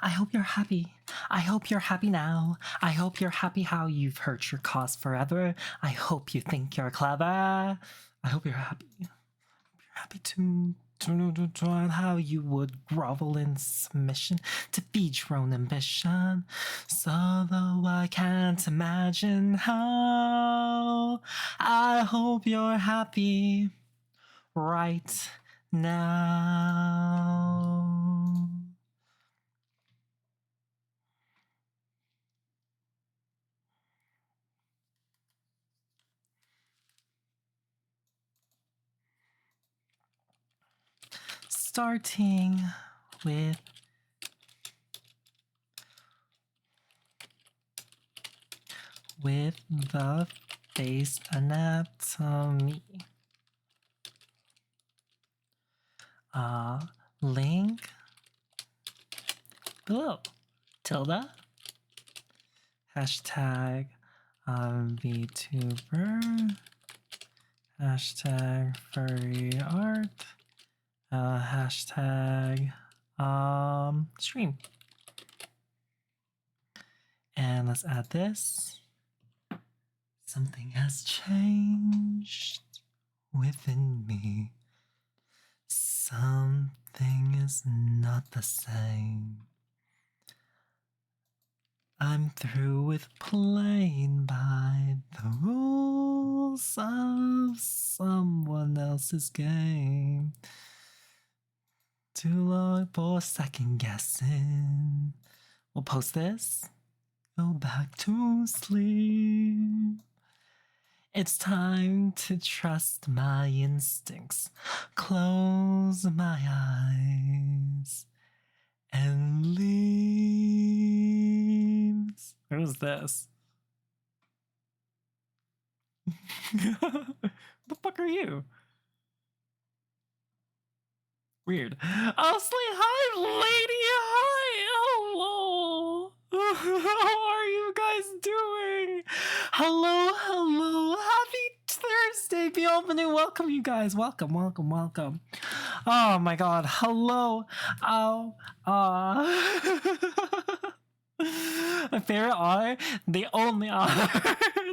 I hope you're happy. I hope you're happy now. I hope you're happy how you've hurt your cause forever. I hope you think you're clever. I hope you're happy. You're happy to how you would grovel in submission to feed your own ambition. So though I can't imagine how, I hope you're happy right now. Starting with the face anatomy. Link below. Tilde. Hashtag VTuber. Hashtag furry art. Hashtag stream. And let's add this. Something has changed within me. Something is not the same. I'm through with playing by the rules of someone else's game. Too long for second guessing. We'll post this. Go back to sleep. It's time to trust my instincts. Close my eyes and leaves. Who's this? The fuck are you? Weird. Oh, Slay, hi, lady. Hi, hello. How are you guys doing? Hello, hello. Happy Thursday, Bienvenue. Welcome, you guys. Welcome, welcome, welcome. Oh my god. Hello. Oh, my favorite otter, the only otter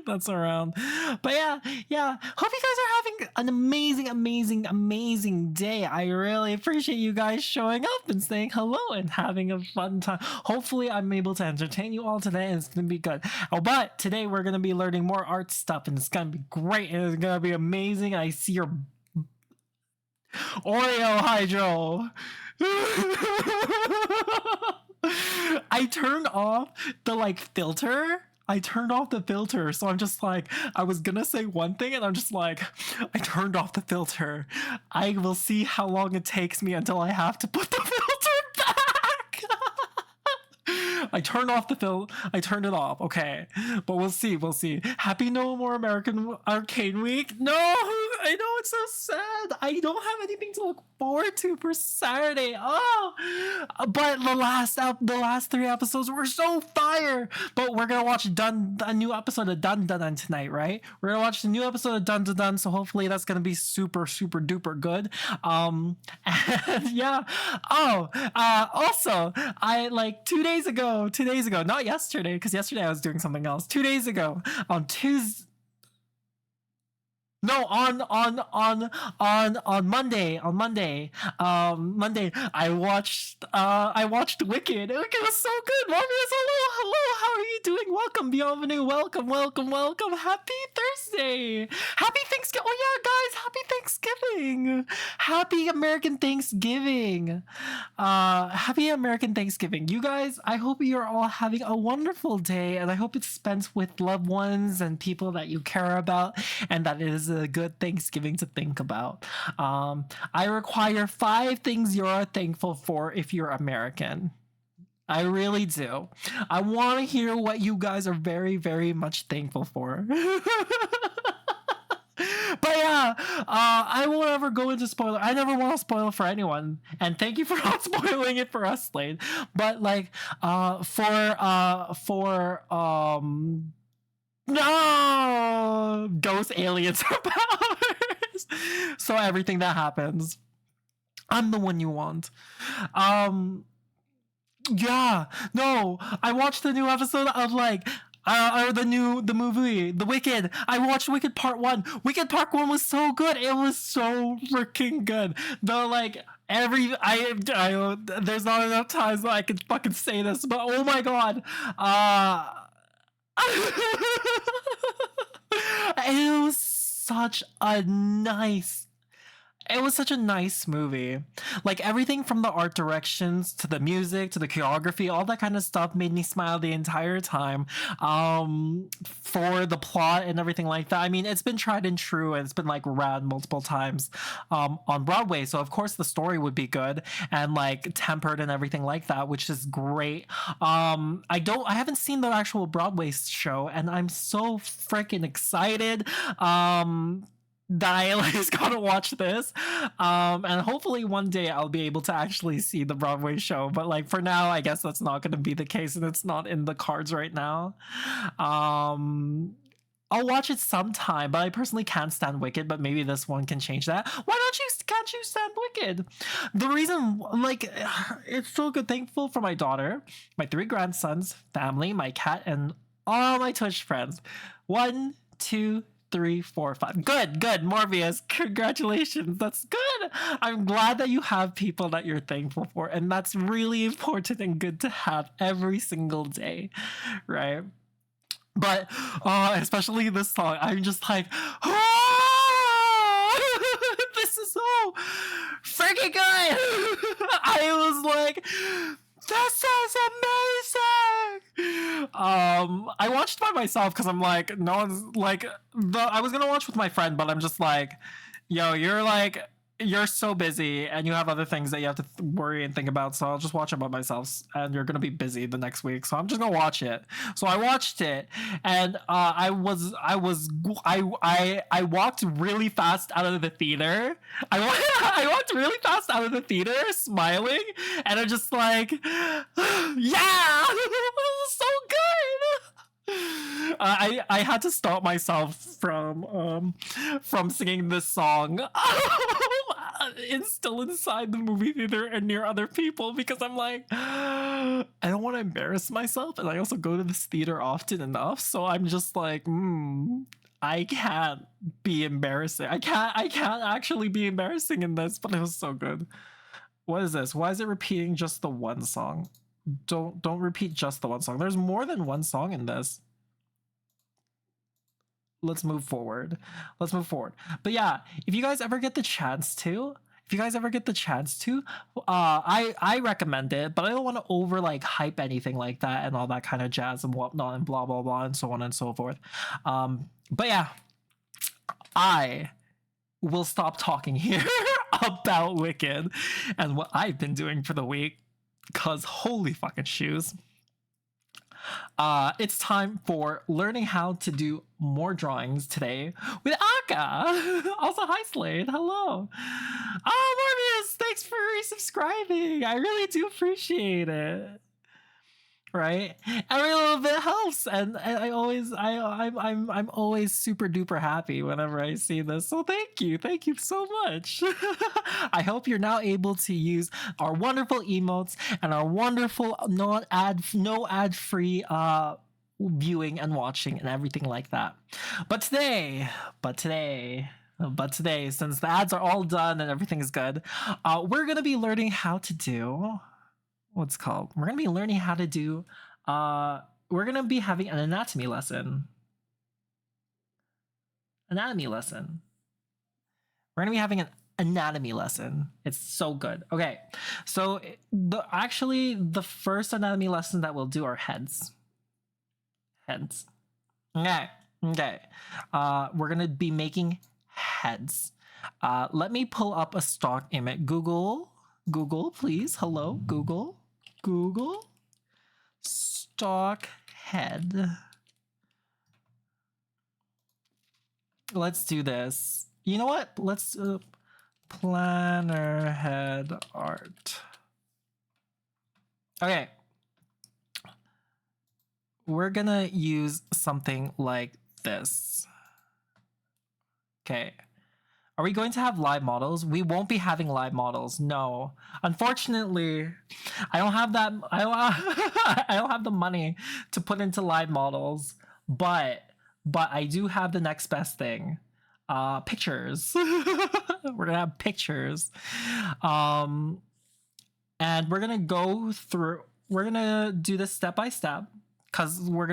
that's around. But yeah. Hope you guys are having an amazing day. I really appreciate you guys showing up and saying hello and having a fun time. Hopefully I'm able to entertain you all today and it's gonna be good. Oh, but today we're gonna be learning more art stuff and it's gonna be great and it's gonna be amazing. I see your Oreo Hydro. I turned off the filter. I turned off the filter, so I'm just like, I was gonna say one thing and I'm just like, I turned off the filter. I will see how long it takes me until I have to put the filter back. I turned off the I turned it off, okay. But we'll see. Happy No More American Arcade Week. No, I know, it's so sad. I don't have anything to look forward to for Saturday. Oh, but the last 3 episodes were so fire. But we're gonna watch a new episode of Dun Dun Dun tonight, right? We're gonna watch the new episode of Dun Dun Dun, so hopefully that's gonna be super duper good. And yeah. Oh, also, I 2 days ago, not yesterday, because yesterday I was doing something else. 2 days ago, on Tuesday. No, on Monday. Monday, I watched Wicked. Wicked was so good. Mommy is hello. How are you doing? Welcome, Bienvenue. Welcome. Happy Thursday. Happy Thanksgiving. Oh yeah, guys, happy Thanksgiving. Happy American Thanksgiving. Happy American Thanksgiving. You guys, I hope you're all having a wonderful day, and I hope it's spent with loved ones and people that you care about, and that it is a good Thanksgiving to think about. I require 5 things you're thankful for if you're American. I really do. I want to hear what you guys are very much thankful for. But yeah, I won't ever go into spoiler. I never want to spoil for anyone, and thank you for not spoiling it for us, Slade. But no, ghost aliens are powers. So everything that happens, I'm the one you want. Yeah, no, I watched the new episode of like or the movie The Wicked. I watched Wicked Part 1. Wicked Part 1 was so good. It was so freaking good. The like every I there's not enough times that I can fucking say this, but oh my god. It was such a nice it was such a nice movie. Like everything from the art directions to the music to the choreography, all that kind of stuff made me smile the entire time. For the plot and everything like that. I mean, it's been tried and true and it's been like read multiple times on Broadway. So of course the story would be good and like tempered and everything like that, which is great. I haven't seen the actual Broadway show and I'm so freaking excited. That I like just gotta watch this. And hopefully one day I'll be able to actually see the Broadway show. But like for now, I guess that's not gonna be the case and it's not in the cards right now. Um I'll watch it sometime, but I personally can't stand Wicked, but maybe this one can change that. Why don't you can't you stand Wicked? The reason like it's so good, thankful for my daughter, my 3 grandsons, family, my cat, and all my Twitch friends. 1, 2, 3, 4, 5. Good, good, Morbius. Congratulations. That's good. I'm glad that you have people that you're thankful for, and that's really important and good to have every single day, right? But especially this song, I'm just like, oh, this is so freaking good. I was like, this is amazing. I watched by myself because I'm like, no one's like I was gonna watch with my friend, but I'm just like, yo, you're so busy and you have other things that you have to worry and think about, so I'll just watch it by myself and you're gonna be busy the next week, so I'm just gonna watch it. So I watched it and I walked really fast out of the theater. I walked really fast out of the theater smiling and I'm just like yeah. So good. I had to stop myself from singing this song still inside the movie theater and near other people because I'm like I don't want to embarrass myself and I also go to this theater often enough, so I'm just like I can't be embarrassing. I can't actually be embarrassing in this, but it was so good. What is this? Why is it repeating just the one song? Don't repeat just the one song. There's more than one song in this. Let's move forward. Let's move forward. But yeah, if you guys ever get the chance to, I recommend it, but I don't want to over like hype anything like that and all that kind of jazz and whatnot and blah blah blah and so on and so forth. But yeah, I will stop talking here about Wicked and what I've been doing for the week, cause holy fucking shoes. It's time for learning how to do more drawings today with Aka. Also, hi Slade. Hello. Oh, Morbius, thanks for resubscribing. I really do appreciate it. Right, every little bit helps, and I always I'm always super duper happy whenever I see this, so thank you so much. I hope you're now able to use our wonderful emotes and our wonderful no ad free viewing and watching and everything like that. But today, since the ads are all done and everything is good, we're gonna be learning how to do we're gonna be learning how to do we're gonna be having an anatomy lesson. We're gonna be having an anatomy lesson. It's so good. Okay, so the first anatomy lesson that we'll do are heads. Okay. We're gonna be making heads. Let me pull up a stock image. Google, please. Hello, Google stock head. Let's do this. You know what? Let's planner head art. Okay. We're gonna use something like this. Okay. Are we going to have live models? We won't be having live models. No. Unfortunately, I don't have that I don't, I don't have the money to put into live models, but I do have the next best thing. Pictures. We're going to have pictures. Um and we're going to do this step by step because we're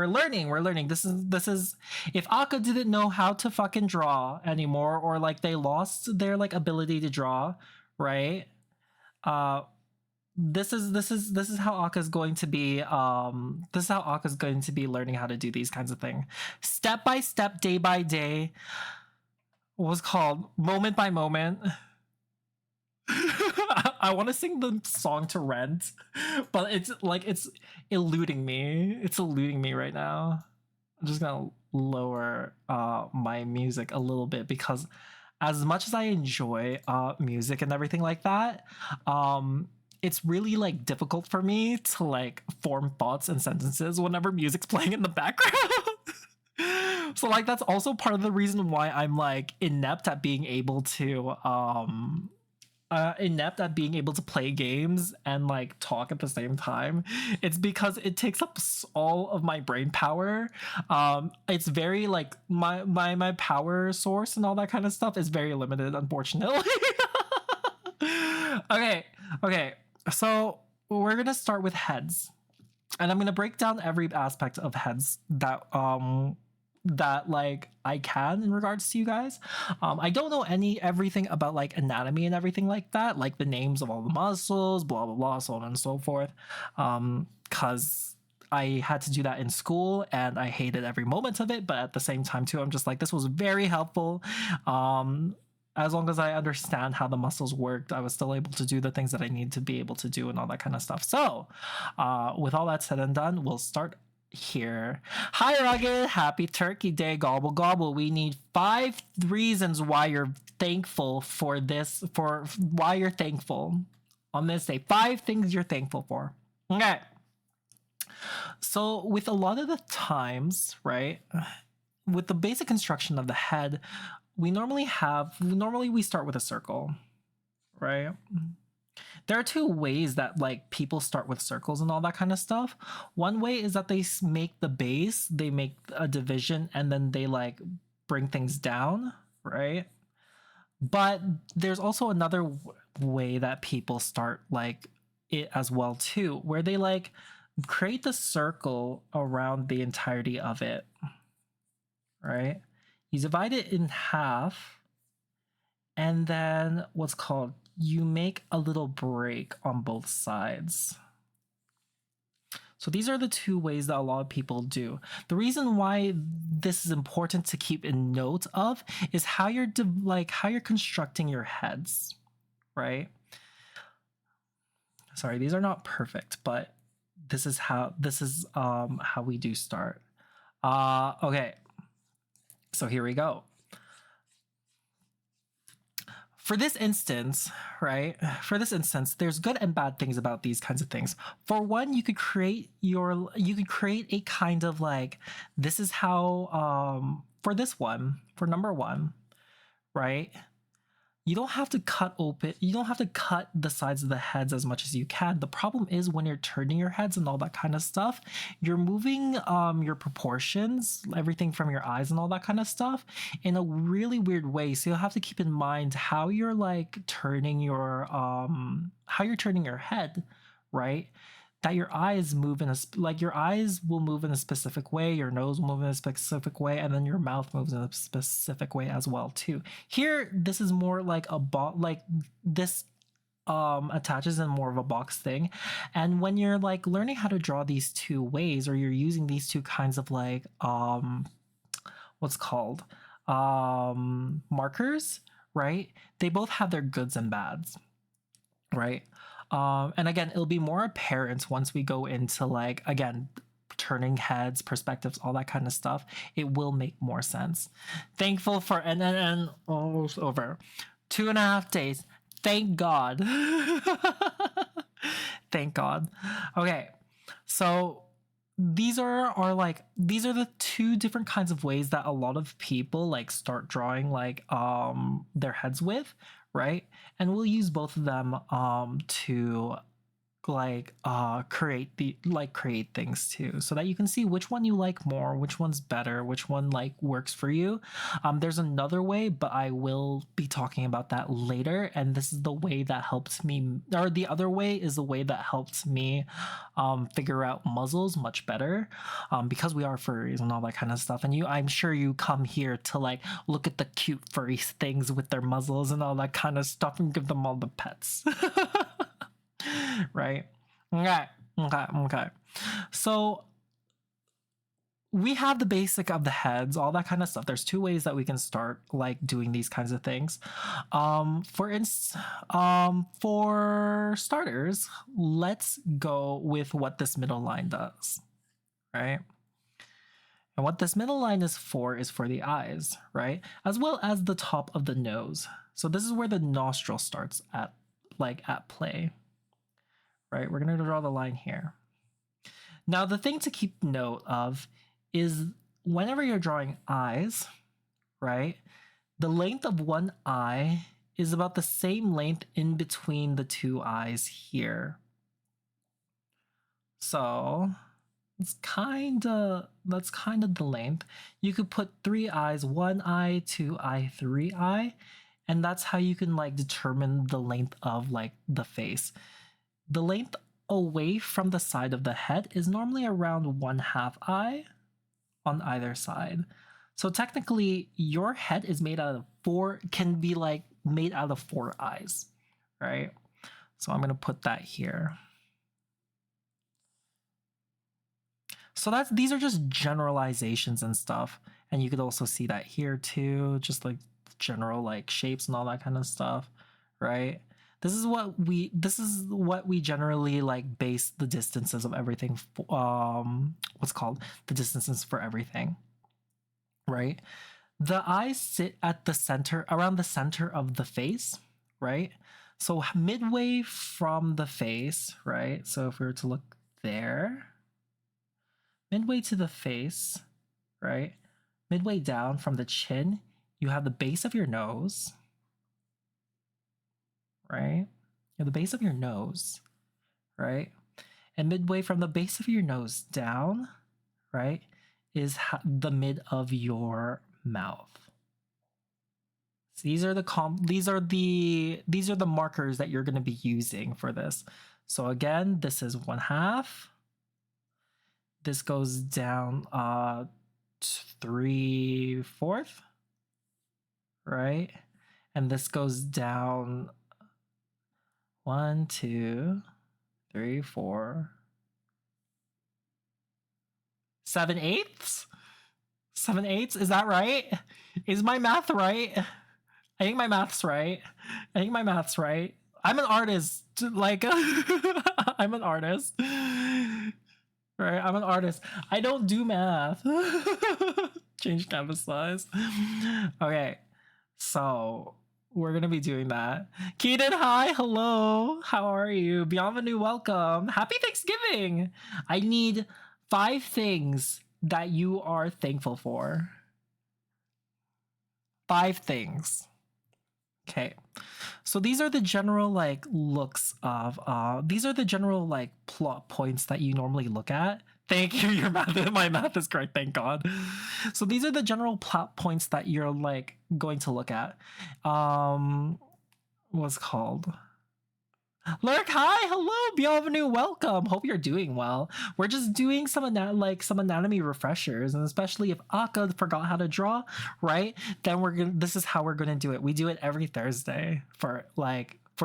learning. This is if Akka didn't know how to fucking draw anymore, or like they lost their like ability to draw, right? uh this is how Akka's going to be this is how Akka's going to be learning how to do these kinds of things, step by step, day by day. What was called moment by moment. I want to sing the song to Rent, but it's eluding me. It's eluding me right now. I'm just gonna lower my music a little bit because as much as I enjoy music and everything like that, it's really like difficult for me to like form thoughts and sentences whenever music's playing in the background. So like that's also part of the reason why I'm like inept at being able to play games and like talk at the same time. It's because it takes up all of my brain power. It's very like my power source and all that kind of stuff is very limited, unfortunately. Okay, so we're gonna start with heads, and I'm gonna break down every aspect of heads that like I can in regards to you guys. I don't know everything about like anatomy and everything like that, like the names of all the muscles, blah blah blah, so on and so forth. Cause I had to do that in school and I hated every moment of it, but at the same time too, I'm just like, this was very helpful. As long as I understand how the muscles worked, I was still able to do the things that I need to be able to do and all that kind of stuff. So, with all that said and done, we'll start here. Hi, Rugged. Happy Turkey Day. Gobble, gobble. We need 5 reasons why you're thankful for this, for why you're thankful on this day. 5 things you're thankful for. Okay. So, with a lot of the times, right, with the basic construction of the head, we normally start with a circle, right? There are 2 ways that like people start with circles and all that kind of stuff. One way is that they make the base, they make a division, and then they like bring things down, right? But there's also another way that people start like it as well too, where they like create the circle around the entirety of it, right? You divide it in half, and then what's called, you make a little break on both sides. So these are the 2 ways that a lot of people do. The reason why this is important to keep in note of is how you're constructing your heads, right? Sorry, these are not perfect, but this is how we do start. Okay. So here we go. For this instance, right? For this instance, there's good and bad things about these kinds of things. For one, you could create a kind of like, this is how for this one, for number 1, right? You don't have to cut the sides of the heads as much as you can. The problem is when you're turning your heads and all that kind of stuff, you're moving your proportions, everything from your eyes and all that kind of stuff in a really weird way. So you'll have to keep in mind how you're like turning your head, right? That your eyes move your eyes will move in a specific way, your nose will move in a specific way, and then your mouth moves in a specific way as well too. Here, this is more like this attaches in more of a box thing. And when you're like learning how to draw these 2 ways, or you're using these 2 kinds of like what's called markers, right? They both have their goods and bads, right? And again, it'll be more apparent once we go into like, again, turning heads, perspectives, all that kind of stuff. It will make more sense. Thankful for and almost over 2.5 days. Thank God. Thank God. Okay, so these are the two different kinds of ways that a lot of people like start drawing like their heads with, right? And we'll use both of them to like create things too, so that you can see which one you like more, which one's better, which one like works for you. There's another way, but I will be talking about that later, and this is the way that helps me, or the other way is the way that helps me figure out muzzles much better, because we are furries and all that kind of stuff, and I'm sure you come here to like look at the cute furry things with their muzzles and all that kind of stuff and give them all the pets. Right? Okay. So we have the basic of the heads, all that kind of stuff. There's two ways that we can start like doing these kinds of things. For starters, let's go with what this middle line does, right? And what this middle line is for the eyes, right? As well as the top of the nose. So this is where the nostril starts at play. Right, we're going to draw the line here. Now, the thing to keep note of is whenever you're drawing eyes, right, the length of one eye is about the same length in between the two eyes here. So that's kind of the length. You could put 3 eyes, 1 eye, 2 eye, 3 eye, and that's how you can like determine the length of like the face. The length away from the side of the head is normally around 1/2 eye on either side. So technically, your head is made out of made out of 4 eyes, right? So I'm gonna put that here. So these are just generalizations and stuff, and you could also see that here too, just like general like shapes and all that kind of stuff, right? This is what we generally like base the distances of everything. The distances for everything, right? The eyes sit at the center, around the center of the face, right? So midway from the face, right? So if we were to look there, midway to the face, right? Midway down from the chin, you have the base of your nose. Right? At the base of your nose, right? And midway from the base of your nose down, right, is the mid of your mouth. So these are the markers that you're going to be using for this. So again, this is 1/2. This goes down 3/4, right? And this goes down 1, 2, 3, 4, 7/8. 7/8. Is that right? Is my math right? I think my math's right. I'm an artist. Like, I'm an artist. Right? I'm an artist. I don't do math. Change canvas size. Okay. So we're going to be doing that. Keaton, hi. Hello. How are you? Bienvenue. Welcome. Happy Thanksgiving. I need 5 things that you are thankful for. 5 things. Okay. So these are the general like looks of these are the general like plot points that you normally look at. Thank you. My math is correct, thank God. So these are the general plot points that you're like going to look at. What's called? Lurk, hi, hello, bienvenue, welcome. Hope you're doing well. We're just doing some anatomy refreshers, and especially if Akka forgot how to draw, right? Then this is how we're gonna do it. We do it every Thursday for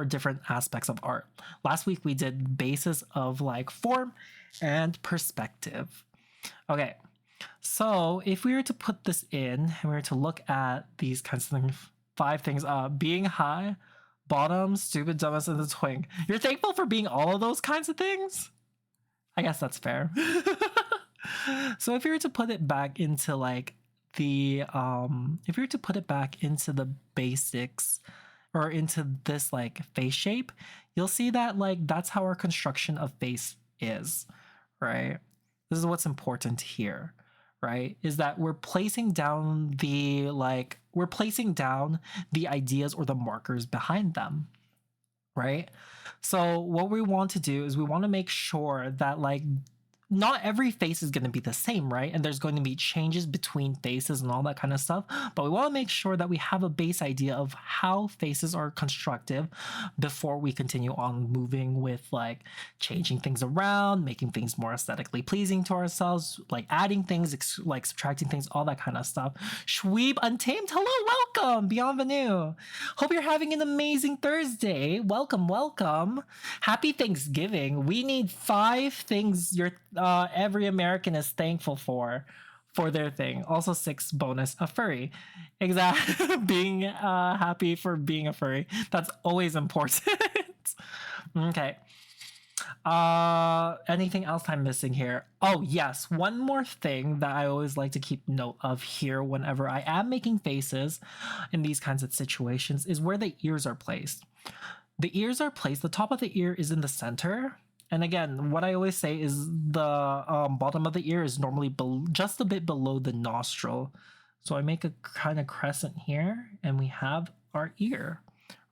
different aspects of art. Last week we did basis of like form and perspective. Okay, so if we were to put this in and we were to look at these kinds of things, 5 things, being high, bottom, stupid, dumbest, and the twink. You're thankful for being all of those kinds of things? I guess that's fair. So if you were to put it back into like the if you were to put it back into the basics or into this like face shape, you'll see that like that's how our construction of face is, right? this is what's important here, right? Is that we're placing down the ideas or the markers behind them, right? So what we want to do is we want to make sure that like not every face is going to be the same, right? And there's going to be changes between faces and all that kind of stuff. But we want to make sure that we have a base idea of how faces are constructive before we continue on moving with like changing things around, making things more aesthetically pleasing to ourselves, like adding things, like subtracting things, all that kind of stuff. Shweeb Untamed, hello, welcome, bienvenue. Hope you're having an amazing Thursday. Welcome, welcome. Happy Thanksgiving. We need 5 things every American is thankful for their thing. Also 6 bonus, a furry. Exactly. Being happy for being a furry. That's always important. Okay. Anything else I'm missing here? Oh yes, one more thing that I always like to keep note of here whenever I am making faces in these kinds of situations is where the ears are placed. The ears are placed, the top of the ear is in the center. And again, what I always say is the bottom of the ear is normally just a bit below the nostril. So I make a kind of crescent here and we have our ear,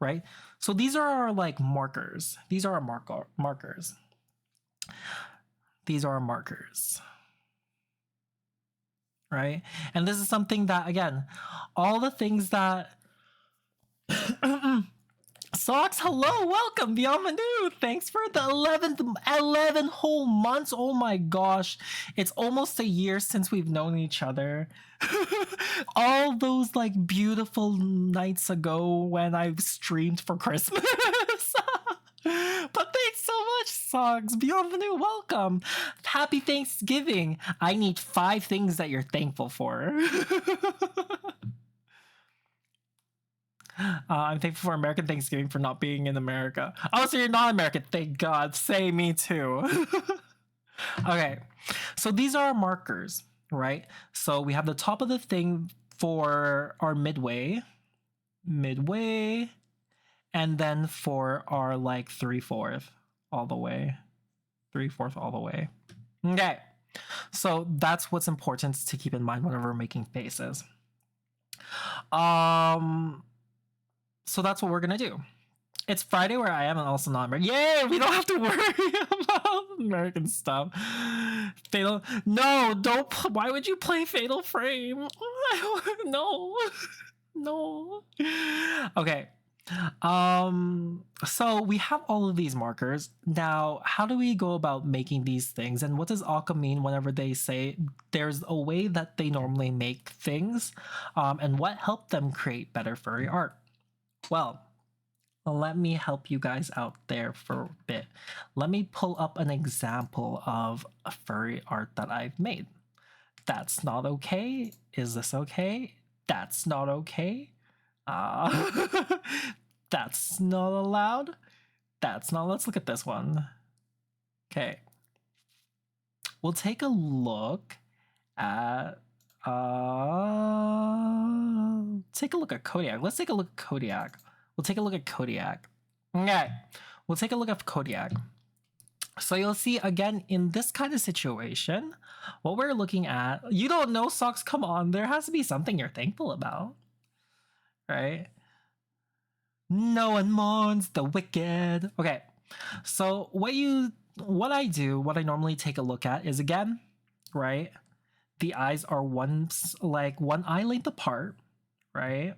right? So these are our like markers. These are our markers. These are our markers, right? And this is something that, again, all the things that... Socks, hello, welcome, Beyond Manu. Thanks for the 11 whole months. Oh my gosh, it's almost a year since we've known each other. All those like beautiful nights ago when I streamed for Christmas. But thanks so much, Socks. Beyond Manu, welcome. Happy Thanksgiving. I need 5 things that you're thankful for. I'm thankful for American Thanksgiving for not being in America. Oh, so you're not American. Thank God. Say me too. Okay. So these are our markers, right? So we have the top of the thing for our midway, and then for our like 3/4 all the way, 3/4 all the way. Okay. So that's what's important to keep in mind whenever we're making faces. So that's what we're gonna do. It's Friday where I am and also not American. Yay! We don't have to worry about American stuff. Fatal. No, don't. Why would you play Fatal Frame? No. No. Okay. So we have all of these markers. Now, how do we go about making these things? And what does Aka mean whenever they say there's a way that they normally make things? And what helped them create better furry art? Well, let me help you guys out there for a bit. Let me pull up an example of a furry art that I've made. That's not okay. Is this okay? That's not okay. That's not allowed. That's not. Let's look at this one. Okay. We'll take a look at take a look at Kodiak. Let's take a look at Kodiak. We'll take a look at Kodiak. Okay. We'll take a look at Kodiak. So you'll see again in this kind of situation, what we're looking at, you don't know, Socks, come on, there has to be something you're thankful about. Right? No one mourns the wicked. Okay. So what I normally take a look at is again, right? The eyes are one eye length apart, right?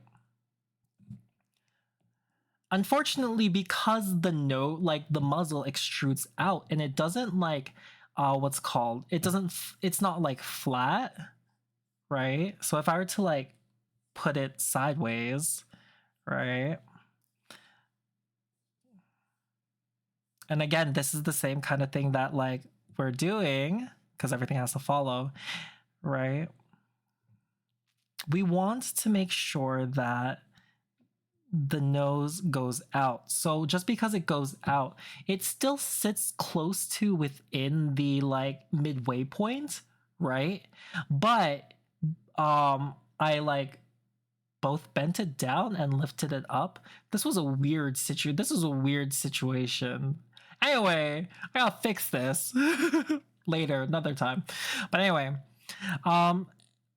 Unfortunately, because the muzzle extrudes out and it doesn't it's not like flat, right? So if I were to like put it sideways, right? And again, this is the same kind of thing that like we're doing because everything has to follow, right? We want to make sure that the nose goes out. So just because it goes out, it still sits close to within the like midway point, right? But I like both bent it down and lifted it up. This was a weird situation. Anyway, I gotta fix this. later, another time. But anyway, um,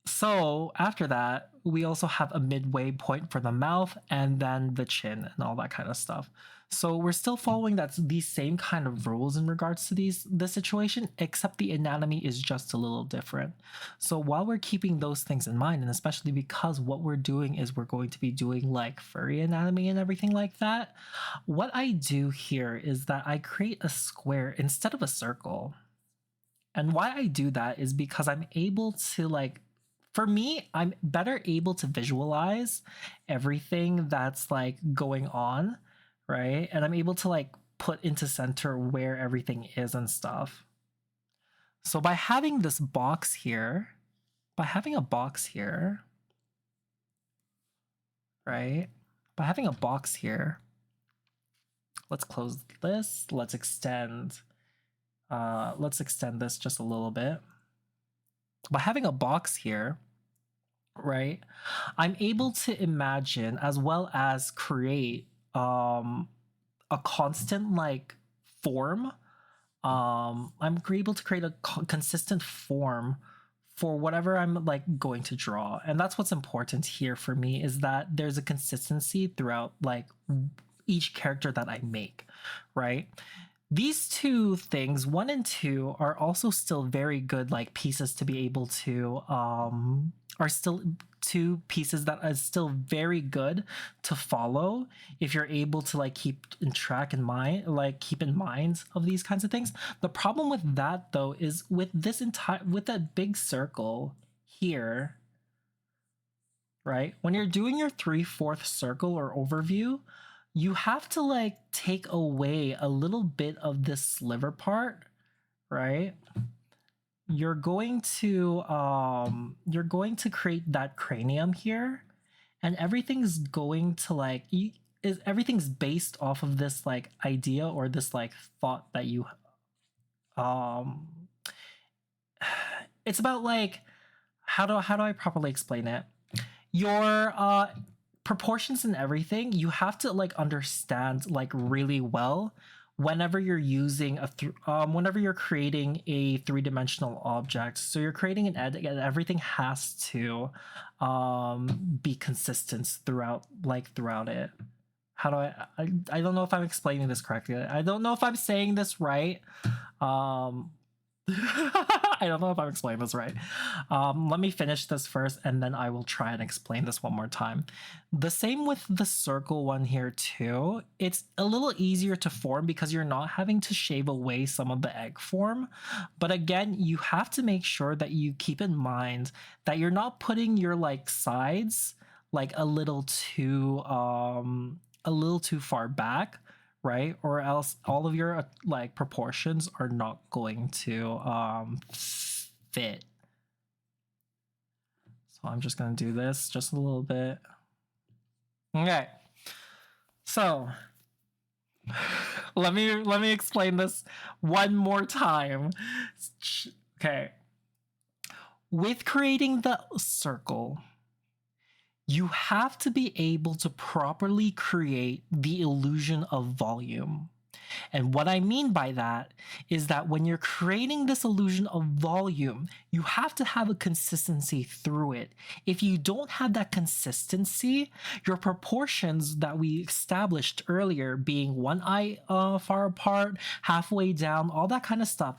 so after that, we also have a midway point for the mouth and then the chin and all that kind of stuff. So we're still following these same kind of rules in regards to this situation, except the anatomy is just a little different. So while we're keeping those things in mind, and especially because what we're doing is we're going to be doing like furry anatomy and everything like that, what I do here is that I create a square instead of a circle. And why I do that is because I'm able to like, for me, I'm better able to visualize everything that's like going on, right? And I'm able to like put into center where everything is and stuff. So by having this box here, by having a box here, right? By having a box here, let's close this. Let's extend this just a little bit. By having a box here, right, I'm able to imagine as well as create a constant like form. I'm able to create a consistent form for whatever I'm like going to draw. And that's what's important here for me, is that there's a consistency throughout like each character that I make, right? These two things, 1 and 2, are also still very good like pieces to be able to are still two pieces that are still very good to follow if you're able to like keep in mind of these kinds of things. The problem with that though is with that big circle here, right? When you're doing your 3/4 circle or overview, you have to like take away a little bit of this sliver part, right? You're going to create that cranium here, and everything's going to like everything's based off of this like idea or this like thought that you it's about like how do I properly explain it? Your proportions and everything, you have to like understand like really well whenever you're using whenever you're creating a 3-dimensional object. So you're creating an edit, and everything has to be consistent throughout it. How do I don't know if I'm explaining this correctly. I don't know if I'm saying this right. I don't know if I'm explaining this right. Let me finish this first, and then I will try and explain this one more time. The same with the circle one here too. It's a little easier to form because you're not having to shave away some of the egg form. But again, you have to make sure that you keep in mind that you're not putting your like sides like a little too far back, right? Or else all of your like proportions are not going to fit. So I'm just gonna do this just a little bit. Okay, so let me explain this one more time. Okay, with creating the circle, you have to be able to properly create the illusion of volume. And what I mean by that is that when you're creating this illusion of volume, you have to have a consistency through it. If you don't have that consistency, your proportions that we established earlier, being one eye far apart, halfway down, all that kind of stuff,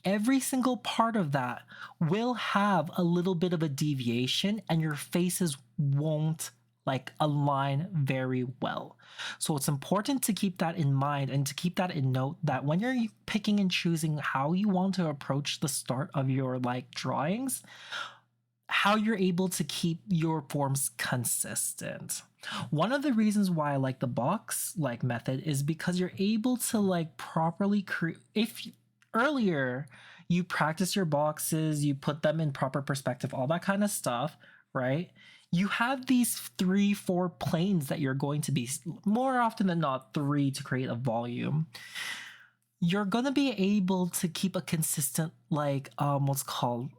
every single part of that will have a little bit of a deviation, and your faces won't like align very well. So it's important to keep that in mind and to keep that in note, that when you're picking and choosing how you want to approach the start of your like drawings, how you're able to keep your forms consistent. One of the reasons why I like the box like method is because you're able to like properly create. If earlier you practice your boxes, you put them in proper perspective, all that kind of stuff, right? You have these 3-4 planes that you're going to be, more often than not 3, to create a volume. You're going to be able to keep a consistent like what's called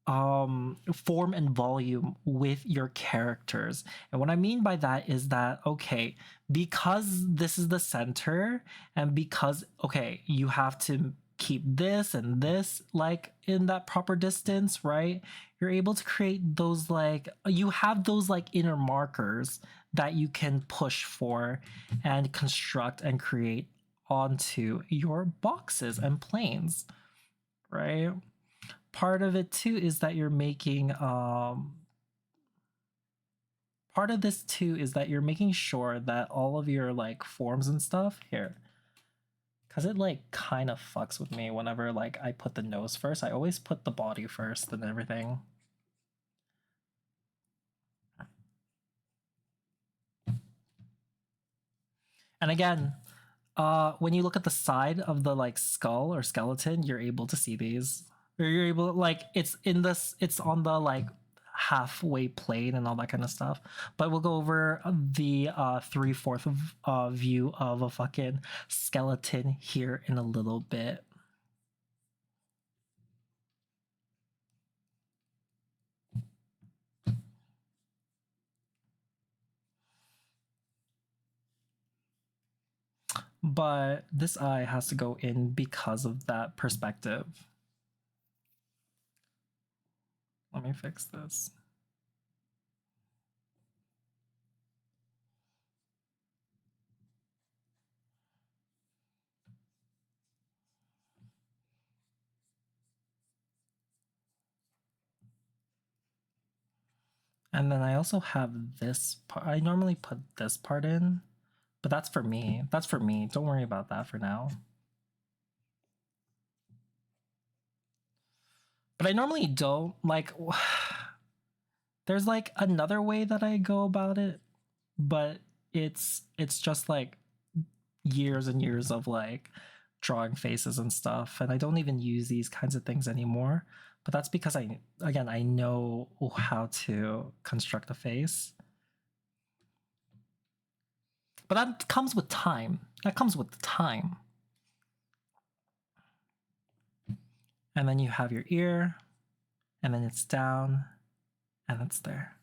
form and volume with your characters. And what I mean by that is that, okay, because this is the center, and because, okay, you have to keep this and this like in that proper distance, right? You're able to create those like, you have those like inner markers that you can push for and construct and create onto your boxes and planes, right? Part of it too is that you're making part of this too is that you're making sure that all of your like forms and stuff here, because it like kind of fucks with me whenever like I put the nose first. I always put the body first and everything. And again, when you look at the side of the like skull or skeleton, you're able to see these. Or you're able like it's in this, it's on the like halfway plane and all that kind of stuff. But we'll go over the 3/4 view of a fucking skeleton here in a little bit. But this eye has to go in because of that perspective. Let me fix this. And then I also have this part. I normally put this part in, but that's for me. That's for me. Don't worry about that for now. But I normally don't like. There's like another way that I go about it, but it's just like years and years of like drawing faces and stuff, and I don't even use these kinds of things anymore. But that's because I know how to construct a face. But that comes with time. That comes with time. And then you have your ear, and then it's down, and it's there.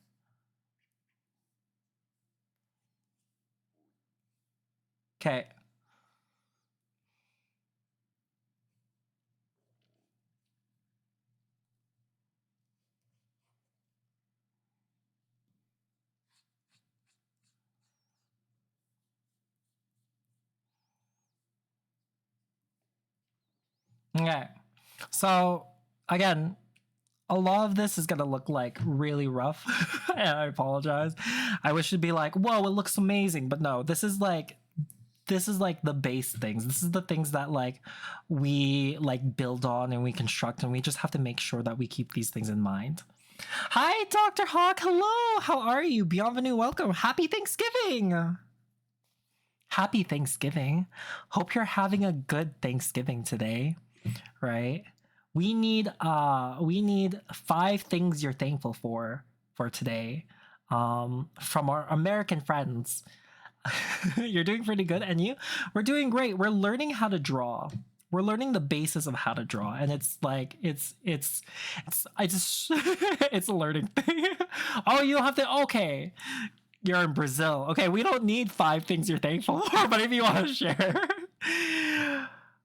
Okay. Okay. So again, a lot of this is gonna look like really rough, and I apologize. I wish it'd be like, whoa, it looks amazing, but no, this is like the base things. This is the things that like we like build on and we construct, and we just have to make sure that we keep these things in mind. Hi, Dr. Hawk. Hello. How are you? Bienvenue. Welcome. Happy Thanksgiving. Happy Thanksgiving. Hope you're having a good Thanksgiving today, right? We need 5 things you're thankful for today, from our American friends. You're doing pretty good, and you? We're doing great. We're learning how to draw. We're learning the basis of how to draw, and it's like it's it's a learning thing. Oh, you don't have to. Okay, you're in Brazil. Okay, we don't need 5 things you're thankful for, but if you want to share,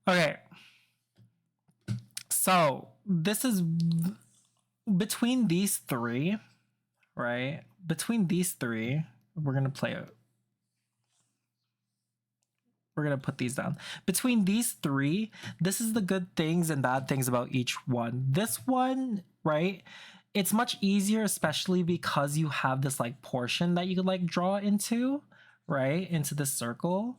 okay. So this is between these 3, right? Between these 3, we're gonna play it. We're gonna put these down. Between these 3, this is the good things and bad things about each one. This one, right? It's much easier, especially because you have this like portion that you could like draw into, right? Into this circle.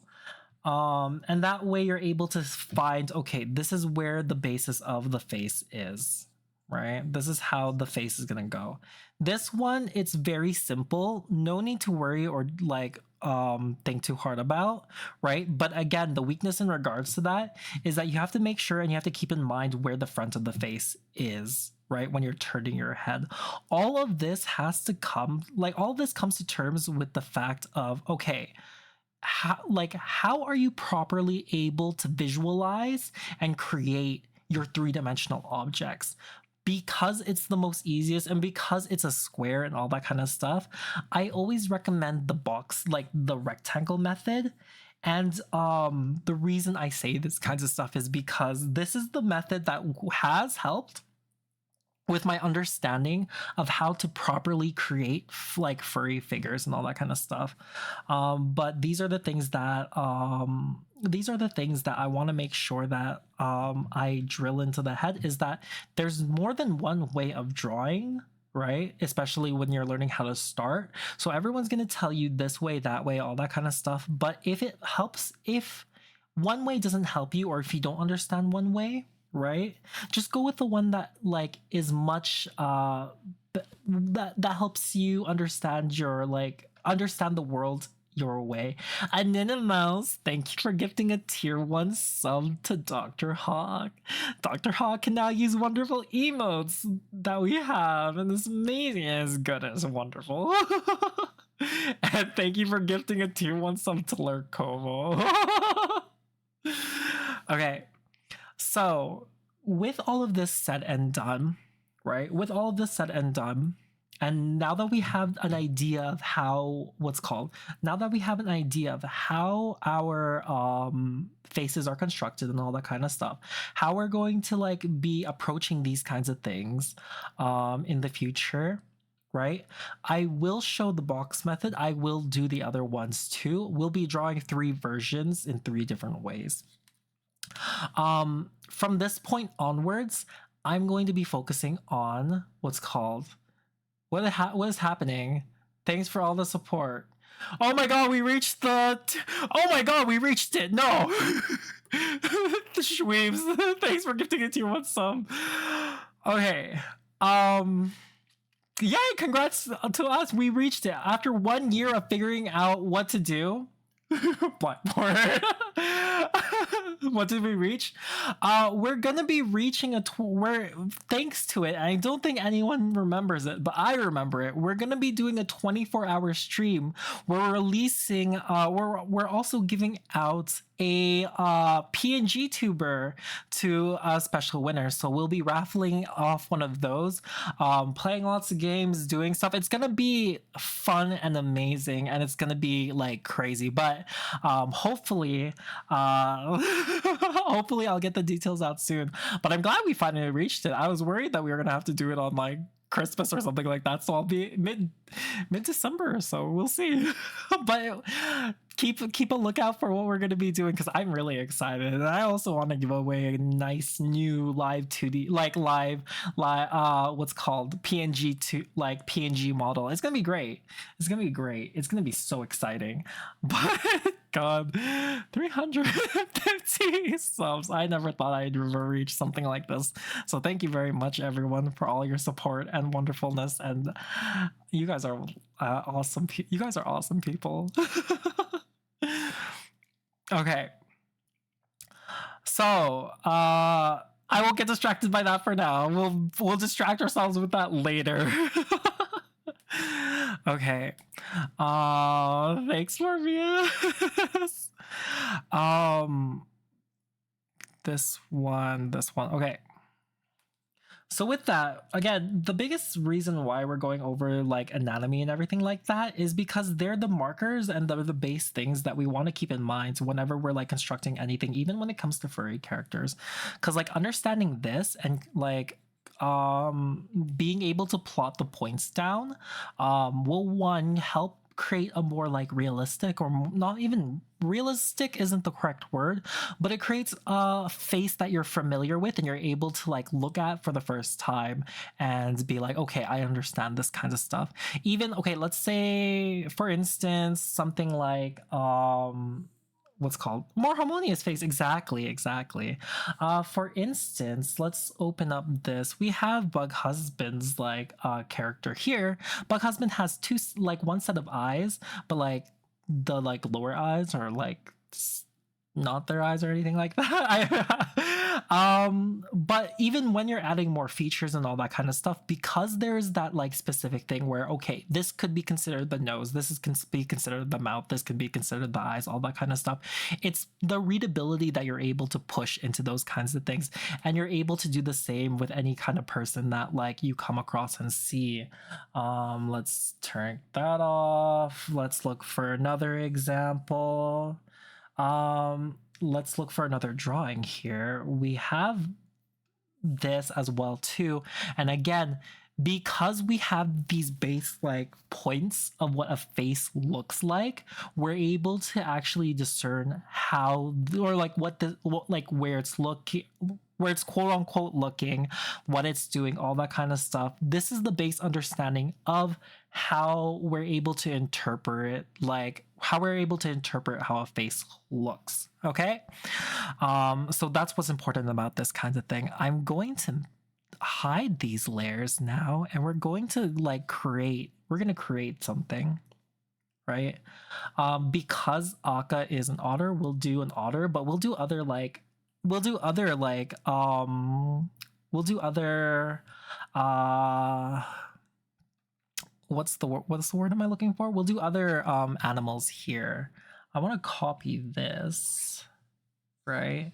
And that way you're able to find, okay, this is where the basis of the face is, right? This is how the face is gonna go. This one, it's very simple. No need to worry or like think too hard about, right? But again, the weakness in regards to that is that you have to make sure and you have to keep in mind where the front of the face is, right? When you're turning your head. All of this has to come, like all this comes to terms with the fact of, okay, how are you properly able to visualize and create your 3-dimensional objects? Because it's the most easiest and because it's a square and all that kind of stuff, I always recommend the box, like the rectangle method. And the reason I say this kinds of stuff is because this is the method that has helped with my understanding of how to properly create like furry figures and all that kind of stuff. But these are the things that I want to make sure that I drill into the head, is that there's more than one way of drawing, right? Especially when you're learning how to start. So everyone's going to tell you this way, that way, all that kind of stuff. But if one way doesn't help you, or if you don't understand one way, right, just go with the one that like is much that helps you understand the world your way. Anonymous, thank you for gifting a tier 1 sub to Dr. Hawk. Dr. Hawk can now use wonderful emotes that we have, and it's amazing, as good as wonderful. And thank you for gifting a tier 1 sub to Lurk Kovo. Okay, so with all of this said and done, right? With all of this said and done, and now that we have an idea of how now that we have an idea of how our faces are constructed and all that kind of stuff, how we're going to like be approaching these kinds of things in the future, right? I will show the box method. I will do the other ones too. We'll be drawing 3 versions in 3 different ways. From this point onwards, I'm going to be focusing on what is happening. Thanks for all the support. Oh my god, we reached oh my god, we reached it. No. The Schweebs. Thanks for gifting it to your one sub. Okay. Yay, congrats to us. We reached it after 1 year of figuring out what to do. Blackboard. What did we reach? We're gonna be reaching thanks to it, I don't think anyone remembers it, but I remember it. We're gonna be doing a 24-hour stream. We're releasing we're also giving out a PNG tuber to a special winner. So we'll be raffling off one of those, playing lots of games, doing stuff. It's gonna be fun and amazing, and it's gonna be like crazy. But hopefully hopefully I'll get the details out soon. But I'm glad we finally reached it. I was worried that we were gonna have to do it on like Christmas or something like that, so I'll be mid-December, so we'll see. But keep a lookout for what we're going to be doing, because I'm really excited, and I also want to give away a nice new live 2D live what's called PNG model. It's gonna be great. It's gonna be so exciting. But god, 350 subs. I never thought I'd ever reach something like this. So thank you very much, everyone, for all your support and wonderfulness. And you guys are awesome. You guys are awesome people. Okay. So, I won't get distracted by that for now. We'll distract ourselves with that later. Okay. Thanks, Morpheus. This one. Okay. So with that, again, the biggest reason why we're going over like anatomy and everything like that is because they're the markers and the base things that we want to keep in mind whenever we're like constructing anything, even when it comes to furry characters. Because like understanding this and like being able to plot the points down will help create a more like realistic, or not even realistic isn't the correct word, but it creates a face that you're familiar with and you're able to like look at for the first time and be like, okay, I understand this kind of stuff. Even, okay, let's say for instance something like what's called more harmonious face. Exactly. For instance, let's open up this. We have Bug Husband's like character here. Bug Husband has one set of eyes, but like the like lower eyes are like not their eyes or anything like that. But even when you're adding more features and all that kind of stuff, because there's that like specific thing where, okay, this could be considered the nose, can be considered the mouth, this can be considered the eyes, all that kind of stuff. It's the readability that you're able to push into those kinds of things, and you're able to do the same with any kind of person that like you come across and see. Let's turn that off. Let's look for another example. Let's look for another drawing here. We have this as well too, and again, because we have these base like points of what a face looks like, we're able to actually discern how, or like like where it's looking, where it's quote unquote looking, what it's doing, all that kind of stuff. This is the base understanding of how we're able to interpret, like how we're able to interpret how a face looks. Okay. So that's what's important about this kind of thing. I'm going to hide these layers now, and we're going to create something, right? Because Akka is an otter, we'll do an otter, but we'll do other we'll do other what's the word am I looking for? We'll do other animals here. I want to copy this, right?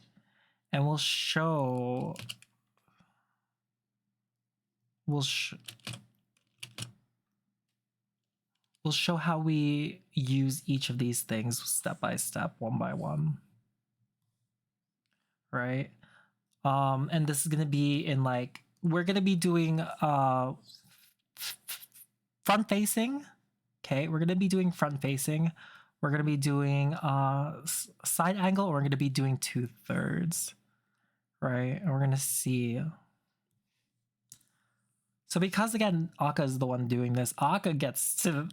And we'll show how we use each of these things step by step, one by one, right? And this is gonna be in like, we're gonna be doing front facing. Okay, we're gonna be doing front facing. We're gonna be doing side angle, or we're gonna be doing 2/3, right? And we're gonna see. So because again, Akka is the one doing this, Akka gets to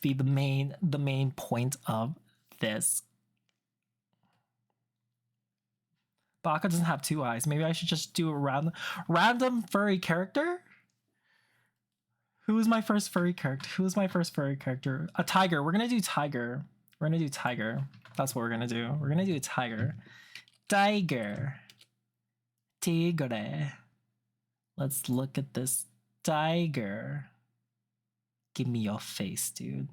be the main point of this. But Akka doesn't have 2 eyes. Maybe I should just do a random furry character. Who is my first furry character? A tiger. We're gonna do tiger. That's what we're gonna do. We're gonna do a tiger. Tiger. Tigre. Let's look at this tiger. Give me your face, dude.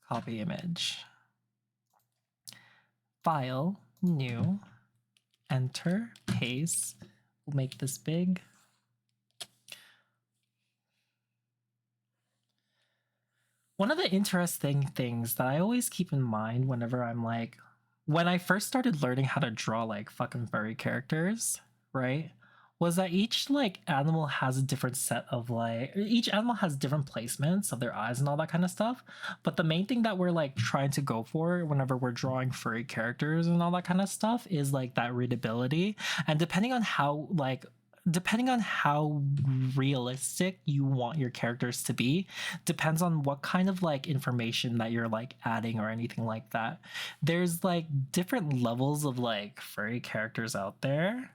Copy image. File, new, enter, paste. We'll make this big. One of the interesting things that I always keep in mind whenever I'm like, when I first started learning how to draw like fucking furry characters, right, was that each like animal has a different set of each animal has different placements of their eyes and all that kind of stuff. But the main thing that we're like trying to go for whenever we're drawing furry characters and all that kind of stuff is like that readability. And depending on how realistic you want your characters to be, depends on what kind of like information that you're like adding or anything like that. There's like different levels of like furry characters out there,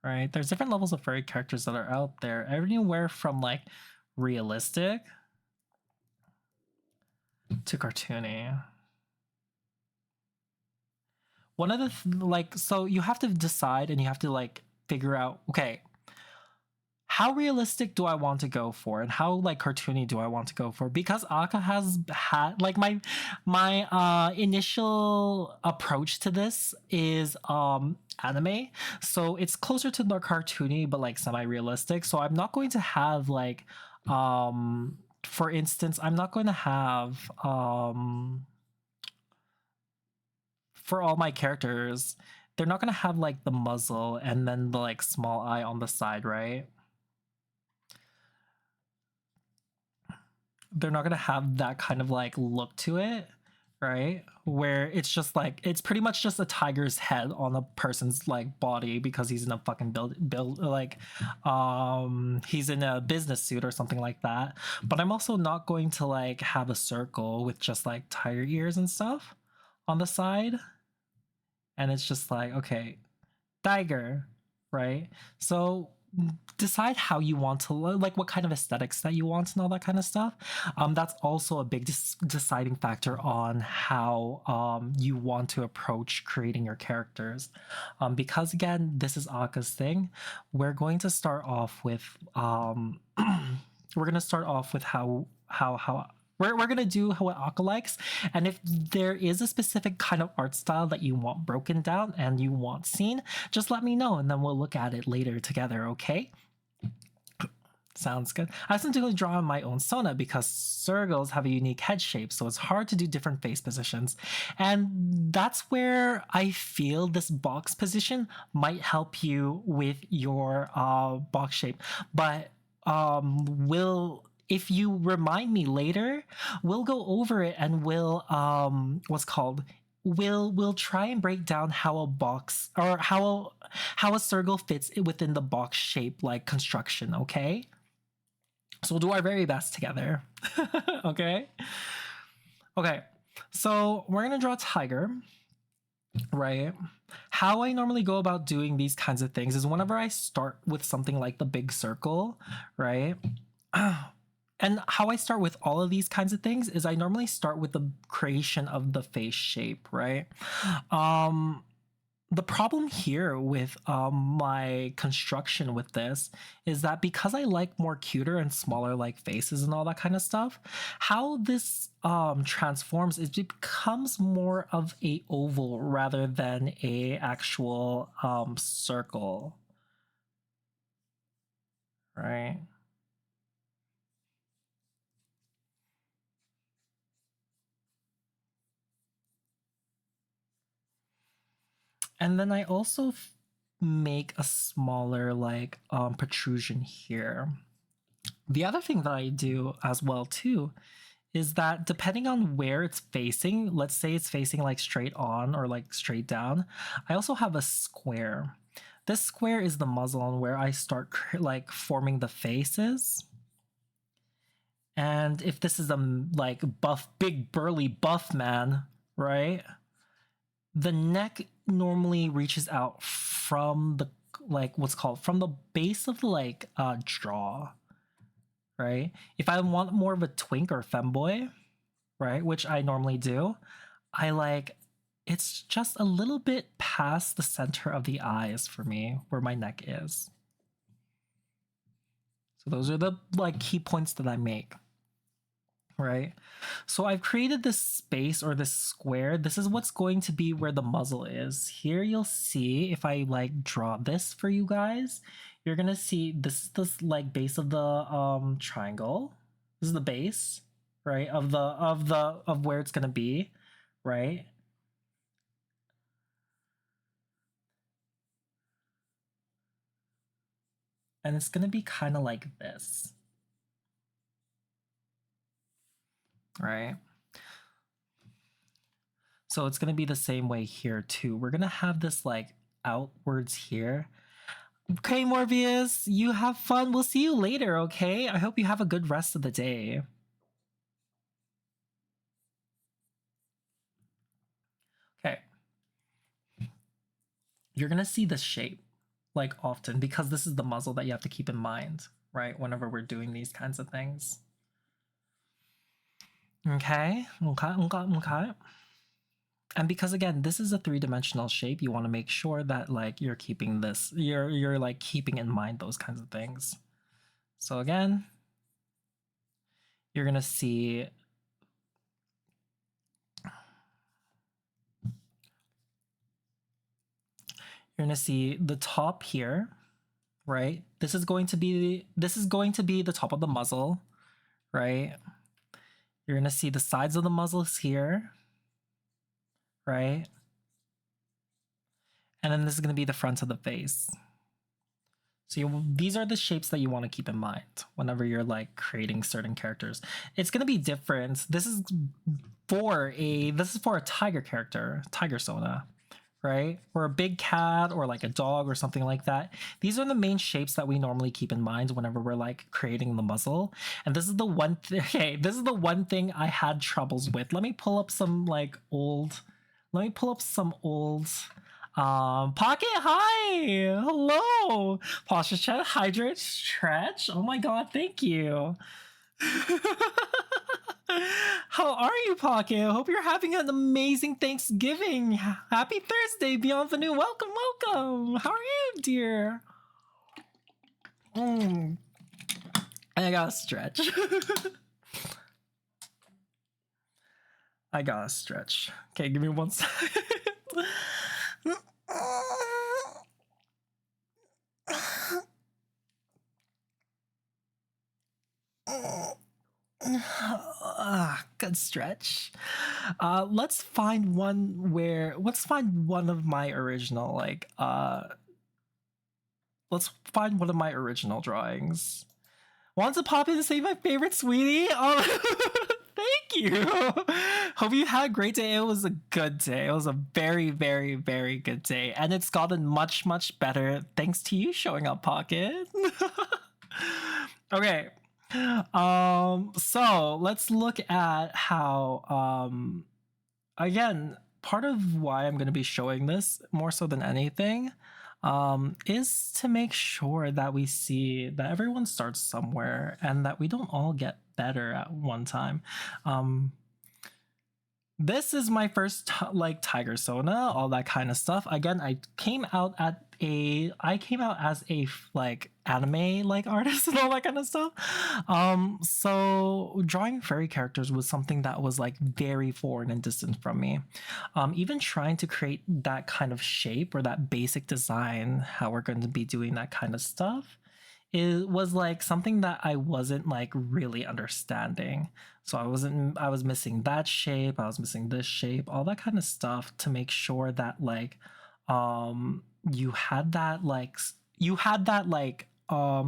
right? There's different levels of furry characters that are out there, anywhere from like realistic to cartoony. One of the so you have to decide, and you have to like figure out, okay, how realistic do I want to go for, and how like cartoony do I want to go for? Because Akka has had like my initial approach to this is anime, so it's closer to the cartoony but like semi-realistic. So I'm not going to have like for instance, I'm not going to have for all my characters, they're not going to have like the muzzle and then the like small eye on the side, right? They're not going to have that kind of like look to it, right? Where it's just like, it's pretty much just a tiger's head on a person's like body because he's in a fucking build like he's in a business suit or something like that. But I'm also not going to like have a circle with just like tiger ears and stuff on the side. And it's just like, okay, tiger, right? So decide how you want to like what kind of aesthetics that you want and all that kind of stuff. That's also a big deciding factor on how you want to approach creating your characters. Because again, this is Akka's thing. We're going to start off with how we're going to do what Akka likes. And if there is a specific kind of art style that you want broken down and you want seen, just let me know and then we'll look at it later together, okay? Sounds good. I simply draw my own Sona because Sergals have a unique head shape, so it's hard to do different face positions. And that's where I feel this box position might help you with your box shape. But will if you remind me later, we'll go over it and what's called we'll try and break down how a box or how a circle fits within the box shape like construction, okay? So we'll do our very best together. Okay? Okay. So we're gonna draw a tiger, right? How I normally go about doing these kinds of things is whenever I start with something like the big circle, right? And how I start with all of these kinds of things is I normally start with the creation of the face shape, right? Um, the problem here with my construction with this is that because I like more cuter and smaller like faces and all that kind of stuff, how this transforms is it becomes more of a oval rather than a actual circle, right? And then I also make a smaller like protrusion here. The other thing that I do as well too is that depending on where it's facing, let's say it's facing like straight on or like straight down, I also have a square. This square is the muzzle on where I start like forming the faces. And if this is a like buff, big burly buff man, right? The neck normally reaches out from the like what's called from the base of the like jaw, right? If I want more of a twink or femboy, right, which I normally do, I like it's just a little bit past the center of the eyes for me where my neck is. So those are the like key points that I make. Right? So I've created this space or this square. This is what's going to be where the muzzle is. Here you'll see if I like draw this for you guys, you're gonna see this is the like base of the triangle. This is the base, right? Of where it's gonna be, right? And it's gonna be kind of like this, right? So it's gonna be the same way here too. We're gonna have this like outwards here. Okay, Morbius, you have fun. We'll see you later, okay? I hope you have a good rest of the day. Okay. You're gonna see this shape like often because this is the muzzle that you have to keep in mind, right? Whenever we're doing these kinds of things. Okay. And because again, this is a three-dimensional shape, you want to make sure that like you're keeping this, you're like keeping in mind those kinds of things. So again, you're gonna see the top here, right? This is going to be the top of the muzzle, right? You're gonna see the sides of the muzzles here, right? And then this is gonna be the front of the face. So these are the shapes that you want to keep in mind whenever you're like creating certain characters. It's gonna be different. This is for a tiger character, tiger Sona, right? Or a big cat or like a dog or something like that. These are the main shapes that we normally keep in mind whenever we're like creating the muzzle. And this is the one this is the one thing I had troubles with. Let me pull up some Pocket, hi! Hello! Posture chat, hydrate, stretch. Oh my god, thank you. How are you, Pocket? I hope you're having an amazing Thanksgiving. Happy Thursday, Beyond the New. Welcome, welcome. How are you, dear? I gotta stretch. I gotta stretch. Okay, give me one second. good stretch. Let's find one of my original let's find one of my original drawings. Want to pop in and say my favorite, sweetie? Oh, thank you. Hope you had a great day. It was a good day. It was a very, very, very good day. And it's gotten much, much better thanks to you showing up, Pocket. Okay. So let's look at how again, part of why I'm gonna be showing this more so than anything is to make sure that we see that everyone starts somewhere and that we don't all get better at one time. This is my first Tiger Sona, all that kind of stuff. Again, I came out as a anime artist and all that kind of stuff. So drawing fairy characters was something that was very foreign and distant from me. Even trying to create that kind of shape or that basic design, how we're going to be doing that kind of stuff, it was something that I wasn't really understanding. So I was missing that shape, I was missing this shape, all that kind of stuff to make sure that you had that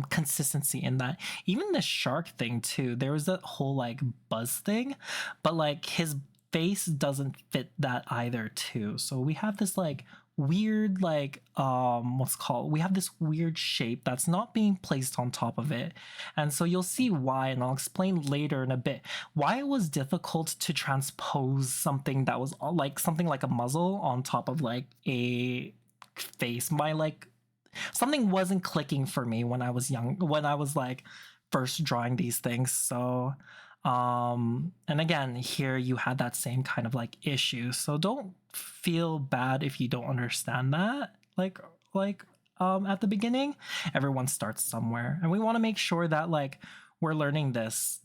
consistency in that. Even the shark thing too, there was that whole buzz thing, but his face doesn't fit that either too. So we have this weird we have this weird shape that's not being placed on top of it, and so you'll see why, and I'll explain later in a bit why it was difficult to transpose something that was something like a muzzle on top of a face. Something wasn't clicking for me when I was young, when I was first drawing these things. So and again, here you had that same kind of issue, so don't feel bad if you don't understand that at the beginning. Everyone starts somewhere, and we want to make sure that we're learning this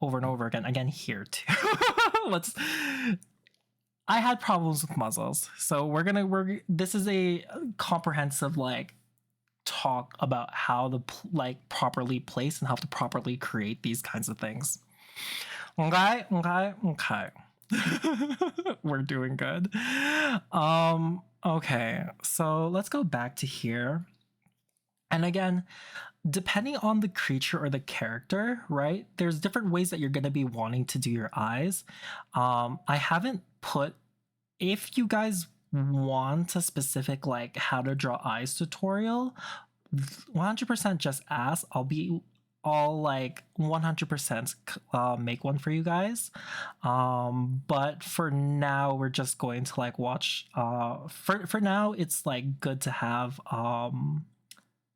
over and over again here too. I had problems with muzzles, so this is a comprehensive talk about how to properly place and how to properly create these kinds of things. Okay. We're doing good. Okay, so let's go back to here. And again, depending on the creature or the character, right, there's different ways that you're going to be wanting to do your eyes. I haven't put, if you guys want a specific how to draw eyes tutorial, 100% just ask. I'll 100% make one for you guys. But for now, we're just going to watch. For now, it's good to have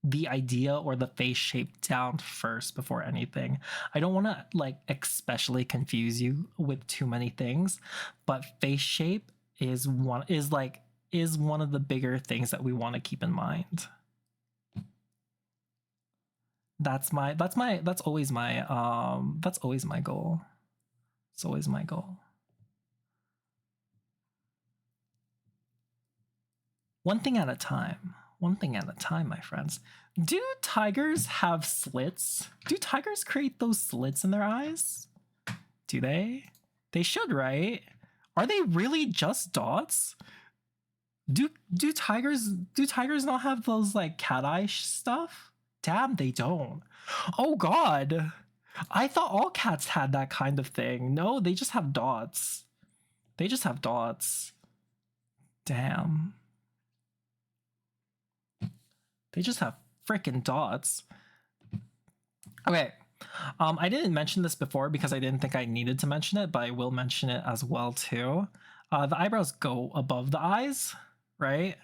the idea or the face shape down first before anything. I don't want to especially confuse you with too many things, but face shape is one of the bigger things that we want to keep in mind. That's always my goal. It's always my goal. One thing at a time, my friends. Do tigers have slits? Do tigers create those slits in their eyes? Do they? They should, right? Are they really just dots? Do tigers not have those cat eye stuff? Damn, they don't. Oh god. I thought all cats had that kind of thing. No, they just have dots. They just have dots. Damn. They just have freaking dots. Okay. I didn't mention this before because I didn't think I needed to mention it, but I will mention it as well too. The eyebrows go above the eyes, right?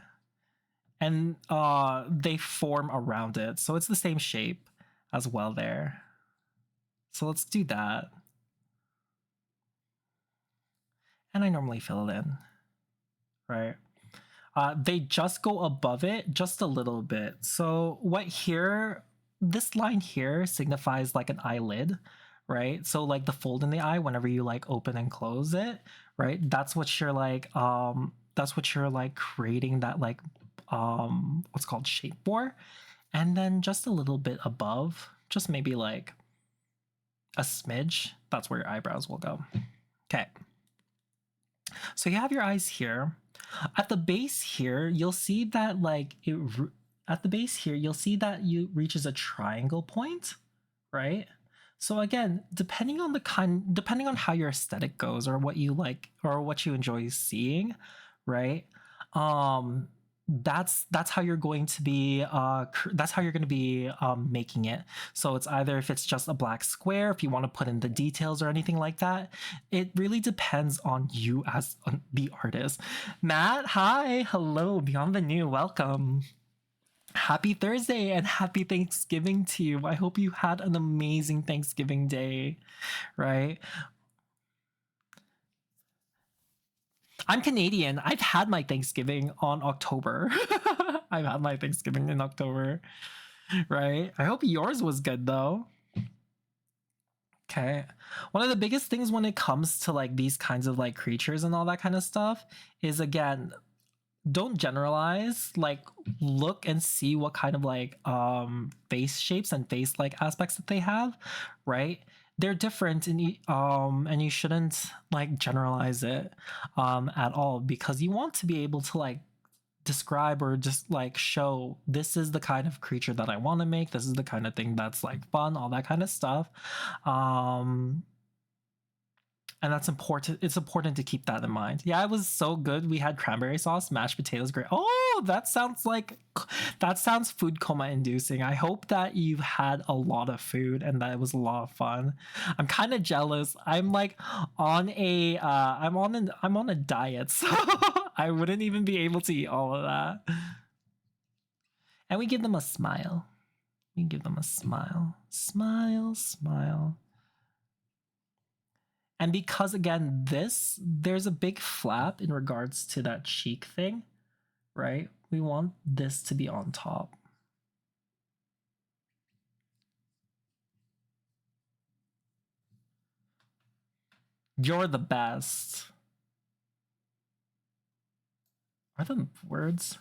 And they form around it, so it's the same shape as well there. So let's do that. And I normally fill it in, right? They just go above it just a little bit. So this line here signifies an eyelid, right? So the fold in the eye whenever you open and close it, right? That's what you're creating that what's called shape for. And then just a little bit above, just maybe a smidge, that's where your eyebrows will go. Okay. So you have your eyes here. At the base here, you'll see that like at the base here, you'll see that you reaches a triangle point, right? So again, depending on how your aesthetic goes or what you like or what you enjoy seeing, right? Um that's how you're going to be making it. So it's either if it's just a black square, if you want to put in the details or anything like that, it really depends on you as the artist. Matt, hi, hello, Beyond the New, welcome. Happy Thursday and happy Thanksgiving to you. I hope you had an amazing Thanksgiving day, right? I'm Canadian. I've had my Thanksgiving on October. I've had my Thanksgiving in October, right? I hope yours was good though. Okay. One of the biggest things when it comes to like these kinds of like creatures and all that kind of stuff is, again, don't generalize. Like, look and see what kind of like face shapes and face like aspects that they have, right? They're different and you shouldn't like generalize it at all, because you want to be able to like describe or just like show, this is the kind of creature that I want to make, this is the kind of thing that's like fun, all that kind of stuff. And that's important. It's important to keep that in mind. Yeah, it was so good. We had cranberry sauce, mashed potatoes, great. Oh, that sounds food coma inducing. I hope that you've had a lot of food and that it was a lot of fun. I'm kind of jealous. I'm like on a I'm on a diet, so I wouldn't even be able to eat all of that. And we give them a smile. We give them a smile. Smile, smile. And because, again, there's a big flap in regards to that cheek thing, right? We want this to be on top. You're the best. Are the words?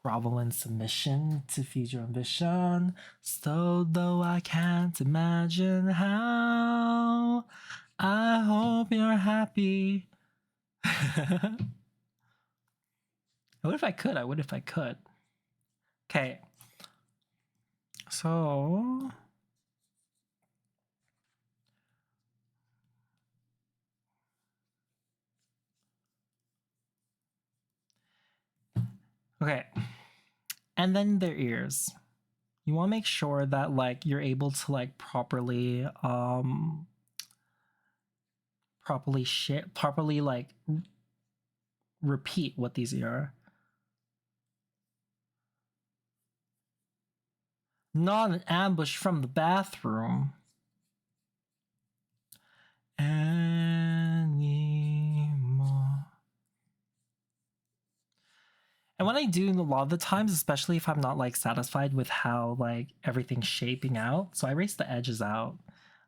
Grovel in submission to feed your ambition. So though I can't imagine how, I hope you're happy. I would if I could. I would if I could. Okay. So. Okay. And then their ears. You want to make sure that like you're able to like properly like repeat what these are. Not an ambush from the bathroom. Anymore. And when I do, a lot of the times, especially if I'm not like satisfied with how like everything's shaping out, so I erase the edges out.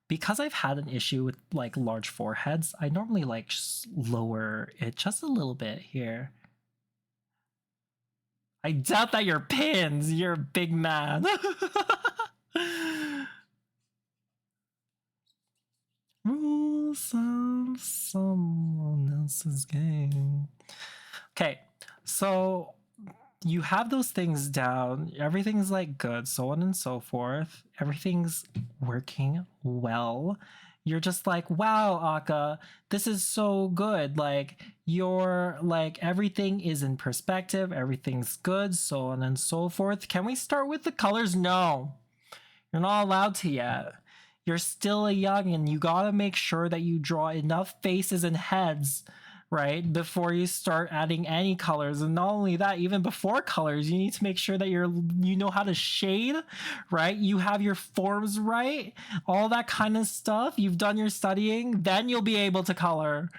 Because I've had an issue with like large foreheads, I normally like lower it just a little bit here. I doubt that you're pins. You're a big man. Rules of someone else's game. Okay, so you have those things down. Everything's like good, so on and so forth. Everything's working well. You're just like, wow, Aka, this is so good. Like, you're like, everything is in perspective, everything's good, so on and so forth. Can we start with the colors? No, you're not allowed to yet. You're still a youngin'. You gotta make sure that you draw enough faces and heads, right, before you start adding any colors. And not only that, even before colors, you need to make sure that you know how to shade, right? You have your forms right, all that kind of stuff. You've done your studying, then you'll be able to color.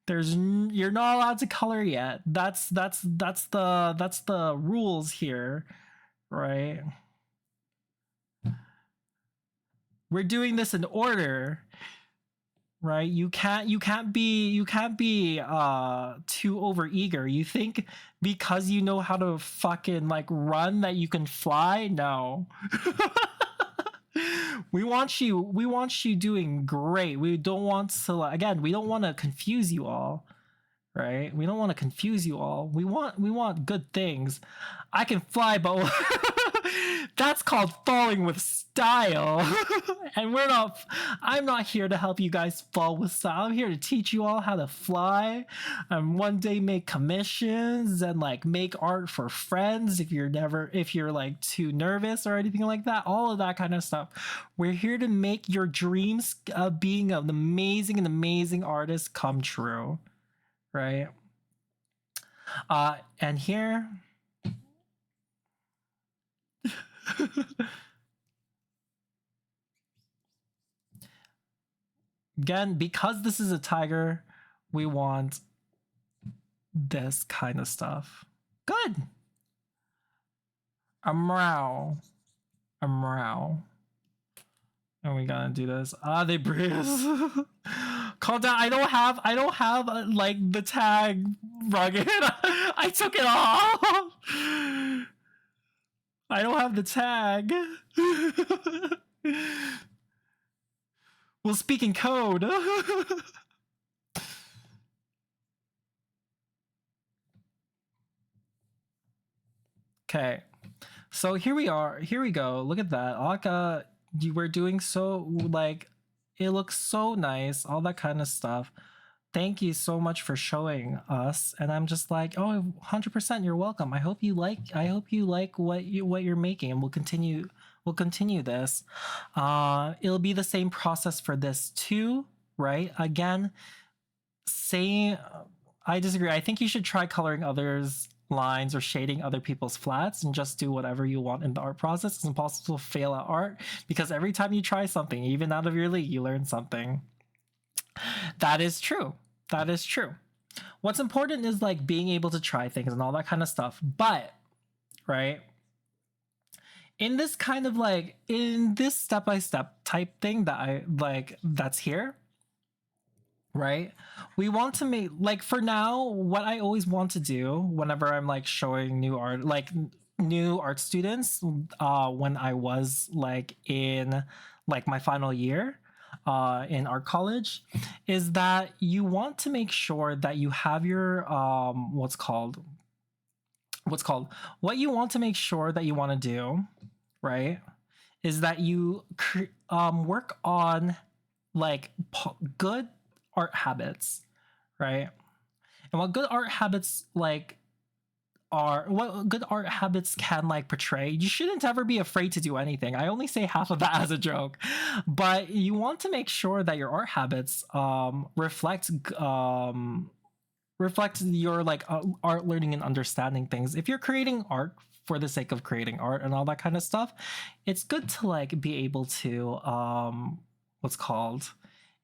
You're not allowed to color yet. That's the rules here, right? We're doing this in order, right? You can't be too overeager. You think because you know how to fucking like run that you can fly? No. We want you doing great. We don't want to, again, we don't want to confuse you all, right? We don't want to confuse you all. We want good things. I can fly, but that's called falling with style. And I'm not here to help you guys fall with style. I'm here to teach you all how to fly and one day make commissions and like make art for friends if you're like too nervous or anything like that. All of that kind of stuff. We're here to make your dreams of being an amazing artist come true. Right? And here again, because this is a tiger, we want this kind of stuff. Good. A meow. And we gotta do this. They breathe. Calm down. I don't have like the tag rugged. I took it off. I don't have the tag. We'll speak in code. Okay. So here we are. Here we go. Look at that. Aka, you were doing so, like, it looks so nice, all that kind of stuff. Thank you so much for showing us. And I'm just like, oh, 100%, you're welcome. I hope you like what you're making, and we'll continue this. It'll be the same process for this too, right? Again, I disagree. I think you should try coloring others' lines or shading other people's flats and just do whatever you want in the art process. It's impossible to fail at art because every time you try something, even out of your league, you learn something. That is true. What's important is like being able to try things and all that kind of stuff. But, right, in this kind of like, in this step-by-step type thing that I like, that's here, right? We want to make, like, for now, what I always want to do whenever I'm like showing new art, like new art students, when I was like in like my final year in art college, is that you want to make sure that you have your what you want to make sure that you want to do, right, is that you work on like good art habits, right? And what good art habits like are, what good art habits can like portray, you shouldn't ever be afraid to do anything. I only say half of that as a joke, but you want to make sure that your art habits reflect your like art learning and understanding things. If you're creating art for the sake of creating art and all that kind of stuff, it's good to like be able to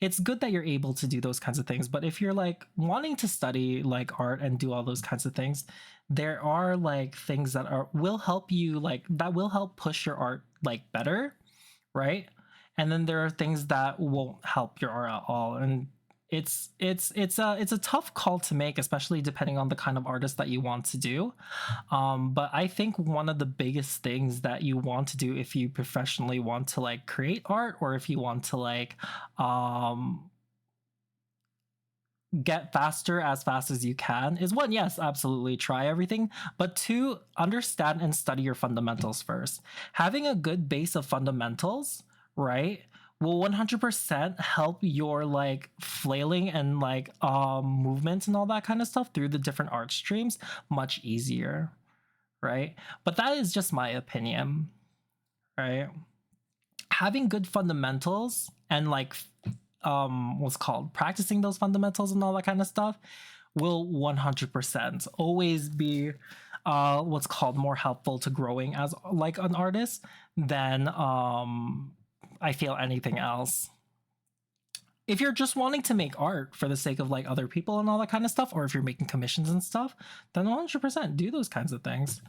it's good that you're able to do those kinds of things. But if you're like wanting to study like art and do all those kinds of things, there are like things that will help you, like that will help push your art like better, right? And then there are things that won't help your art at all. And it's a tough call to make, especially depending on the kind of artist that you want to do. But I think one of the biggest things that you want to do if you professionally want to like create art, or if you want to like get faster as fast as you can, is one, yes, absolutely try everything, but two, understand and study your fundamentals first. Having a good base of fundamentals, right, will 100% help your like flailing and like movements and all that kind of stuff through the different art streams much easier, right? But that is just my opinion, right? Having good fundamentals and like practicing those fundamentals and all that kind of stuff will 100% always be more helpful to growing as like an artist than I feel anything else. If you're just wanting to make art for the sake of like other people and all that kind of stuff, or if you're making commissions and stuff, then 100% do those kinds of things,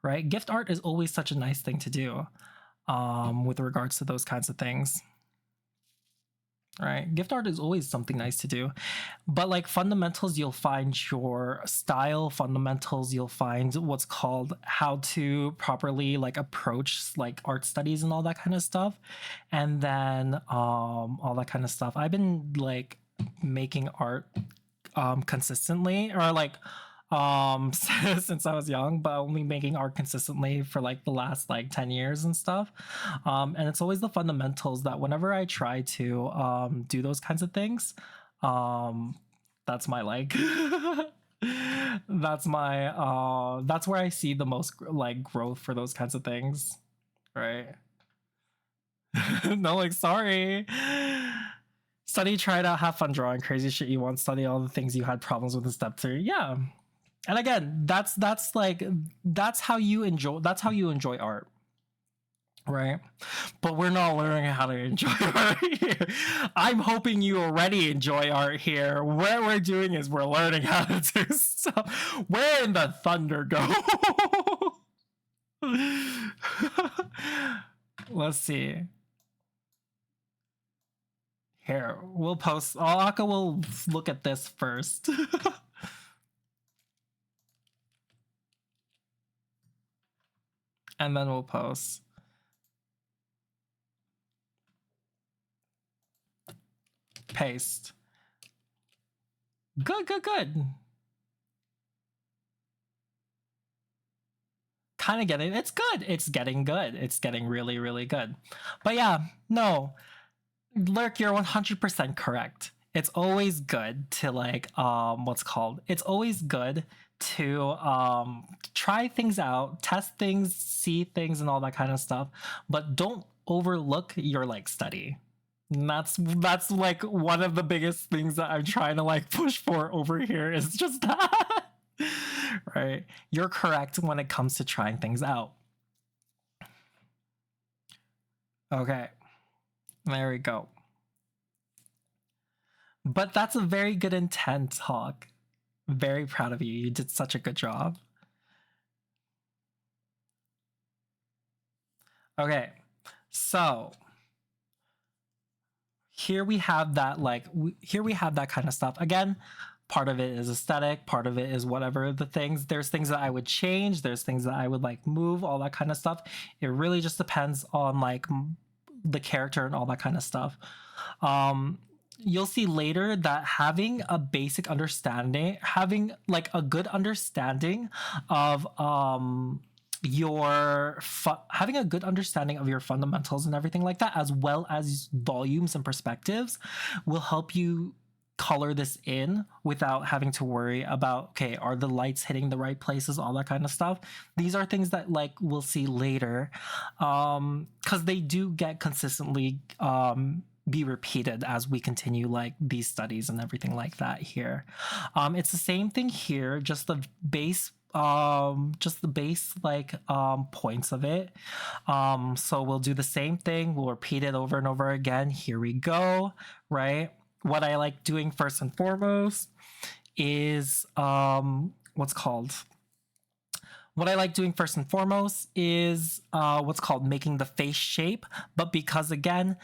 right? Gift art is always such a nice thing to do with regards to those kinds of things. right? Gift art is always something nice to do. But like fundamentals, you'll find your style. Fundamentals, you'll find what's called how to properly like approach like art studies and all that kind of stuff. And then all that kind of stuff. I've been like making art consistently, or like since I was young, but only making art consistently for like the last like 10 years and stuff. And it's always the fundamentals that whenever I try to do those kinds of things, um that's my like that's where I see the most like growth for those kinds of things, right? No, like sorry. Study, try it out, have fun drawing crazy shit you want, study all the things you had problems with in step 3. Yeah. And again, that's like that's how you enjoy art, right? But we're not learning how to enjoy art here. I'm hoping you already enjoy art here. What we're doing is we're learning how to do stuff. Where in the thunder go? Let's see. Here, we'll post. Aka will look at this first. And then we'll post. Paste. Good. Kind of getting, it's good. It's getting good. It's getting really, really good. But yeah, no. Lurk, you're 100% correct. It's always good to like it's always good to try things out, test things, see things and all that kind of stuff, but don't overlook your like study. And that's like one of the biggest things that I'm trying to like push for over here is just that. Right? You're correct when it comes to trying things out. Okay. There we go. But that's a very good intent, Hawk. Very proud of you. You did such a good job. Okay. So here we have that kind of stuff. Again, part of it is aesthetic, part of it is whatever the things. There's things that I would change, there's things that I would like move, all that kind of stuff. It really just depends on like the character and all that kind of stuff. You'll see later that having a basic understanding, having like a good understanding of having a good understanding of your fundamentals and everything like that, as well as volumes and perspectives, will help you color this in without having to worry about, okay, are the lights hitting the right places, all that kind of stuff. These are things that like we'll see later, because they do get consistently be repeated as we continue like these studies and everything like that here. It's the same thing here, just the base like points of it. So we'll do the same thing, we'll repeat it over and over again. Here we go, right? What I like doing first and foremost is what's called making the face shape. But because again,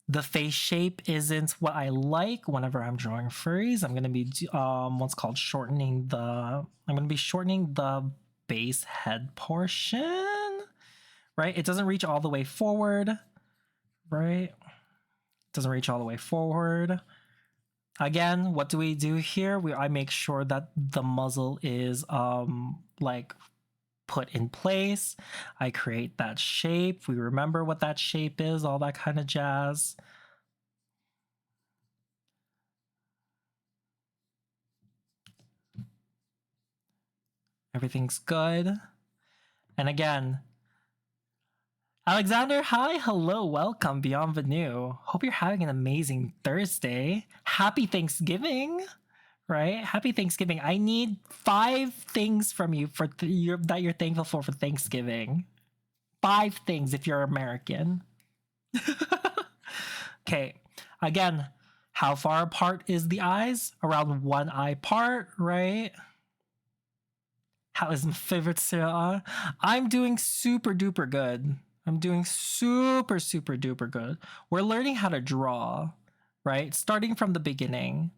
the face shape isn't what I like whenever I'm drawing furries, I'm going to be shortening the base head portion, right? It doesn't reach all the way forward, right? It doesn't reach all the way forward. Again, what do we do here? I make sure that the muzzle is like put in place. I create that shape. We remember what that shape is, all that kind of jazz. Everything's good. And again, Alexander, hi, hello, welcome, Bienvenue. Hope you're having an amazing Thursday. Happy Thanksgiving, right? Happy Thanksgiving. I need 5 things from you that you're thankful for Thanksgiving. 5 things if you're American. Okay, again, how far apart is the eyes? Around 1 eye apart, right? How is my favorite Sarah? I'm doing super duper good. I'm doing super duper good. We're learning how to draw, right? Starting from the beginning.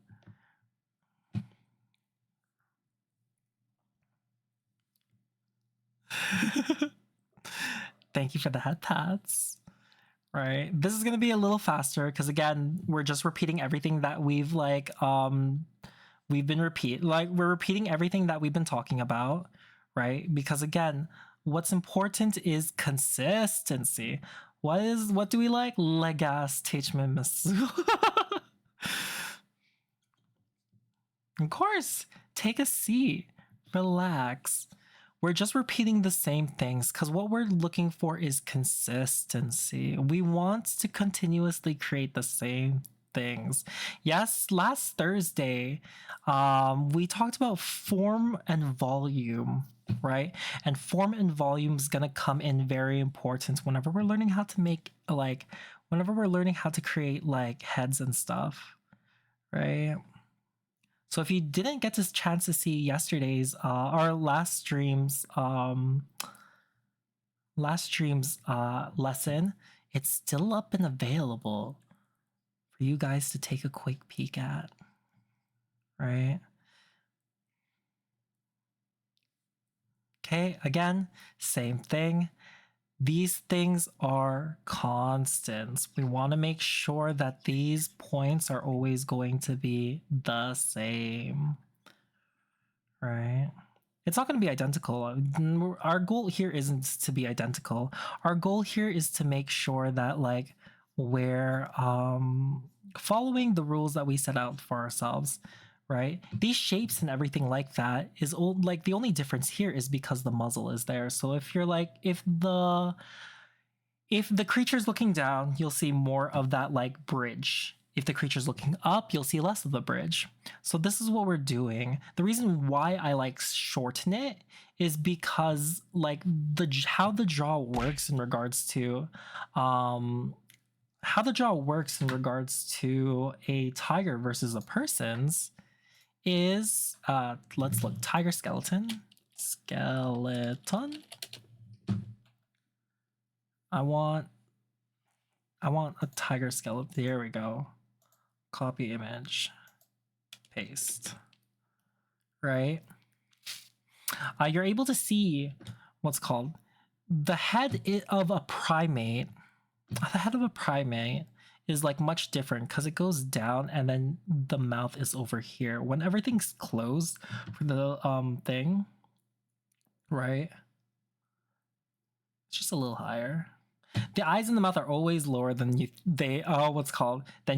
Thank you for the head pats. Right. This is gonna be a little faster because again, we're just repeating everything that we've we're repeating everything that we've been talking about, right? Because again, what's important is consistency. What do we like? Legas teachment miss. Of course, take a seat, relax. We're just repeating the same things because what we're looking for is consistency. We want to continuously create the same things. Yes, last Thursday, we talked about form and volume, right? And form and volume is gonna come in very important whenever we're learning how to make whenever we're learning how to create like heads and stuff, right? So if you didn't get this chance to see yesterday's our last stream's lesson, it's still up and available for you guys to take a quick peek at, right? Okay, again, same thing. These things are constants. We want to make sure that these points are always going to be the same, right? It's not going to be identical. Our goal here isn't to be identical. Our goal here is to make sure that like we're following the rules that we set out for ourselves, right? These shapes and everything like that is like the only difference here is because the muzzle is there. So if you're like if the creature's looking down, you'll see more of that like bridge. If the creature's looking up, you'll see less of the bridge. So this is what we're doing. The reason why I like shorten it is because like how the draw works in regards to a tiger versus a person's is let's look. Tiger skeleton. I want a tiger skeleton. There we go. Copy image, paste, right? You're able to see what's called the head of a primate. The head of a primate is like much different because it goes down and then the mouth is over here. When everything's closed for the thing, right? It's just a little higher. The eyes and the mouth are always lower than you than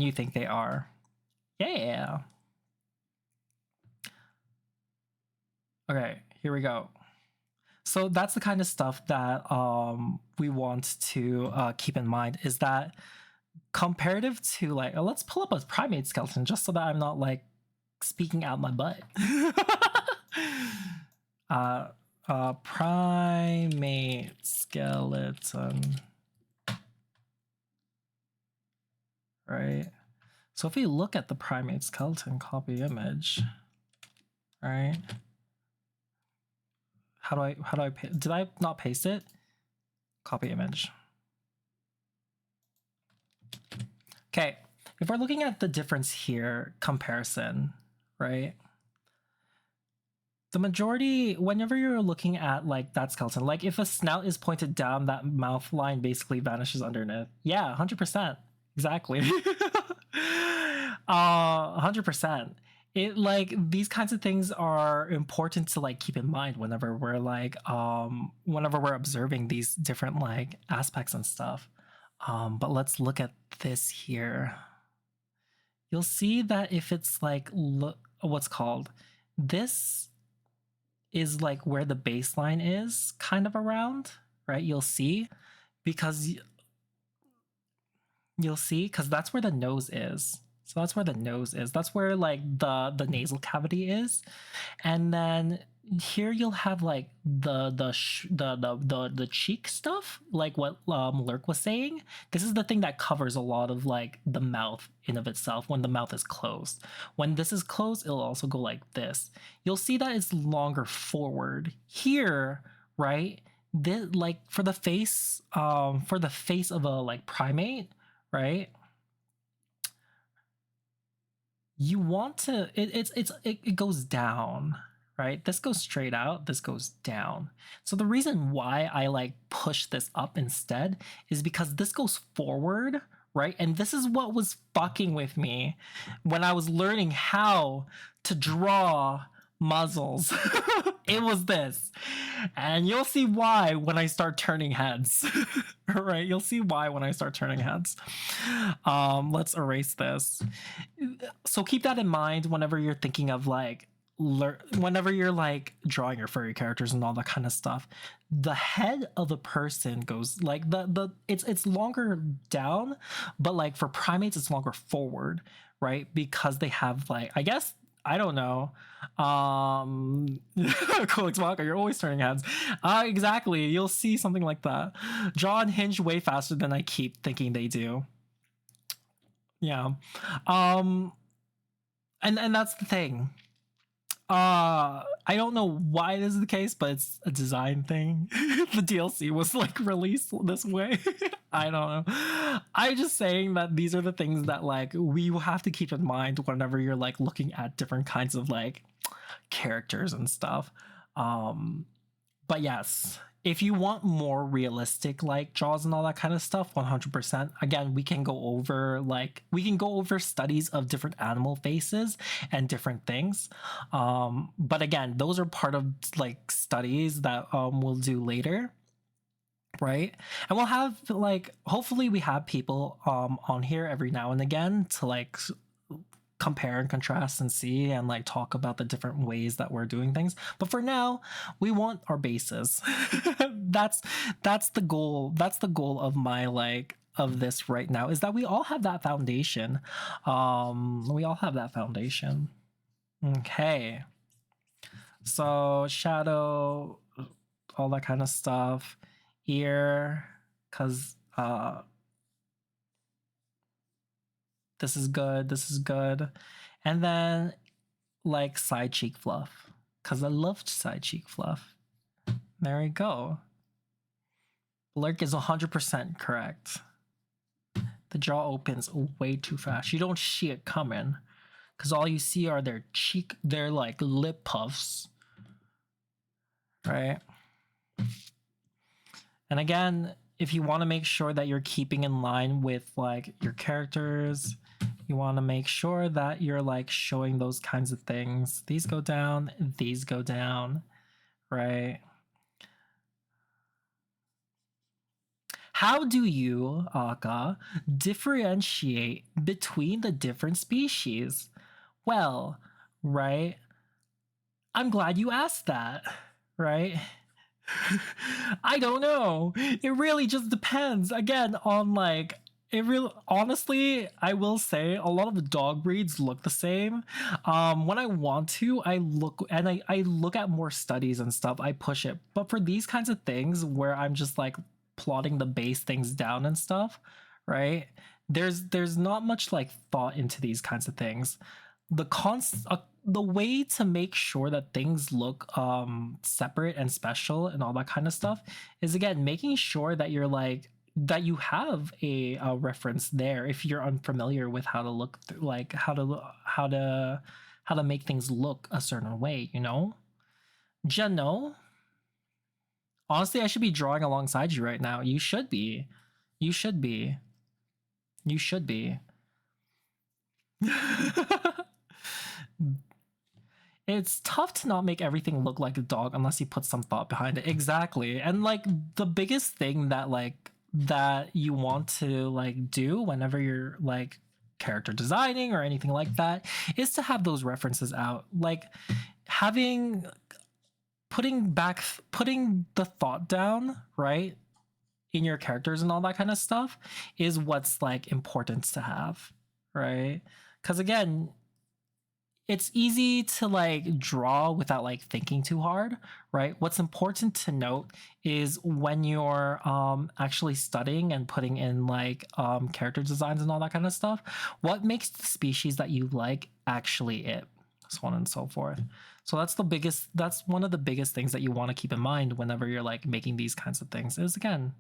you think they are. Yeah. Okay, here we go. So that's the kind of stuff that we want to keep in mind is that comparative to like let's pull up a primate skeleton just so that I'm not like speaking out my butt. Primate skeleton. Right? So if we look at the primate skeleton copy image, right? How do I did I not paste it? Copy image. Okay, if we're looking at the difference here, comparison, right? The majority, whenever you're looking at like that skeleton, like if a snout is pointed down, that mouth line basically vanishes underneath. Yeah, 100%. Exactly. 100%. It like these kinds of things are important to like keep in mind whenever we're like whenever we're observing these different like aspects and stuff. But let's look at this here. You'll see that if it's like what's called this is like where the baseline is kind of around, right? You'll see because that's where the nose is. So that's where the nose is. That's where like the nasal cavity is. And then here you'll have like the cheek stuff, like what Lurk was saying. This is the thing that covers a lot of like the mouth in of itself when the mouth is closed. When this is closed, it'll also go like this. You'll see that it's longer forward. Here, right? This like for the face of a like primate, right? you want to it goes down, right? This goes straight out, this goes down. So the reason why I like push this up instead is because this goes forward, right? And this is what was fucking with me when I was learning how to draw muzzles. It was this. And you'll see why when I start turning heads. Right? You'll see why when I start turning heads. Let's erase this. So keep that in mind whenever you're thinking of like whenever you're like drawing your furry characters and all that kind of stuff. The head of a person goes like the it's longer down, but like for primates it's longer forward, right? Because they have like, I guess, I don't know. Cool, Walker, you're always turning heads. Exactly. You'll see something like that. Draw and hinge way faster than I keep thinking they do. Yeah. Um, and that's the thing. I don't know why this is the case, but it's a design thing. The DLC was like released this way. I don't know. I'm just saying that these are the things that like we will have to keep in mind whenever you're like looking at different kinds of like characters and stuff. But yes, if you want more realistic like draws and all that kind of stuff, 100%. Again, we can go over studies of different animal faces and different things. But again, those are part of like studies that we'll do later. Right. And we'll have like, hopefully we have people on here every now and again to like compare and contrast and see and like talk about the different ways that we're doing things. But for now, we want our bases. that's the goal. That's the goal of my like of this right now, is that we all have that foundation. We all have that foundation. Okay. So shadow, all that kind of stuff. Ear, because this is good, this is good. And then like side cheek fluff, because I loved side cheek fluff. There we go. Lurk is 100% correct. The jaw opens way too fast. You don't see it coming, because all you see are their like lip puffs, right? And again, if you want to make sure that you're keeping in line with like your characters, you want to make sure that you're like showing those kinds of things. These go down, right? How do you, Aka, differentiate between the different species? Well, right? I'm glad you asked that, right? I don't know. It really just depends. Again, on like it really honestly, I will say a lot of the dog breeds look the same. When I want to, I look and I look at more studies and stuff, I push it. But for these kinds of things where I'm just like plotting the base things down and stuff, right? There's not much like thought into these kinds of things. The way to make sure that things look separate and special and all that kind of stuff is, again, making sure that you're like that you have a reference there if you're unfamiliar with how to look like how to make things look a certain way, you know. Jeno, honestly, I should be drawing alongside you right now. You should be. You should be. You should be. It's tough to not make everything look like a dog unless you put some thought behind it. Exactly. And like the biggest thing that like that you want to like do whenever you're like character designing or anything like that is to have those references out. Like putting the thought down, right? In your characters and all that kind of stuff is what's like important to have, right? Because again, it's easy to like draw without like thinking too hard, right? What's important to note is when you're actually studying and putting in like character designs and all that kind of stuff, what makes the species that you like actually it, so on and so forth. So that's one of the biggest things that you want to keep in mind whenever you're like making these kinds of things is, again,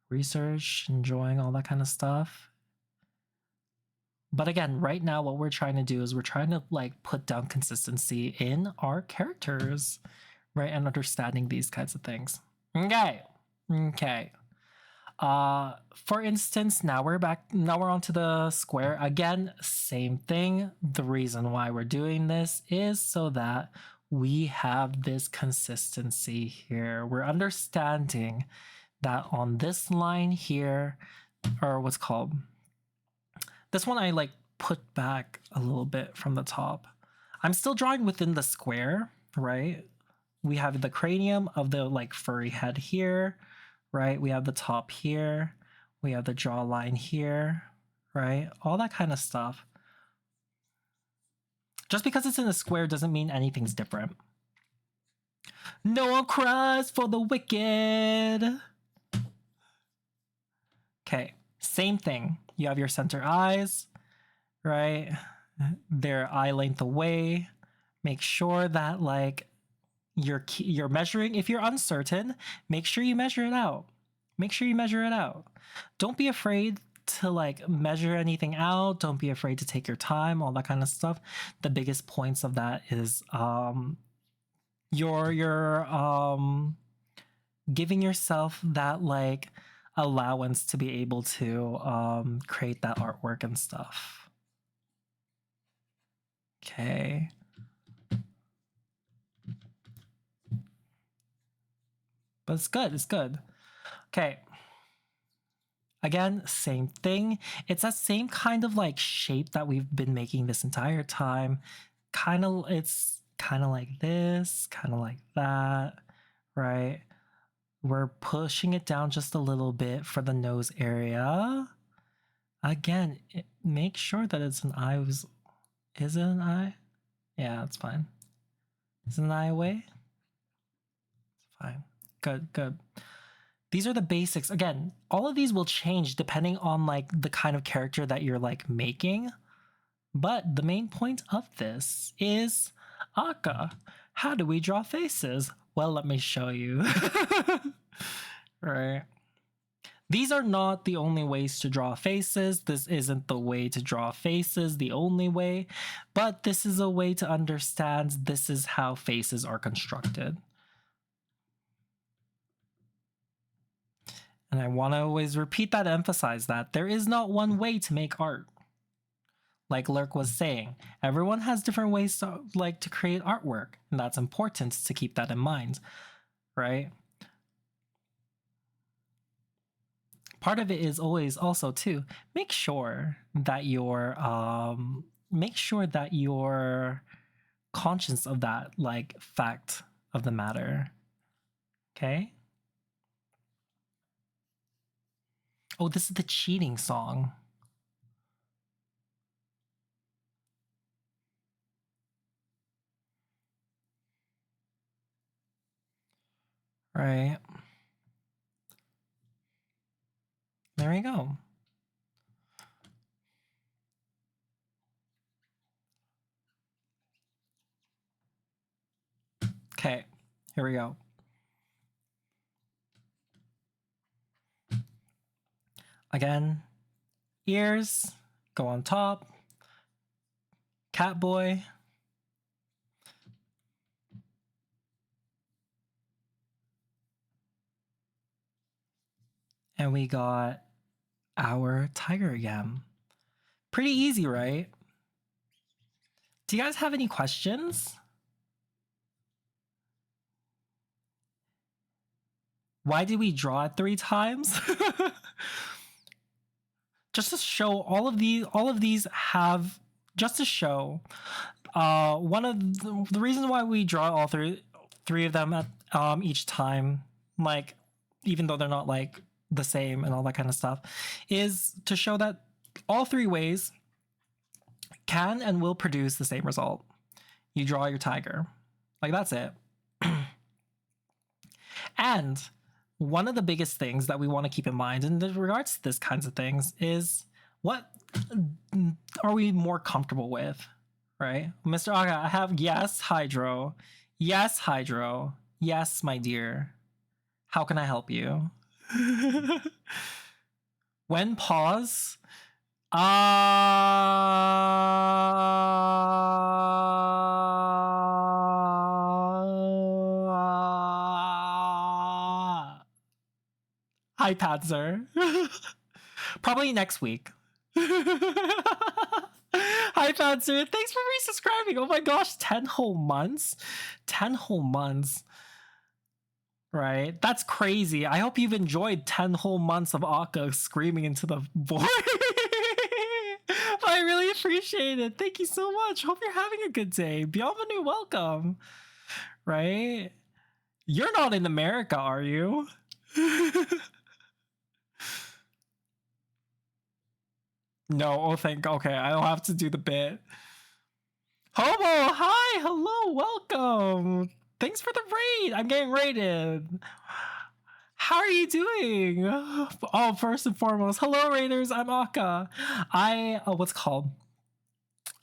research, enjoying all that kind of stuff. But again, right now, what we're trying to do is we're trying to like put down consistency in our characters, right? And understanding these kinds of things. Okay. Okay. For instance, now we're onto the square. Again, same thing. The reason why we're doing this is so that we have this consistency here. We're understanding that on this line here, or what's called, this one I like put back a little bit from the top. I'm still drawing within the square, right? We have the cranium of the like furry head here, right? We have the top here. We have the jawline here, right? All that kind of stuff. Just because it's in a square doesn't mean anything's different. No one cries for the wicked. Okay, same thing. You have your center eyes, right? They're eye length away. Make sure that like you're measuring. If you're uncertain, make sure you measure it out. Make sure you measure it out. Don't be afraid to like measure anything out. Don't be afraid to take your time, all that kind of stuff. The biggest points of that is you're giving yourself that like allowance to be able to create that artwork and stuff. Okay. But it's good, it's good. Okay. Again, same thing. It's that same kind of like shape that we've been making this entire time. It's kind of like this, kind of like that, right? We're pushing it down just a little bit for the nose area. Again, make sure that it's an eye. Is it an eye? Yeah, it's fine. Is an eye away? It's fine. Good, good. These are the basics. Again, all of these will change depending on like the kind of character that you're like making. But the main point of this is, Aka, how do we draw faces? Well, let me show you. Right. These are not the only ways to draw faces. This isn't the way to draw faces, the only way, but this is a way to understand this is how faces are constructed. And I want to always repeat that, emphasize that there is not one way to make art. Like Lurk was saying, everyone has different ways to like to create artwork, and that's important to keep that in mind, right? Part of it is always also to make sure that you're conscious of that like fact of the matter. Okay? Oh, this is the cheating song. Right. There we go. Okay, here we go. Again, ears go on top. Catboy. And we got our Tiger Yam. Pretty easy, right? Do you guys have any questions? Why did we draw it 3 times? Just to show all of these have, just to show one of the reasons why we draw all three of them at each time, like even though they're not like the same and all that kind of stuff, is to show that all 3 ways can and will produce the same result. You draw your tiger. Like, that's it. And one of the biggest things that we want to keep in mind in regards to this kinds of things is, what are we more comfortable with, right? Mr. Aga, I have yes, Hydro. Yes, Hydro. Yes, my dear. How can I help you? When pause, Hi, Panzer. Probably next week. Hi, Panzer. Thanks for resubscribing. Oh my gosh, 10 whole months? 10 whole months. Right? That's crazy. I hope you've enjoyed 10 whole months of Akka screaming into the void. I really appreciate it. Thank you so much. Hope you're having a good day. Bienvenue, welcome. Right? You're not in America, are you? No, oh thank okay, I don't have to do the bit. Hobo, hi, hello, welcome. Thanks for the raid. I'm getting raided. How are you doing? Oh, first and foremost, hello raiders, I'm Akka. What's it called?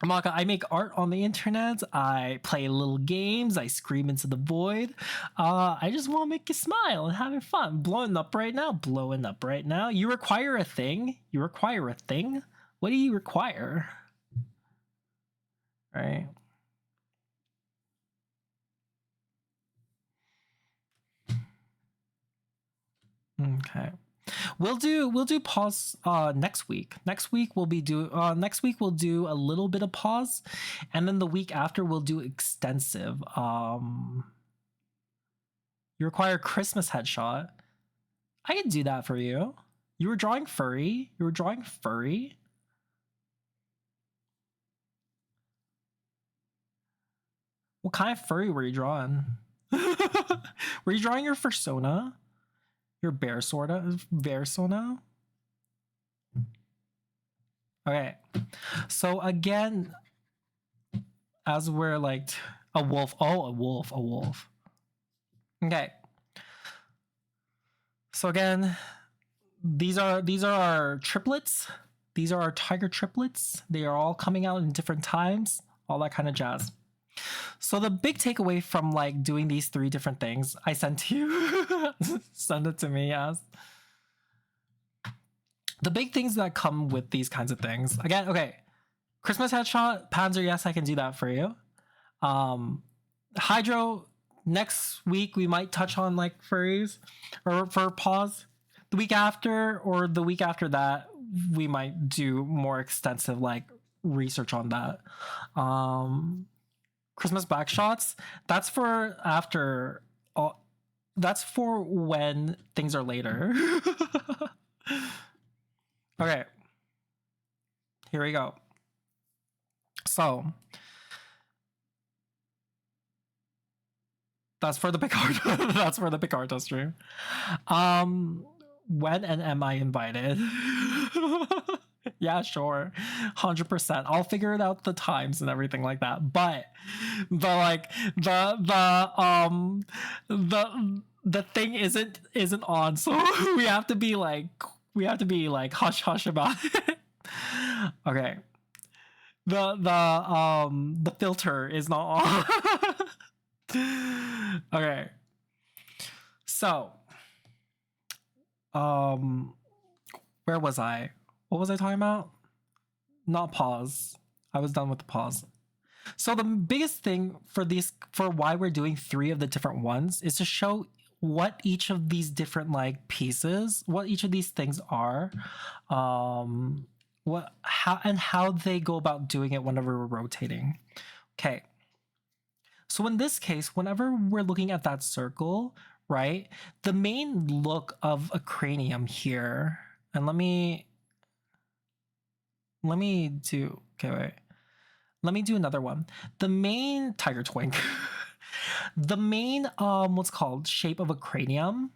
I'm Akka. I make art on the internet. I play little games. I scream into the void. I just want to make you smile and having fun. Blowing up right now. Blowing up right now. You require a thing. You require a thing. What do you require? Right. Okay. We'll do pause next week. Next week we'll do a little bit of pause, and then the week after we'll do extensive. You require Christmas headshot. I can do that for you. You were drawing furry. You were drawing furry. What kind of furry were you drawing? Were you drawing your fursona? Your bear sorta? Versona? Okay. So again, as we're like a wolf. Oh, a wolf. Okay. So again, these are our triplets. These are our tiger triplets. They are all coming out in different times. All that kind of jazz. So the big takeaway from like doing these 3 different things, I sent to you. Send it to me, yes. The big things that come with these kinds of things. Again, okay. Christmas headshot, Panzer, yes, I can do that for you. Hydro, next week we might touch on like furries or for pause. The week after or the week after that, we might do more extensive like research on that. Christmas backshots, that's for after that's for when things are later. Okay, here we go. So that's for the Picard. That's for the Picardo stream. When and am I invited? Yeah, sure. 100%. I'll figure it out the times and everything like that. But like the thing isn't on, so we have to be like hush hush about it. Okay. The filter is not on. Okay. So where was I? What was I talking about? Not pause. I was done with the pause. So the biggest thing for why we're doing 3 of the different ones is to show what each of these different like pieces, what each of these things are, how they go about doing it whenever we're rotating. Okay. So in this case, whenever we're looking at that circle, right, the main look of a cranium here, and let me do, okay, wait. Let me do another one. The main tiger twink, the main what's called shape of a cranium,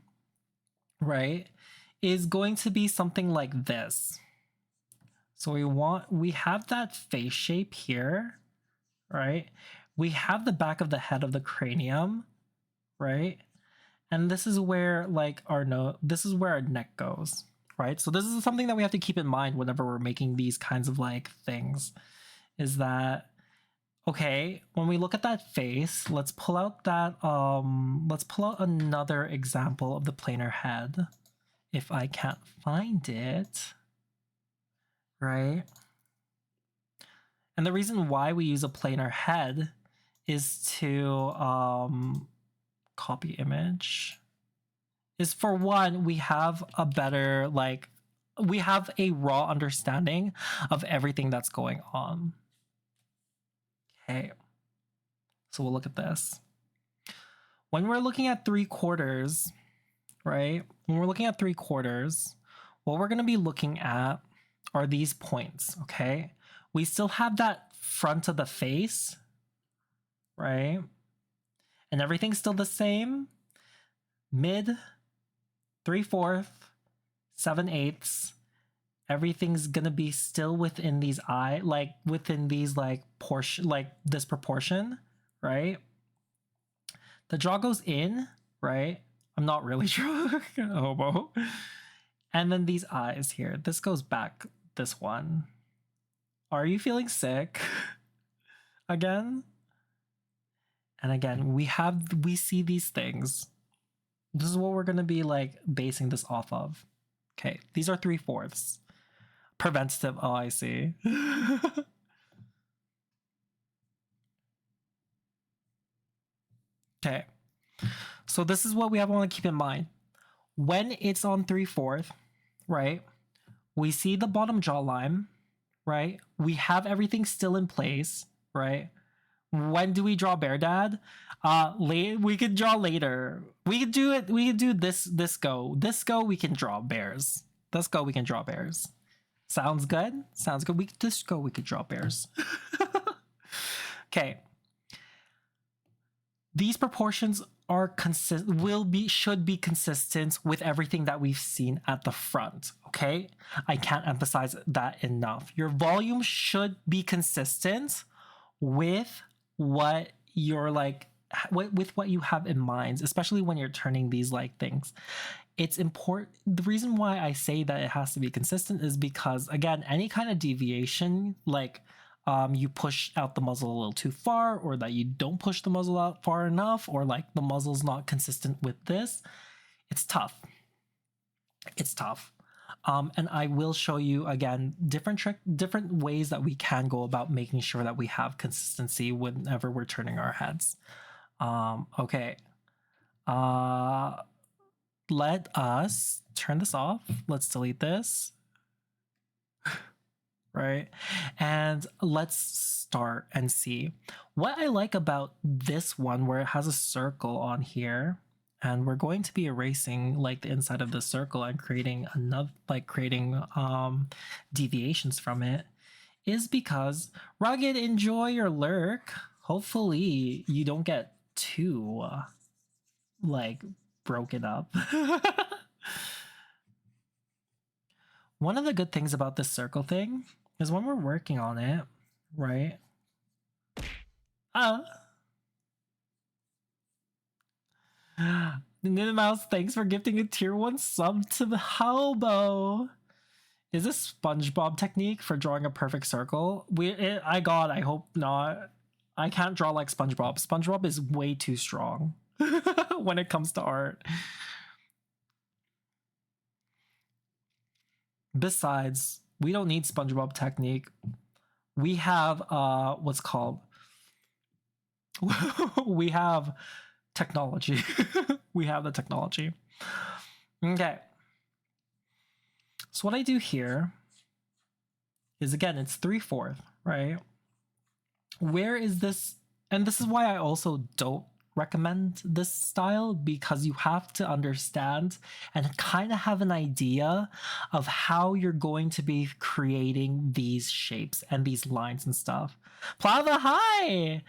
right, is going to be something like this. So we have that face shape here, right? We have the back of the head of the cranium, right? And this is where like this is where our neck goes, right? So this is something that we have to keep in mind whenever we're making these kinds of like things, is that, okay, when we look at that face, let's pull out another example of the planar head. If I can't find it, right? And the reason why we use a planar head is to copy image. Is for one, we have a better, like, we have a raw understanding of everything that's going on. Okay. So we'll look at this. When we're looking at 3/4, right? When we're looking at 3/4, what we're going to be looking at are these points, okay? We still have that front of the face, right? And everything's still the same. Mid, 3/4, 7/8. Everything's gonna be still within these within these portion, like this proportion, right? The jaw goes in, right? I'm not really sure. Hobo. And then these eyes here. This goes back, this one. Are you feeling sick? Again? And again, we see these things. This is what we're gonna be like basing this off of. Okay, these are 3/4. Preventative, oh, I see. Okay, so this is what we want to keep in mind. When it's on 3/4, right, we see the bottom jawline, right? We have everything still in place, right? When do we draw Bear Dad? We could draw later. We could do it. We could do this go. This go, we can draw bears. This go, we can draw bears. Sounds good? Sounds good. This go, we could draw bears. Okay. These proportions are should be consistent with everything that we've seen at the front, okay? I can't emphasize that enough. Your volume should be consistent with what you're with what you have in mind, especially when you're turning these things. It's important. The reason why I say that it has to be consistent is because, again, any kind of deviation, you push out the muzzle a little too far, or that you don't push the muzzle out far enough, or the muzzle's not consistent with this, it's tough. It's tough. And I will show you again different ways that we can go about making sure that we have consistency whenever we're turning our heads. Okay. Let us turn this off. Let's delete this. Right? And let's start and see. What I like about this one, where it has a circle on here, and we're going to be erasing the inside of the circle and creating deviations from it, is because Rugged, enjoy your lurk. Hopefully you don't get too broken up. One of the good things about this circle thing is when we're working on it, right? Ninja Mouse, thanks for gifting a tier 1 sub to the Hobo. Is this SpongeBob technique for drawing a perfect circle? I hope not. I can't draw like SpongeBob. SpongeBob is way too strong when it comes to art. Besides, we don't need SpongeBob technique. We have what's called we have technology. We have the technology. Okay. So what I do here is, again, it's 3/4, right? Where is this? And this is why I also don't recommend this style, because you have to understand and kind of have an idea of how you're going to be creating these shapes and these lines and stuff. Plava, hi!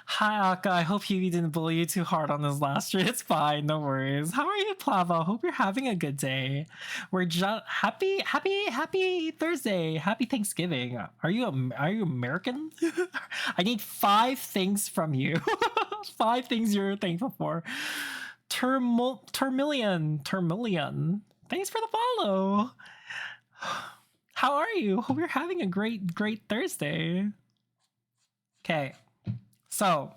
Hi, Akka. I hope he didn't bully you too hard on this last stream. It's fine, no worries. How are you, Plava? Hope you're having a good day. We're just happy Thursday. Happy Thanksgiving. Are you American? I need 5 things from you. 5 things you're thankful for. Termillion. Thanks for the follow. How are you? Hope you're having a great Thursday. Okay, so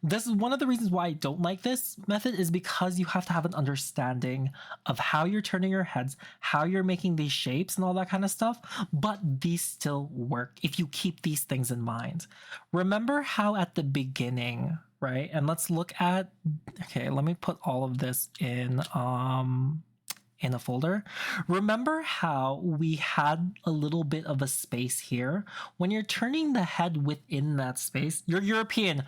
This is one of the reasons why I don't like this method, is because you have to have an understanding of how you're turning your heads, how you're making these shapes and all that kind of stuff, but these still work if you keep these things in mind. Remember how at the beginning, right? And let's look at, okay, let me put all of this in a folder. Remember how we had a little bit of a space here? When you're turning the head within that space, you're European.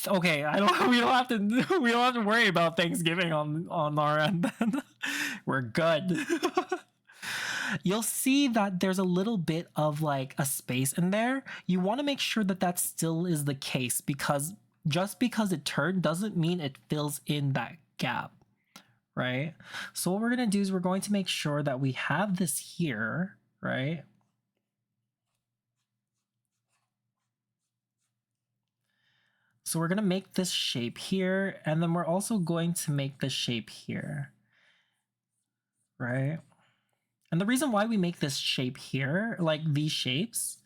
Okay, I don't. We don't have to. We don't have to worry about Thanksgiving on our end. Then we're good. You'll see that there's a little bit of like a space in there. You want to make sure that that still is the case, because just because it turned doesn't mean it fills in that gap. Right? So what we're going to do is we're going to make sure that we have this here, right? So we're going to make this shape here, and then we're also going to make this shape here, right? And the reason why we make this shape here, like these shapes,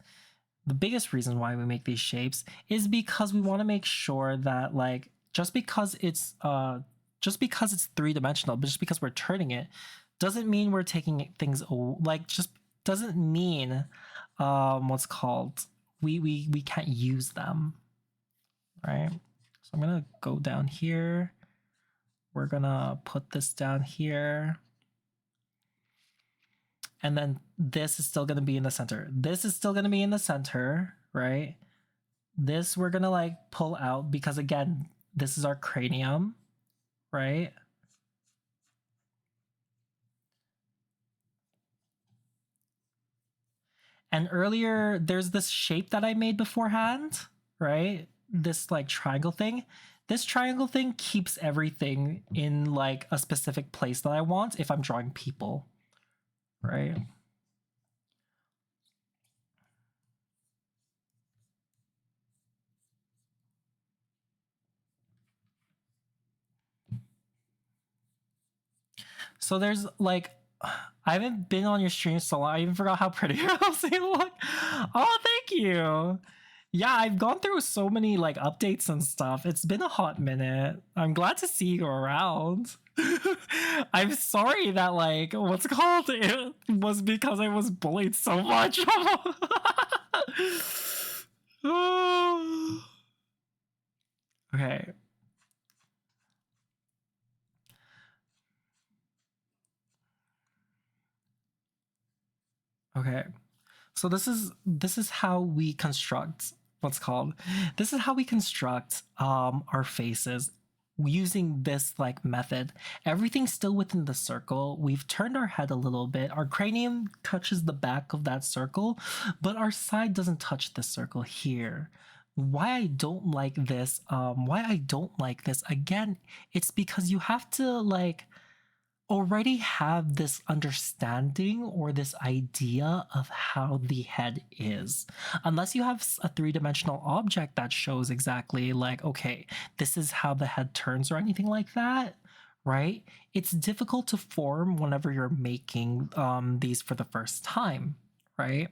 the biggest reason why we make these shapes is because we want to make sure that like just because it's three-dimensional, but just because we're turning it doesn't mean we're taking things, like, just doesn't mean what's called, we can't use them, right? So I'm gonna go down here, we're gonna put this down here, and then this is still gonna be in the center, this is still gonna be in the center, right? This we're gonna like pull out because again, this is our cranium, right? And earlier, there's this shape that I made beforehand, right? This like triangle thing. This triangle thing keeps everything in like a specific place that I want if I'm drawing people, right? So there's like, I haven't been on your stream so long. I even forgot how pretty your house look. Oh, thank you. Yeah, I've gone through so many like updates and stuff. It's been a hot minute. I'm glad to see you around. I'm sorry that like what's it called, it was because I was bullied so much. Okay. Okay. So this is how we construct what's called, this is how we construct our faces using this like method. Everything's still within the circle. We've turned our head a little bit. Our cranium touches the back of that circle, but our side doesn't touch the circle here. Why I don't like this, again, it's because you have to like already have this understanding or this idea of how the head is. Unless you have a three-dimensional object that shows exactly like, okay, this is how the head turns or anything like that, right? It's difficult to form whenever you're making these for the first time, right?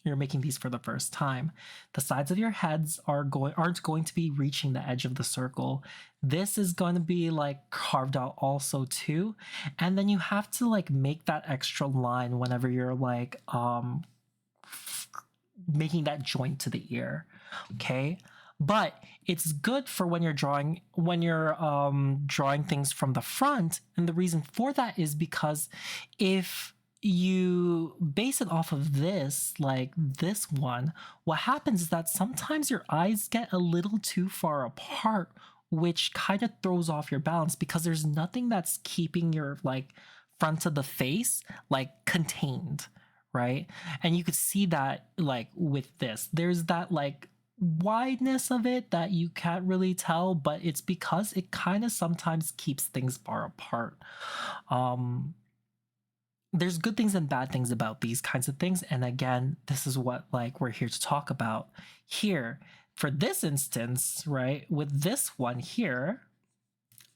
You're making these for the first time. The sides of your heads aren't going to be reaching the edge of the circle. This is going to be like carved out also too. And then you have to like make that extra line whenever you're like making that joint to the ear. Okay? But it's good for when you're drawing things from the front. And the reason for that is because if you base it off of this, like this one, what happens is that sometimes your eyes get a little too far apart, which kind of throws off your balance because there's nothing that's keeping your like front of the face like contained, right? And you could see that like with this, there's that like wideness of it that you can't really tell, but it's because it kind of sometimes keeps things far apart. There's good things and bad things about these kinds of things, and again, this is what like we're here to talk about here for this instance, right? With this one here,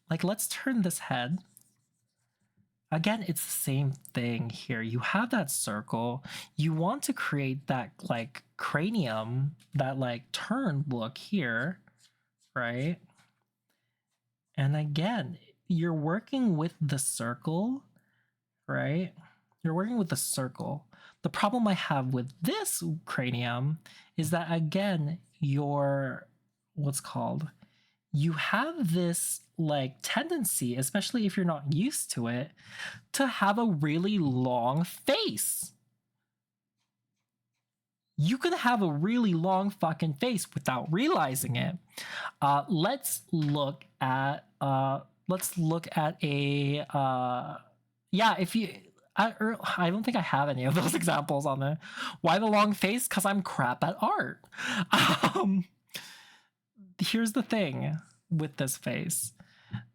like let's turn this head. Again, it's the same thing here. You have that circle, you want to create that like cranium, that like turn look here, right? And again, you're working with the circle, right? You're working with the circle. The problem I have with this cranium is that, again, what's called, you have this like tendency, especially if you're not used to it, to have a really long face. You can have a really long fucking face without realizing it. Let's look at a yeah, if you I don't think I have any of those examples on there. Why the long face? Because I'm crap at art. Um, here's the thing with this face.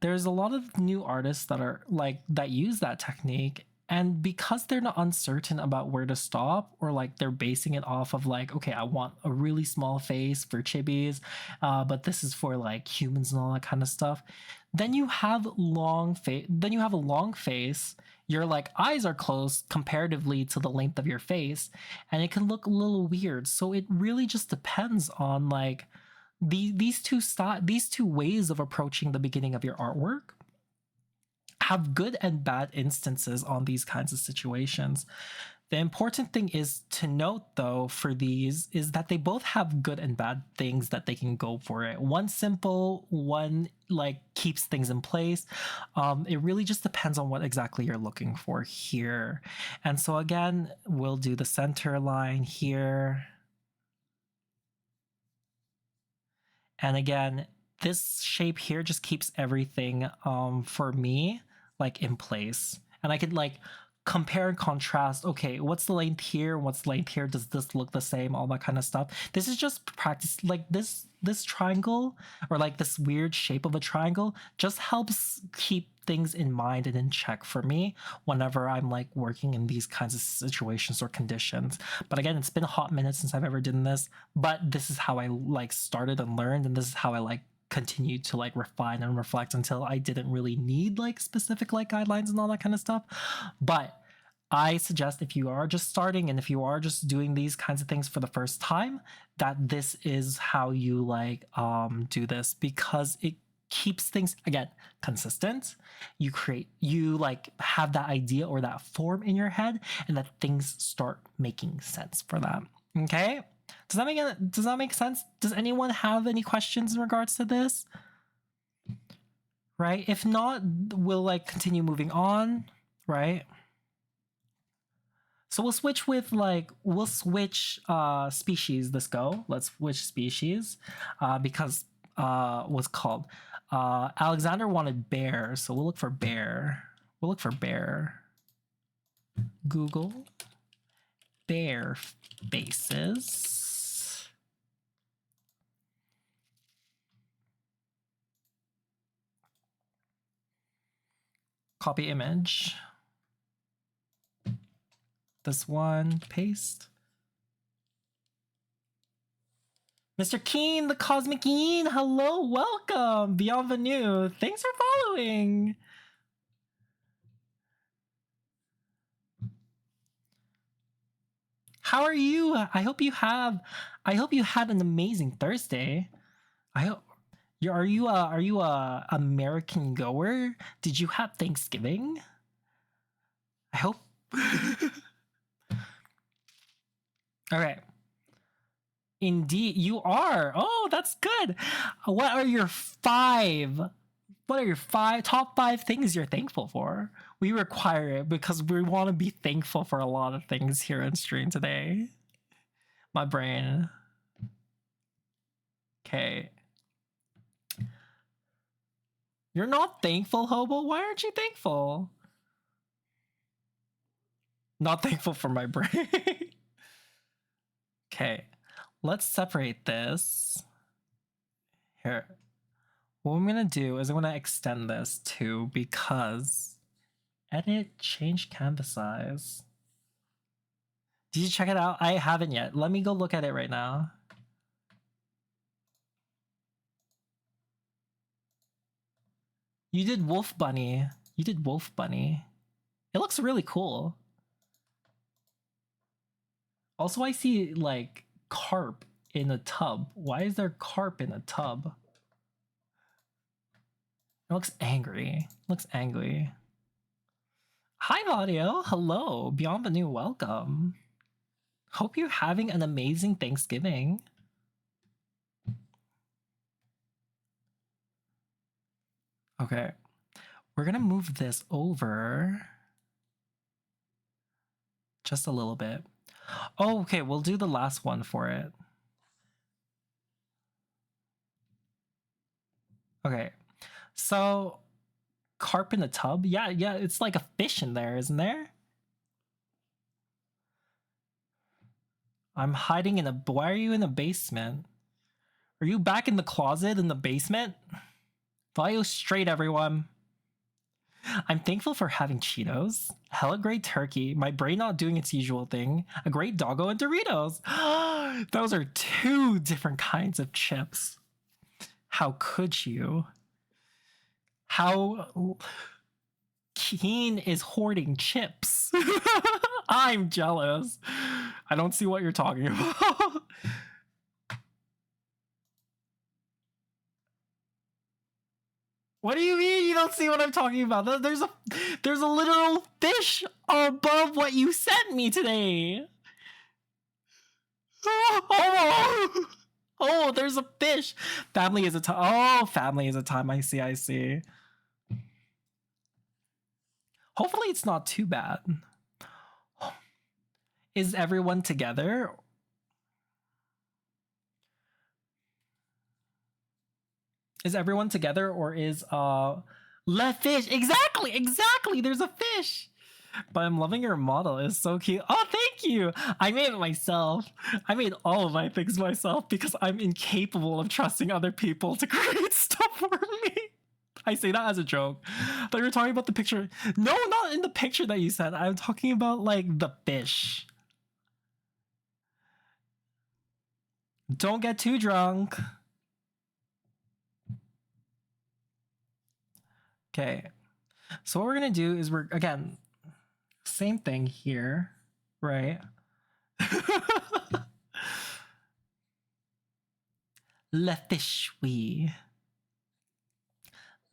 There's a lot of new artists that are like that use that technique, and because they're not uncertain about where to stop, or like they're basing it off of like, okay, I want a really small face for chibis, but this is for like humans and all that kind of stuff, then you have a long face. Your like eyes are close comparatively to the length of your face, and it can look a little weird. So it really just depends on like these two ways of approaching the beginning of your artwork have good and bad instances on these kinds of situations. The important thing is to note, though, for these is that they both have good and bad things that they can go for it. One simple, one like keeps things in place. It really just depends on what exactly you're looking for here. And so again, we'll do the center line here. And again, this shape here just keeps everything for me like in place. And I could like compare and contrast, okay, what's the length here, what's the length here, does this look the same, all that kind of stuff. This is just practice. Like this triangle, or like this weird shape of a triangle, just helps keep things in mind and in check for me whenever I'm like working in these kinds of situations or conditions. But again, it's been a hot minute since I've ever done this, but this is how I like started and learned, and this is how I like continued to like refine and reflect until I didn't really need like specific like guidelines and all that kind of stuff. But I suggest, if you are just starting and if you are just doing these kinds of things for the first time, that this is how you like do this, because it keeps things again consistent. You like have that idea or that form in your head, and that things start making sense for them. Okay? Does that make sense? Does anyone have any questions in regards to this? Right? If not, we'll like continue moving on, right? So we'll switch species. Let's go. Let's switch species because what's called Alexander wanted bear, so we'll look for bear. Google bear faces. Copy image. This one, paste. Mr. Keen, the Cosmic Keen, hello, welcome, bienvenue, thanks for following. How are you? I hope you had an amazing Thursday. Are you a American goer? Did you have Thanksgiving? I hope. All right. Indeed, you are. Oh, that's good. What are your top 5 things you're thankful for? We require it because we want to be thankful for a lot of things here in stream today. My brain. Okay. You're not thankful, Hobo? Why aren't you thankful? Not thankful for my brain. Okay. Let's separate this. Here. What I'm gonna do is I'm gonna extend this too, because edit, change canvas size. Did you check it out? I haven't yet. Let me go look at it right now. You did Wolf Bunny. It looks really cool. Also, I see like carp in a tub. Why is there carp in a tub? It looks angry. Looks angry. Hi, audio. Hello. Beyond the New, welcome. Hope you're having an amazing Thanksgiving. Okay. We're gonna move this over just a little bit. Oh, okay. We'll do the last one for it. Okay. So, carp in a tub? Yeah, it's like a fish in there, isn't there? I'm hiding in a... Why are you in the basement? Are you back in the closet in the basement? Follow straight, everyone. I'm thankful for having Cheetos, hella great turkey, my brain not doing its usual thing, a great doggo, and Doritos. Those are 2 different kinds of chips. How could you? How... Keen is hoarding chips. I'm jealous. I don't see what you're talking about. What do you mean you don't see what I'm talking about? There's a literal fish above what you sent me today. Oh, there's a fish. Family is a time. Oh, family is a time. I see. Hopefully it's not too bad. Is everyone together? Is everyone together, or is le fish? Exactly. There's a fish. But I'm loving your model. It's so cute. Oh, thank you. I made it myself. I made all of my things myself because I'm incapable of trusting other people to create stuff for me. I say that as a joke. But you're talking about the picture. No, not in the picture that you said. I'm talking about like the fish. Don't get too drunk. Okay. So what we're gonna do is again, same thing here, right? Le fish we.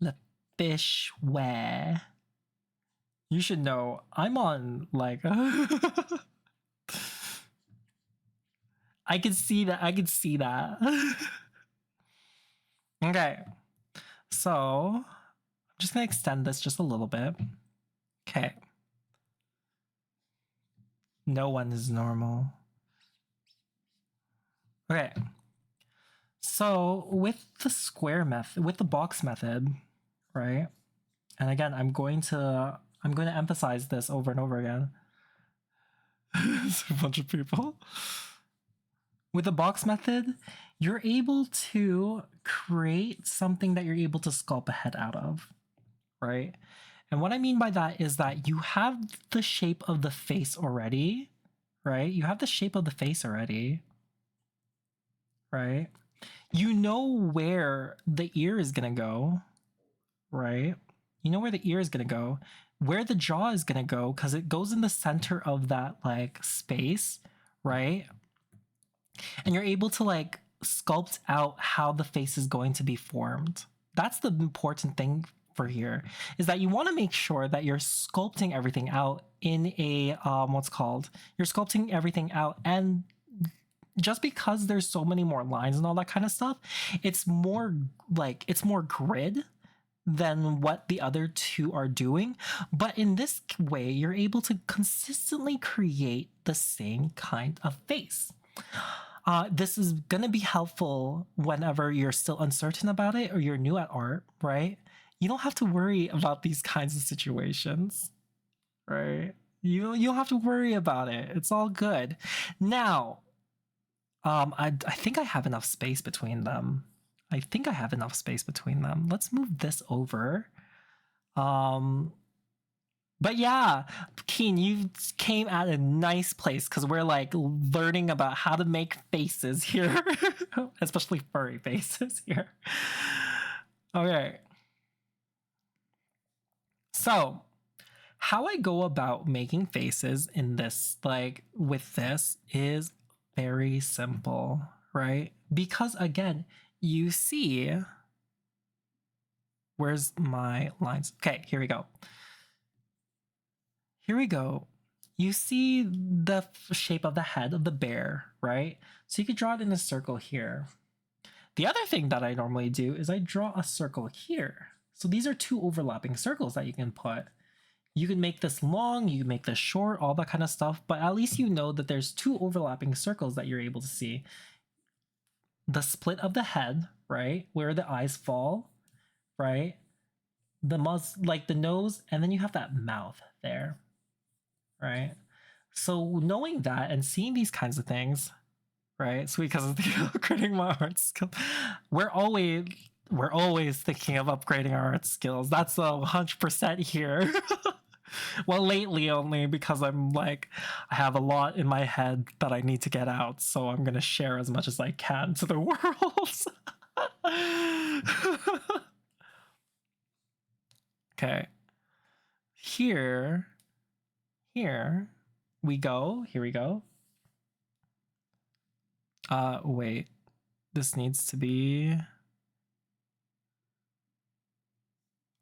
Le fish where. You should know I'm on like I could see that. Okay. So I'm just gonna extend this just a little bit. Okay. No one is normal. Okay. So with the square method, with the box method, right? And again, I'm going to emphasize this over and over again. It's a bunch of people. With the box method, you're able to create something that you're able to sculpt a head out of, right? And what I mean by that is that you have the shape of the face already, right? You have the shape of the face already, right? You know where the ear is gonna go, right? You know where the ear is gonna go, where the jaw is gonna go, because it goes in the center of that like space, right? And you're able to like sculpt out how the face is going to be formed. That's the important thing for here, is that you want to make sure that you're sculpting everything out in a you're sculpting everything out, and just because there's so many more lines and all that kind of stuff, it's more grid than what the other 2 are doing. But in this way, you're able to consistently create the same kind of face. This is going to be helpful whenever you're still uncertain about it or you're new at art, right? You don't have to worry about these kinds of situations, right? You don't have to worry about it. It's all good. Now, I think I have enough space between them. Let's move this over. But yeah, Keen, you came at a nice place because we're like learning about how to make faces here, especially furry faces here. Okay. So, how I go about making faces in this, like with this, is very simple, right? Because again, you see Where's my lines? Okay, here we go. Here we go. You see the shape of the head of the bear, right? So you could draw it in a circle here. The other thing that I normally do is I draw a circle here. So these are two overlapping circles that you can put. You can make this long, you can make this short, all that kind of stuff, but at least you know that there's two overlapping circles that you're able to see. The split of the head, right? Where the eyes fall, right? The like the nose, and then you have that mouth there, right? So knowing that and seeing these kinds of things, right? So because of the upgrading my art skill, we're always thinking of upgrading our art skills. That's 100% here. Well, lately only because I'm like, I have a lot in my head that I need to get out, so I'm gonna share as much as I can to the world. Okay. Here we go. Here we go. Wait. This needs to be...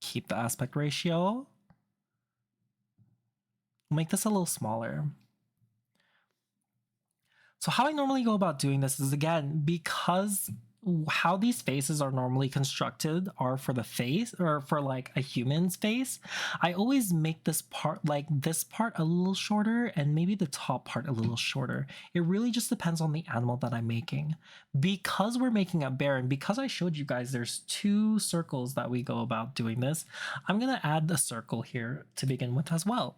Keep the aspect ratio. Make this a little smaller. So how I normally go about doing this is, again, because how these faces are normally constructed are for the face, or for like a human's face, I always make this part, like this part, a little shorter and maybe the top part a little shorter. It really just depends on the animal that I'm making. Because we're making a bear, and because I showed you guys there's two circles that we go about doing this, I'm gonna add a circle here to begin with as well.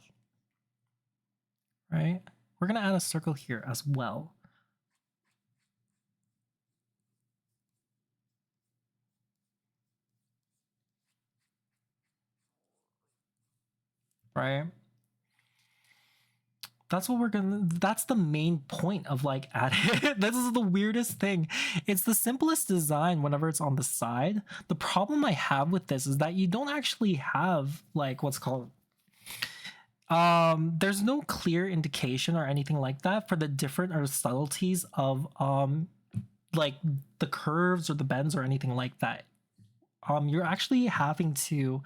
Right? We're gonna add a circle here as well. Right? That's what we're gonna, that's the main point of like adding. This is the weirdest thing. It's the simplest design whenever it's on the side. The problem I have with this is that you don't actually have like what's called, there's no clear indication or anything like that for the different or subtleties of like the curves or the bends or anything like that. You're actually having to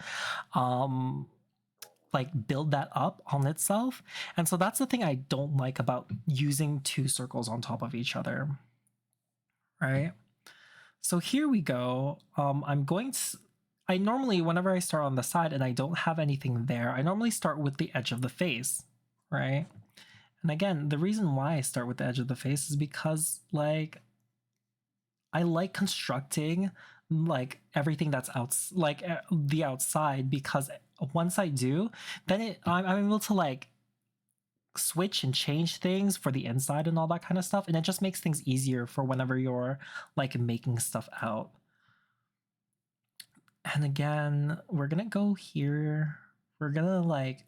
like build that up on itself. And so that's the thing I don't like about using two circles on top of each other, right? So here we go. I'm going to, I normally, whenever I start on the side and I don't have anything there, I normally start with the edge of the face, right? And again, the reason why I start with the edge of the face is because like, I like constructing like everything that's out, like the outside, because once I do, then I'm able to like switch and change things for the inside and all that kind of stuff, and it just makes things easier for whenever you're like making stuff out. And again, we're gonna go here. We're gonna like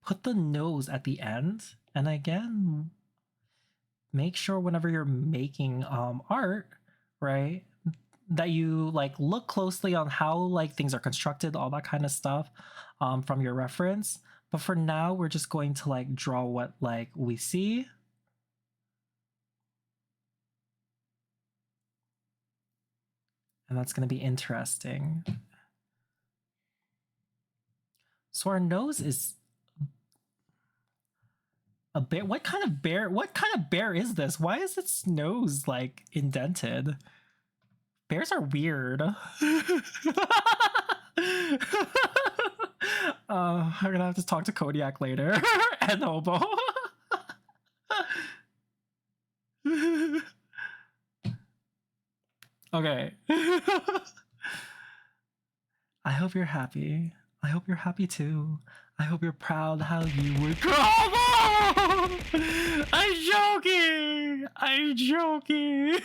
put the nose at the end, and again, make sure whenever you're making art, right, that you like look closely on how like things are constructed, all that kind of stuff, from your reference. But for now, we're just going to like draw what like we see. And that's going to be interesting. So our nose is a bear. What kind of bear is this? Why is its nose like indented? Bears are weird. I'm gonna have to talk to Kodiak later. And Hobo. Okay. I hope you're happy. I hope you're happy too. I hope you're proud how you would. I'm joking. I'm joking.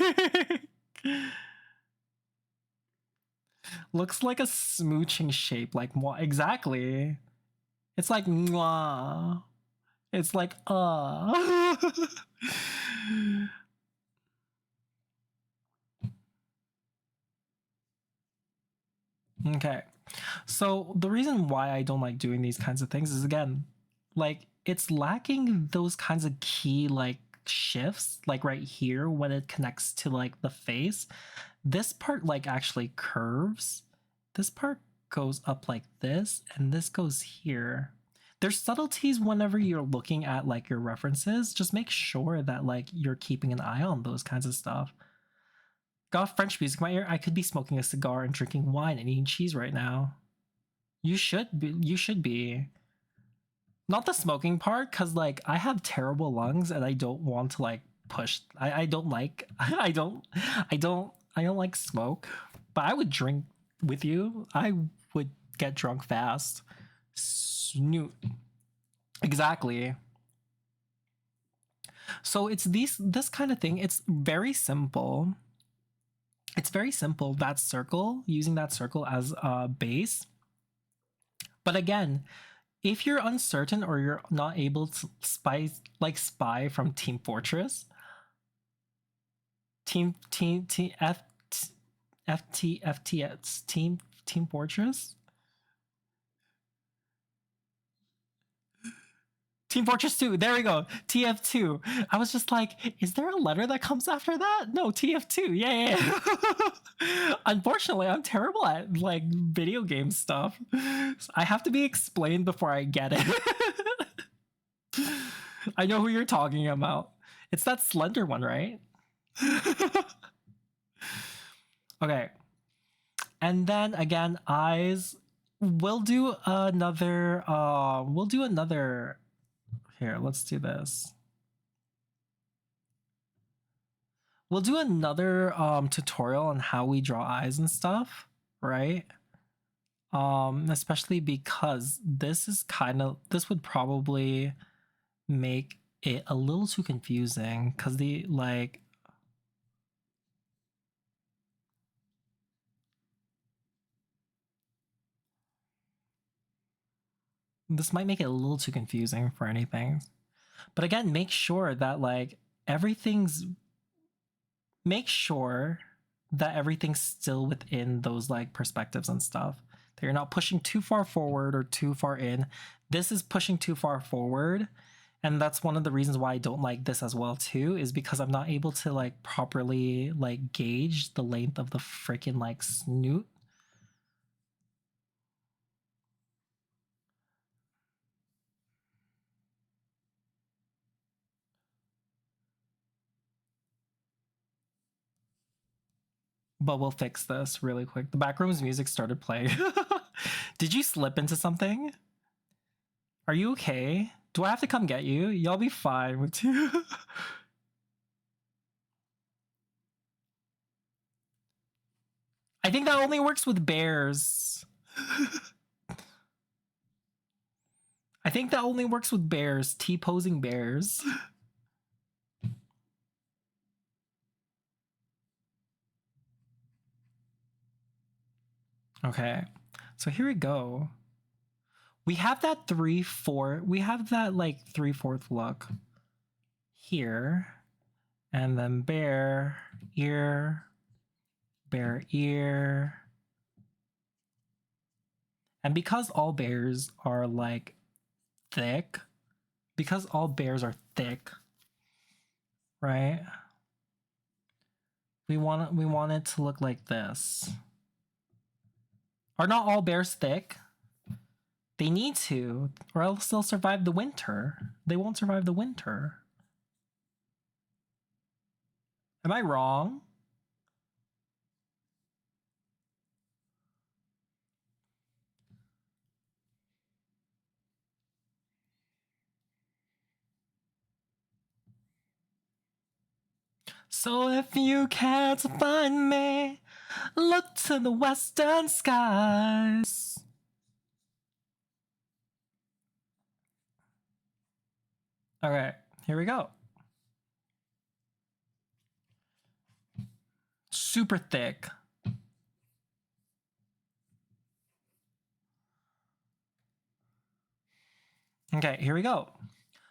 Looks like a smooching shape, like exactly. It's like mwah. It's like Okay. So the reason why I don't like doing these kinds of things is, again, like it's lacking those kinds of key like shifts, like right here when it connects to like the face. This part like actually curves. This part goes up like this, and this goes here. There's subtleties whenever you're looking at like your references. Just make sure that like you're keeping an eye on those kinds of stuff. Got French music in my ear. I could be smoking a cigar and drinking wine and eating cheese right now. You should be. You should be. Not the smoking part, because like I have terrible lungs and I don't want to like push. I don't like. I don't like smoke. But I would drink with you. I would get drunk fast. Snoot. Exactly. So it's this kind of thing. It's very simple. It's very simple. That circle, using that circle as a base. But again, if you're uncertain or you're not able to spy from Team Fortress, Team Fortress, Team Fortress 2, there we go. TF2. I was just like, is there a letter that comes after that? No, TF2. Yeah. Unfortunately, I'm terrible at like video game stuff. I have to be explained before I get it. I know who you're talking about. It's that slender one, right? Okay. And then again, eyes. We'll do another here, let's do this. We'll do another tutorial on how we draw eyes and stuff, right? Especially because this would probably make it a little too confusing, because the like this might make it a little too confusing for anything. But again, make sure that like make sure that everything's still within those like perspectives and stuff. That you're not pushing too far forward or too far in. This is pushing too far forward. And that's one of the reasons why I don't like this as well too, is because I'm not able to like properly like gauge the length of the freaking like snoot. But we'll fix this really quick. The Backrooms music started playing. Did you slip into something? Are you okay? Do I have to come get you? Y'all be fine with you. I think that only works with bears. I think that only works with bears. T-posing bears. Okay, so here we go. We have that 3/4. We have that like 3/4 look here, and then bear ear, and because all bears are like thick, right? We want it to look like this. Are not all bears thick? They need to, or else they'll survive the winter. They won't survive the winter. Am I wrong? So if you can't find me, look to the western skies. Okay, here we go. Super thick. Okay, here we go.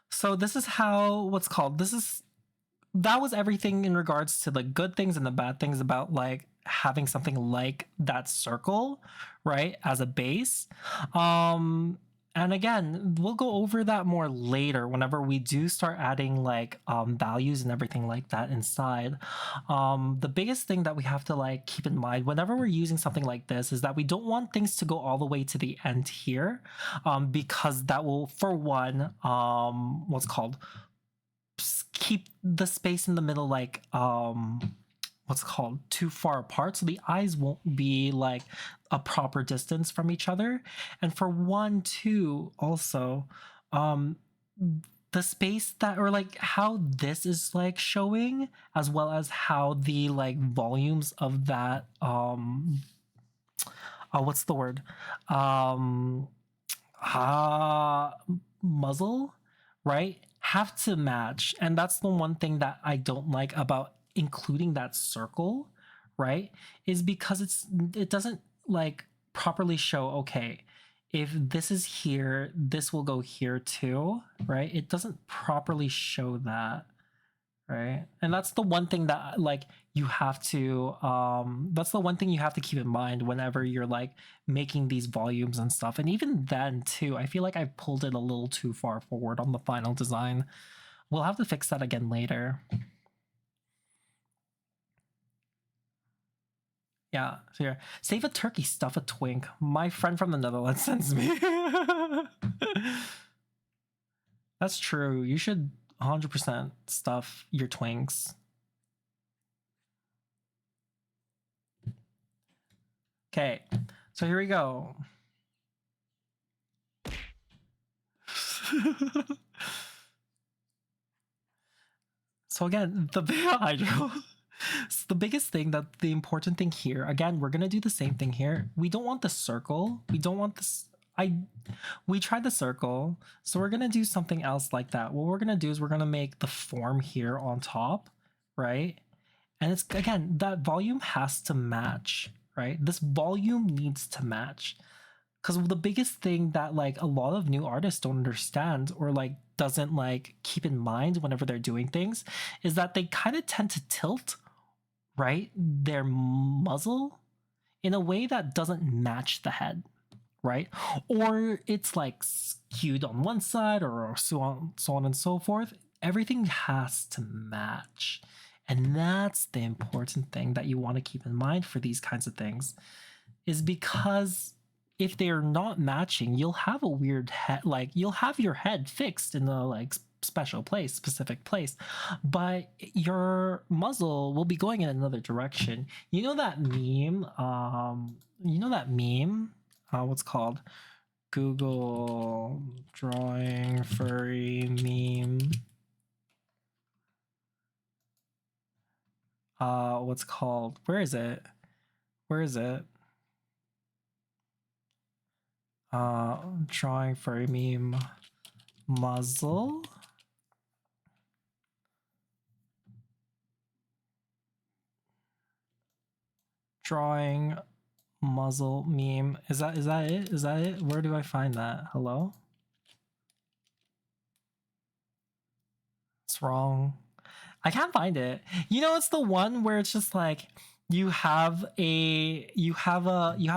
So this is how, that was everything in regards to the good things and the bad things about like having something like that circle, right, as a base. And again, we'll go over that more later whenever we do start adding like values and everything like that inside. The biggest thing that we have to like keep in mind whenever we're using something like this is that we don't want things to go all the way to the end here, because that will, for one, what's called, keep the space in the middle like what's called too far apart, so the eyes won't be like a proper distance from each other. And for one too, also, um the space that, or like how this is like showing, as well as how the like volumes of that what's the word, um uh muzzle, right, have to match. And that's the one thing that I don't like about including that circle, right, is because it doesn't like properly show, okay, if this is here, this will go here too, right? It doesn't properly show that, right? And that's the one thing that like you have to that's the one thing you have to keep in mind whenever you're like making these volumes and stuff. And even then too, I feel like I've pulled it a little too far forward on the final design. We'll have to fix that again later. Yeah, so here, save a turkey, stuff a twink. My friend from the Netherlands sends me. That's true. You should 100% stuff your twinks. Okay, so here we go. So again, the hydro. So the biggest thing, that the important thing here, again, we're gonna do the same thing here. We don't want the circle. We don't want this. We tried the circle, so we're gonna do something else like that. What we're gonna do is we're gonna make the form here on top, right? And it's, again, that volume has to match, right? This volume needs to match. Because the biggest thing that like a lot of new artists don't understand, or like doesn't like keep in mind whenever they're doing things, is that they kind of tend to tilt, right, their muzzle in a way that doesn't match the head, right? Or it's like skewed on one side, or so on and so forth. Everything has to match. And that's the important thing that you want to keep in mind for these kinds of things, is because if they're not matching, you'll have a weird head, like you'll have your head fixed in a like specific place, but your muzzle will be going in another direction. You know that meme? What's called? Google drawing furry meme. What's called? Where is it? Where is it? Drawing furry meme muzzle. Drawing muzzle meme. Is that it? Is that it? Where do I find that? Hello? It's wrong. I can't find it. You know, it's the one where it's just like you have a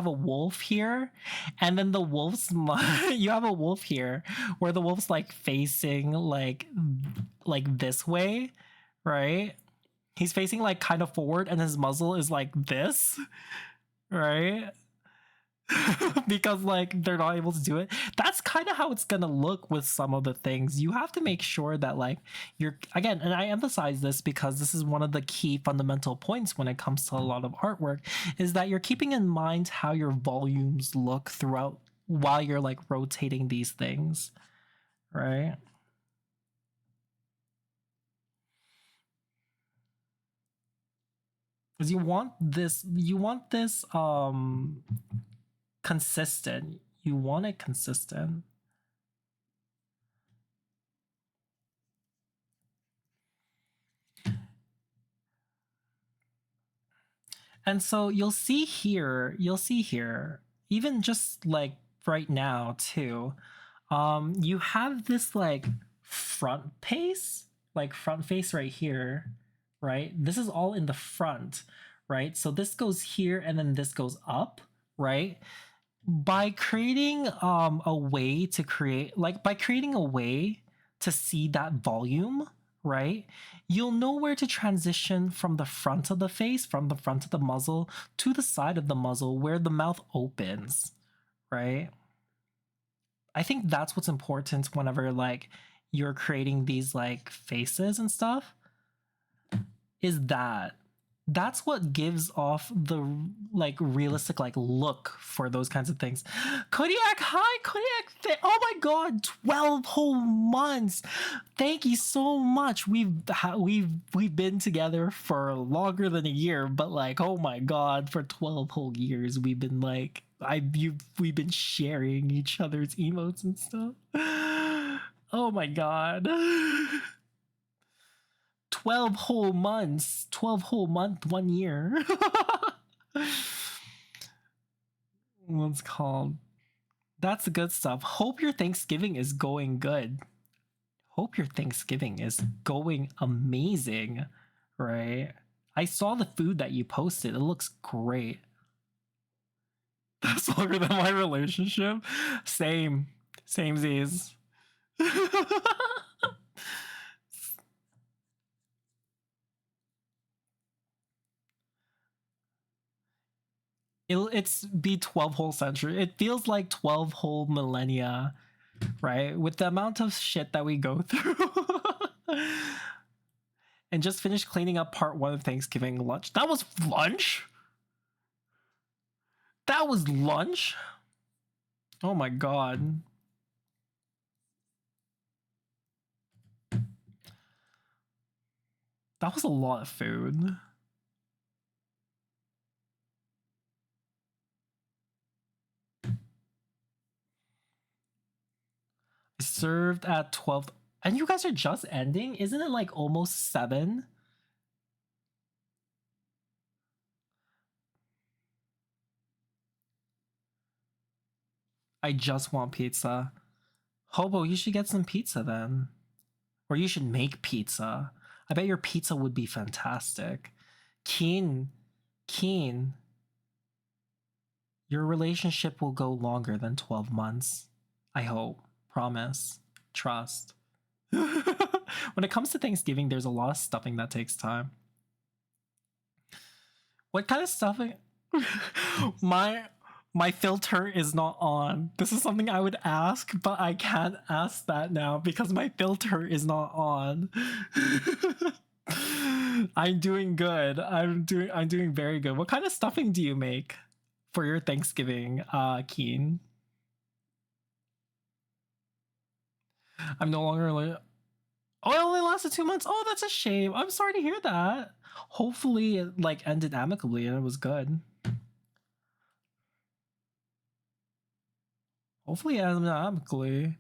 wolf here, and then the wolf's you have a wolf here where the wolf's like facing like this way, right? He's facing like kind of forward, and his muzzle is like this, right? Because like they're not able to do it. That's kind of how it's gonna look with some of the things. You have to make sure that like you're, again, and I emphasize this because this is one of the key fundamental points when it comes to a lot of artwork, is that you're keeping in mind how your volumes look throughout while you're like rotating these things, right? Because you want this consistent. You want it consistent. And so you'll see here, even just like right now too, you have this like front face right here, right? This is all in the front, right? So this goes here and then this goes up, right? by creating a way to create, like by creating a way to see that volume, right? You'll know where to transition from the front of the face, from the front of the muzzle to the side of the muzzle where the mouth opens, right? I think that's what's important whenever like you're creating these like faces and stuff, is that that's what gives off the like realistic like look for those kinds of things. Kodiak, hi Kodiak. Oh my god, 12 whole months. Thank you so much. We've been together for longer than a year, but like oh my god, for 12 whole years we've been like we've been sharing each other's emotes and stuff. Oh my god. 12 whole months, 12 whole month, 1 year. What's called? That's the good stuff. Hope your Thanksgiving is going good. Hope your Thanksgiving is going amazing, right? I saw the food that you posted. It looks great. That's longer than my relationship. Same. Samesies. It's be 12 whole century. It feels like 12 whole millennia, right? With the amount of shit that we go through. And just finished cleaning up part 1 of Thanksgiving lunch. That was lunch? That was lunch? Oh my god. That was a lot of food. I served at 12. And you guys are just ending? Isn't it like almost 7? I just want pizza. Hobo, you should get some pizza then. Or you should make pizza. I bet your pizza would be fantastic. Keen, your relationship will go longer than 12 months. I hope. Promise. Trust. When it comes to Thanksgiving, there's a lot of stuffing that takes time. What kind of stuffing? My filter is not on. This is something I would ask, but I can't ask that now because my filter is not on. I'm doing good. I'm doing very good. What kind of stuffing do you make for your Thanksgiving, Keen? I'm no longer like, oh, it only lasted 2 months. Oh, that's a shame. I'm sorry to hear that. Hopefully it like ended amicably and it was good. Hopefully it ended amicably.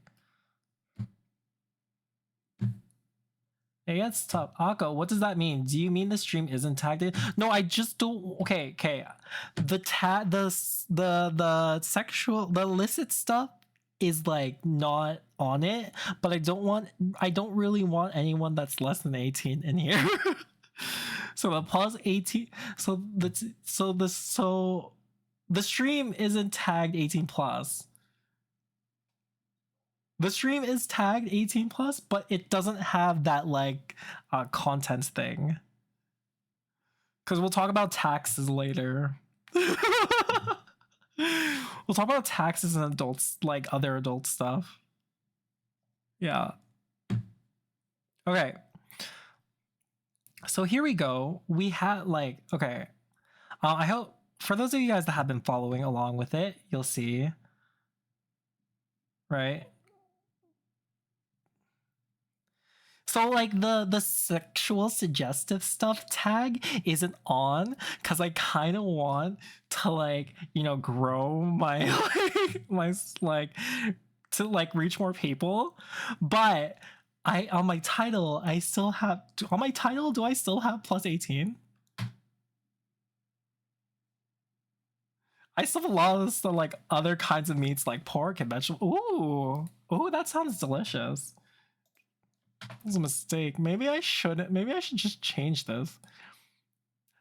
It gets tough. Akko, what does that mean? Do you mean the stream isn't tagged? No, I just don't. Okay. The sexual, the illicit stuff is like not on it, but I don't really want anyone that's less than 18 in here. So the plus 18. So the stream isn't tagged 18 plus. The stream is tagged 18 plus, but it doesn't have that like content thing. Because we'll talk about taxes later. We'll talk about taxes and adults, like other adult stuff. Yeah. Okay. So here we go. We had like, okay. I hope for those of you guys that have been following along with it, you'll see. Right? So like the sexual suggestive stuff tag isn't on because I kind of want to like grow my my like to like reach more people, but I on my title I still have on my title do I still have plus 18? I still have a lot of stuff like other kinds of meats like pork and vegetable. Ooh, that sounds delicious. That was a mistake. Maybe I shouldn't. Maybe I should just change this.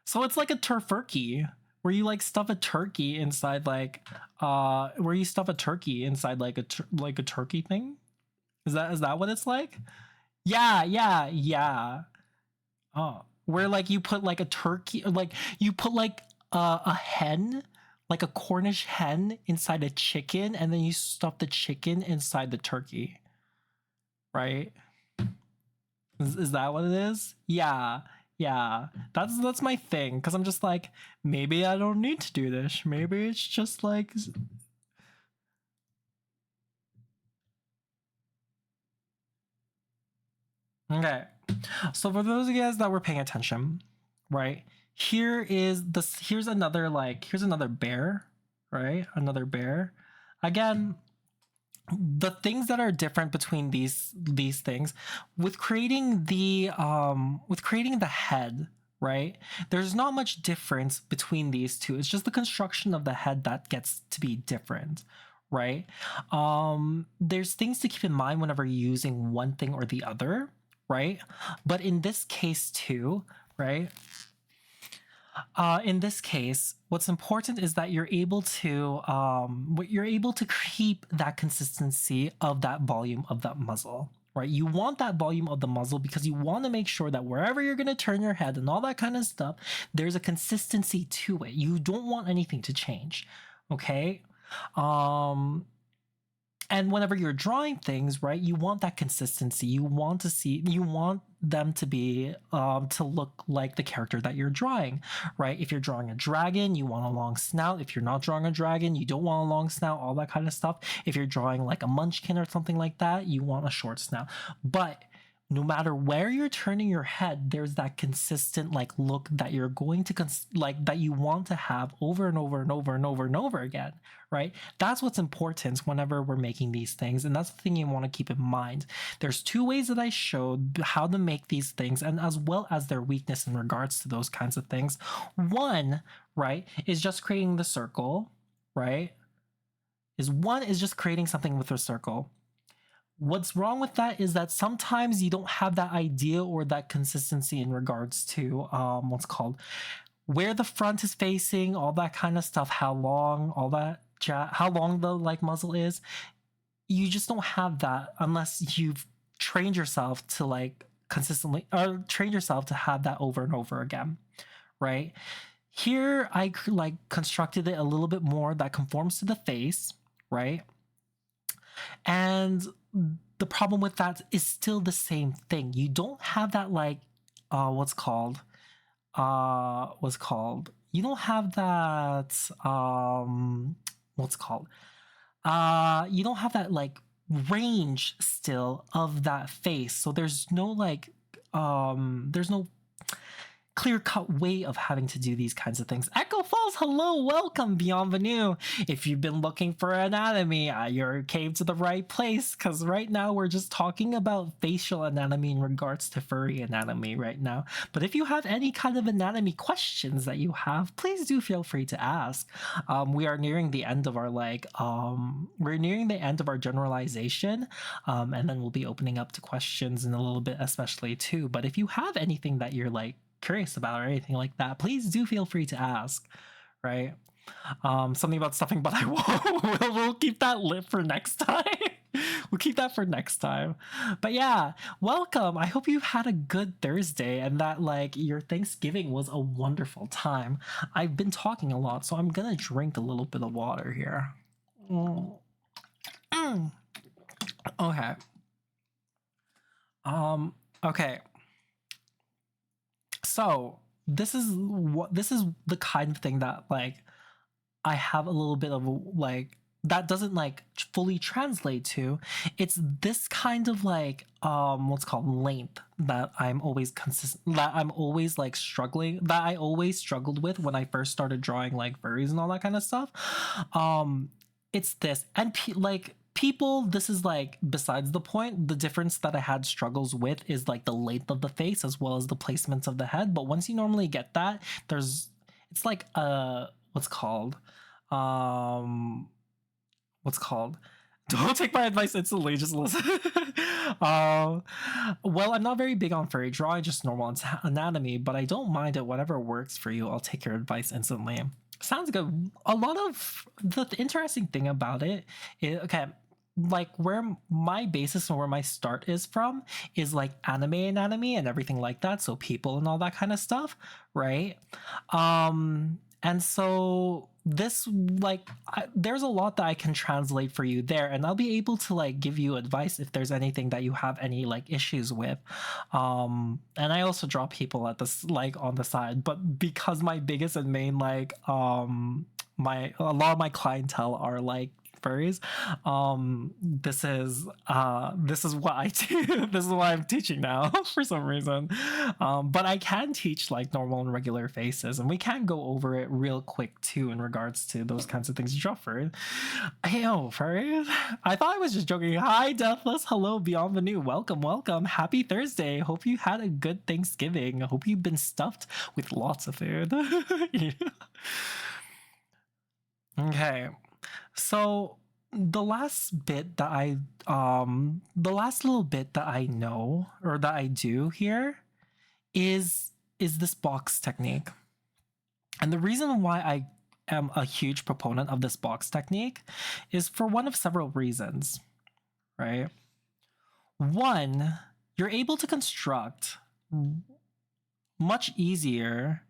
So it's like a turfurkey, where you like stuff a turkey inside where you stuff a turkey inside like like a turkey thing. Is that what it's like? Yeah, yeah, yeah. Oh, where like you put like a turkey, or like you put like a hen, like a Cornish hen inside a chicken, and then you stuff the chicken inside the turkey, right? Is that what it is? Yeah, yeah. That's my thing, because I'm just like, maybe I don't need to do this. Maybe it's just like, okay. So for those of you guys that were paying attention, right? Here's another here's another bear, right? Another bear. Again, the things that are different between these things with creating the head, right? There's not much difference between these two. It's just the construction of the head that gets to be different, right? There's things to keep in mind whenever you're using one thing or the other, right? But in this case too, right? In this case, what's important is that you're able to keep that consistency of that volume of that muzzle, right? You want that volume of the muzzle because you want to make sure that wherever you're going to turn your head and all that kind of stuff, there's a consistency to it. You don't want anything to change, okay? And whenever you're drawing things, right, you want that consistency. You want them to be to look like the character that you're drawing, right? If you're drawing a dragon, you want a long snout. If you're not drawing a dragon, you don't want a long snout, all that kind of stuff. If you're drawing like a munchkin or something like that, you want a short snout. But no matter where you're turning your head, there's that consistent like look that you're going to that you want to have over and over and over and over and over again, right? That's what's important whenever we're making these things, and that's the thing you want to keep in mind. There's two ways that I showed how to make these things, and as well as their weakness in regards to those kinds of things. One, right, is just creating the circle, right? One is just creating something with a circle. What's wrong with that is that sometimes you don't have that idea or that consistency in regards to what's called where the front is facing, all that kind of stuff, how long, all that how long the like muzzle is. You just don't have that unless you've trained yourself to like consistently, or train yourself to have that over and over again, right? Here I like constructed it a little bit more that conforms to the face, right? And the problem with that is still the same thing. You don't have that like what's called you don't have that what's called you don't have that like range still of that face. So there's no like there's no clear-cut way of having to do these kinds of things. Echo Falls, hello, welcome, Bienvenue. If you've been looking for anatomy, you came to the right place, because right now we're just talking about facial anatomy in regards to furry anatomy right now. But if you have any kind of anatomy questions that you have, please do feel free to ask. We are nearing the end of our we're nearing the end of our generalization, and then we'll be opening up to questions in a little bit, especially too. But if you have anything that you're like curious about or anything like that, please do feel free to ask, right? Something about stuffing, but I won't. We'll keep that lit for next time. We'll keep that for next time. But yeah, welcome. I hope you had a good Thursday and that like your Thanksgiving was a wonderful time. I've been talking a lot, so I'm gonna drink a little bit of water here. Okay. Okay. So this is the kind of thing that like I have a little bit of like that doesn't like fully translate to. It's this kind of like what's called length that I'm always like struggling, that I always struggled with when I first started drawing like furries and all that kind of stuff. It's this, and people, this is like besides the point. The difference that I had struggles with is like the length of the face as well as the placements of the head. But once you normally get that, it's like what's called don't take my advice instantly, just listen. Well, I'm not very big on furry drawing, just normal anatomy, but I don't mind it. Whatever works for you, I'll take your advice instantly. Sounds good. A lot of the interesting thing about it is, okay, like where my basis and where my start is from is like anime anatomy and everything like that. So people and all that kind of stuff, right? And so this there's a lot that I can translate for you there, and I'll be able to like give you advice if there's anything that you have any like issues with. And I also draw people at this like on the side, but because my biggest and main like my a lot of my clientele are like furries, this is what I do. This is what I'm teaching now for some reason. But I can teach like normal and regular faces, and we can go over it real quick too in regards to those kinds of things you draw for. Hey, oh, furries. I thought I was just joking. Hi, Deathless. Hello, Beyond the New. Welcome, welcome. Happy Thursday. Hope you had a good Thanksgiving. I hope you've been stuffed with lots of food. Yeah. Okay. So the last little bit that I know or that I do here is this box technique. And the reason why I am a huge proponent of this box technique is for one of several reasons, right? One, you're able to construct much easier.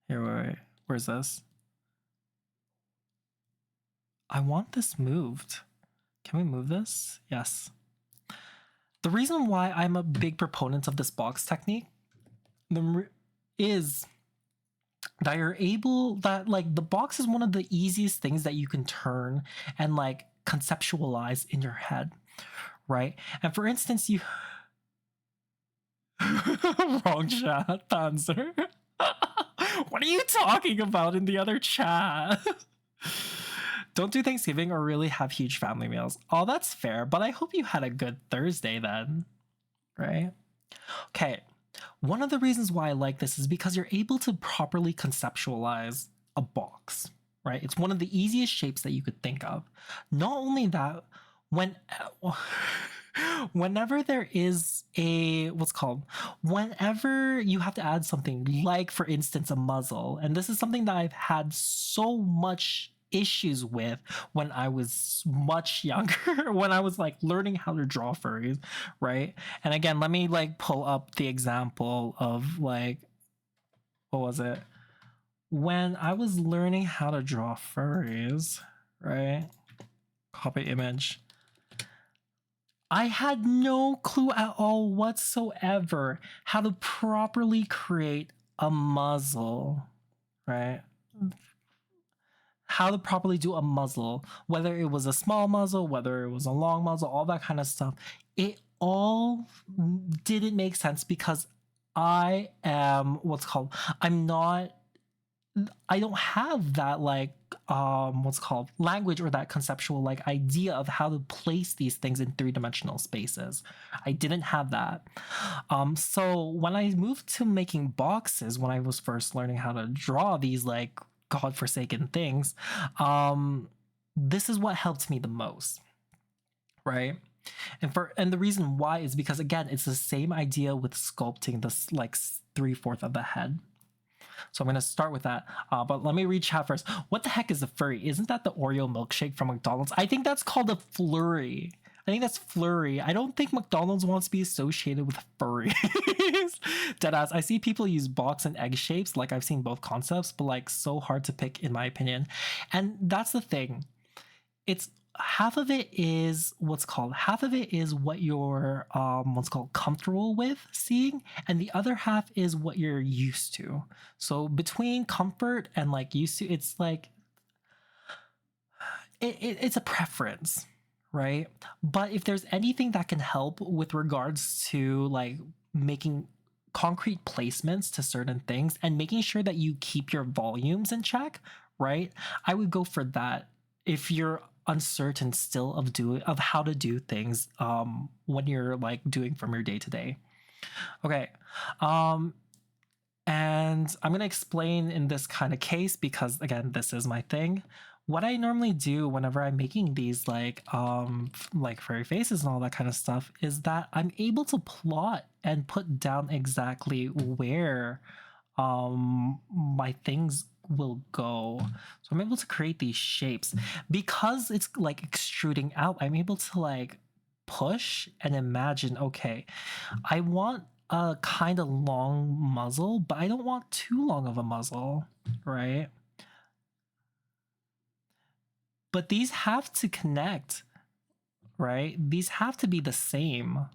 Here, wait, where's this? I want this moved. Can we move this? Yes. The reason why I'm a big proponent of this box technique is that you're able, that like the box is one of the easiest things that you can turn and like conceptualize in your head, right? And for instance, you wrong chat answer. What are you talking about in the other chat? Don't do Thanksgiving or really have huge family meals. Oh, that's fair, but I hope you had a good Thursday then, right? Okay, one of the reasons why I like this is because you're able to properly conceptualize a box, right? It's one of the easiest shapes that you could think of. Not only that, whenever there is whenever you have to add something like, for instance, a muzzle, and this is something that I've had so much issues with when I was much younger, when I was like learning how to draw furries, right? And again, let me like pull up the example of like, what was it? When I was learning how to draw furries, right? Copy image. I had no clue at all whatsoever how to properly create a muzzle, right? How to properly do a muzzle, whether it was a small muzzle, whether it was a long muzzle, all that kind of stuff. It all didn't make sense because I am I don't have that like language or that conceptual like idea of how to place these things in three-dimensional spaces. I didn't have that. So when I moved to making boxes, when I was first learning how to draw these like godforsaken things, this is what helped me the most, right? And the reason why is because again, it's the same idea with sculpting this like 3/4 of the head. So I'm going to start with that. But let me read chat first. What the heck is a furry? Isn't that the Oreo milkshake from McDonald's? I think that's called a flurry. I think that's flurry. I don't think McDonald's wants to be associated with furries. Deadass. I see people use box and egg shapes. Like I've seen both concepts, but like so hard to pick in my opinion. And that's the thing. It's half of it is what you're comfortable with seeing, and the other half is what you're used to. So between comfort and like used to, it's like it's a preference, right? But if there's anything that can help with regards to like making concrete placements to certain things and making sure that you keep your volumes in check, right? I would go for that if you're uncertain still of how to do things when you're like doing from your day to day. Okay. And I'm going to explain in this kind of case because again, this is my thing. What I normally do whenever I'm making these like furry faces and all that kind of stuff is that I'm able to plot and put down exactly where my things will go. So I'm able to create these shapes. Because it's like extruding out, I'm able to like push and imagine, okay, I want a kind of long muzzle, but I don't want too long of a muzzle, right? But these have to connect, right? These have to be the same,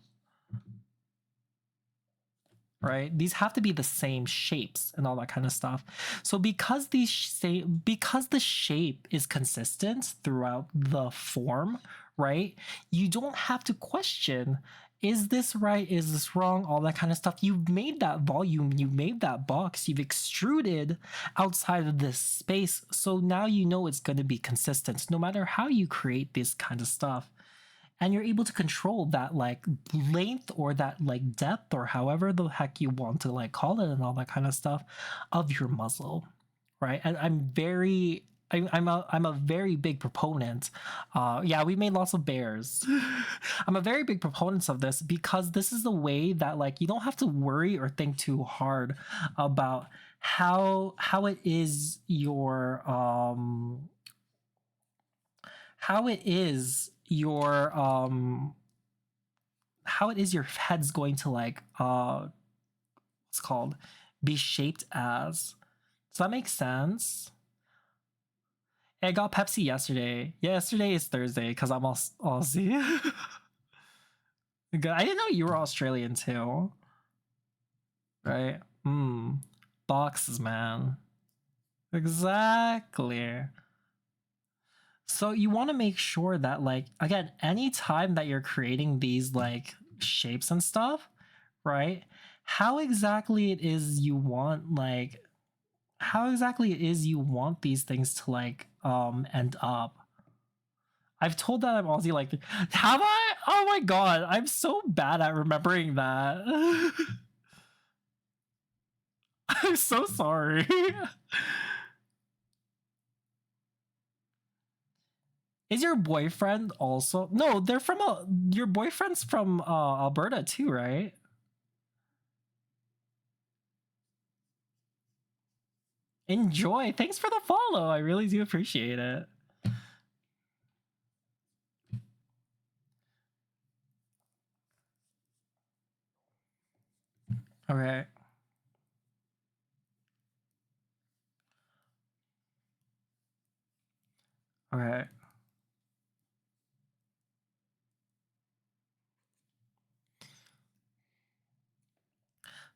right? These have to be the same shapes and all that kind of stuff. So because because the shape is consistent throughout the form, right? You don't have to question, is this right? Is this wrong? All that kind of stuff. You've made that volume, you made that box, you've extruded outside of this space. So now you know it's going to be consistent no matter how you create this kind of stuff. And you're able to control that like length or that like depth or however the heck you want to like call it and all that kind of stuff of your muzzle, right? And I'm a very big proponent. Yeah, we made lots of bears. I'm a very big proponent of this because this is the way that like you don't have to worry or think too hard about how it is your how it is your head's going to like what's called be shaped as. Does that make sense? I got Pepsi yesterday. Yesterday is Thursday because I'm Aussie. I didn't know you were Australian too. Right? Boxes, man. Exactly. So you want to make sure that like again, anytime that you're creating these like shapes and stuff, right? How exactly it is you want these things to like end up. I've told that I'm Aussie like have I? Oh my god, I'm so bad at remembering that. I'm so sorry. Is your boyfriend also? No, they're from your boyfriend's from Alberta too, right? Enjoy. Thanks for the follow. I really do appreciate it. Okay. Okay.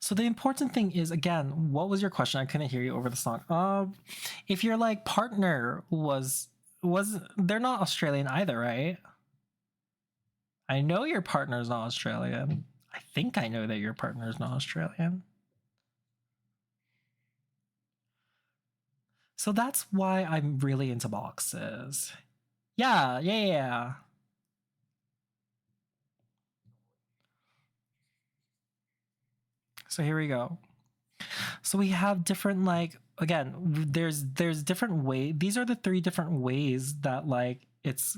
So the important thing is, again, what was your question? I couldn't hear you over the song. If your like partner was they're not Australian either, right? I know your partner's not Australian. I think I know that your partner is not Australian. So that's why I'm really into boxes. Yeah. So here we go. So we have different like again, there's different way. These are the three different ways that like it's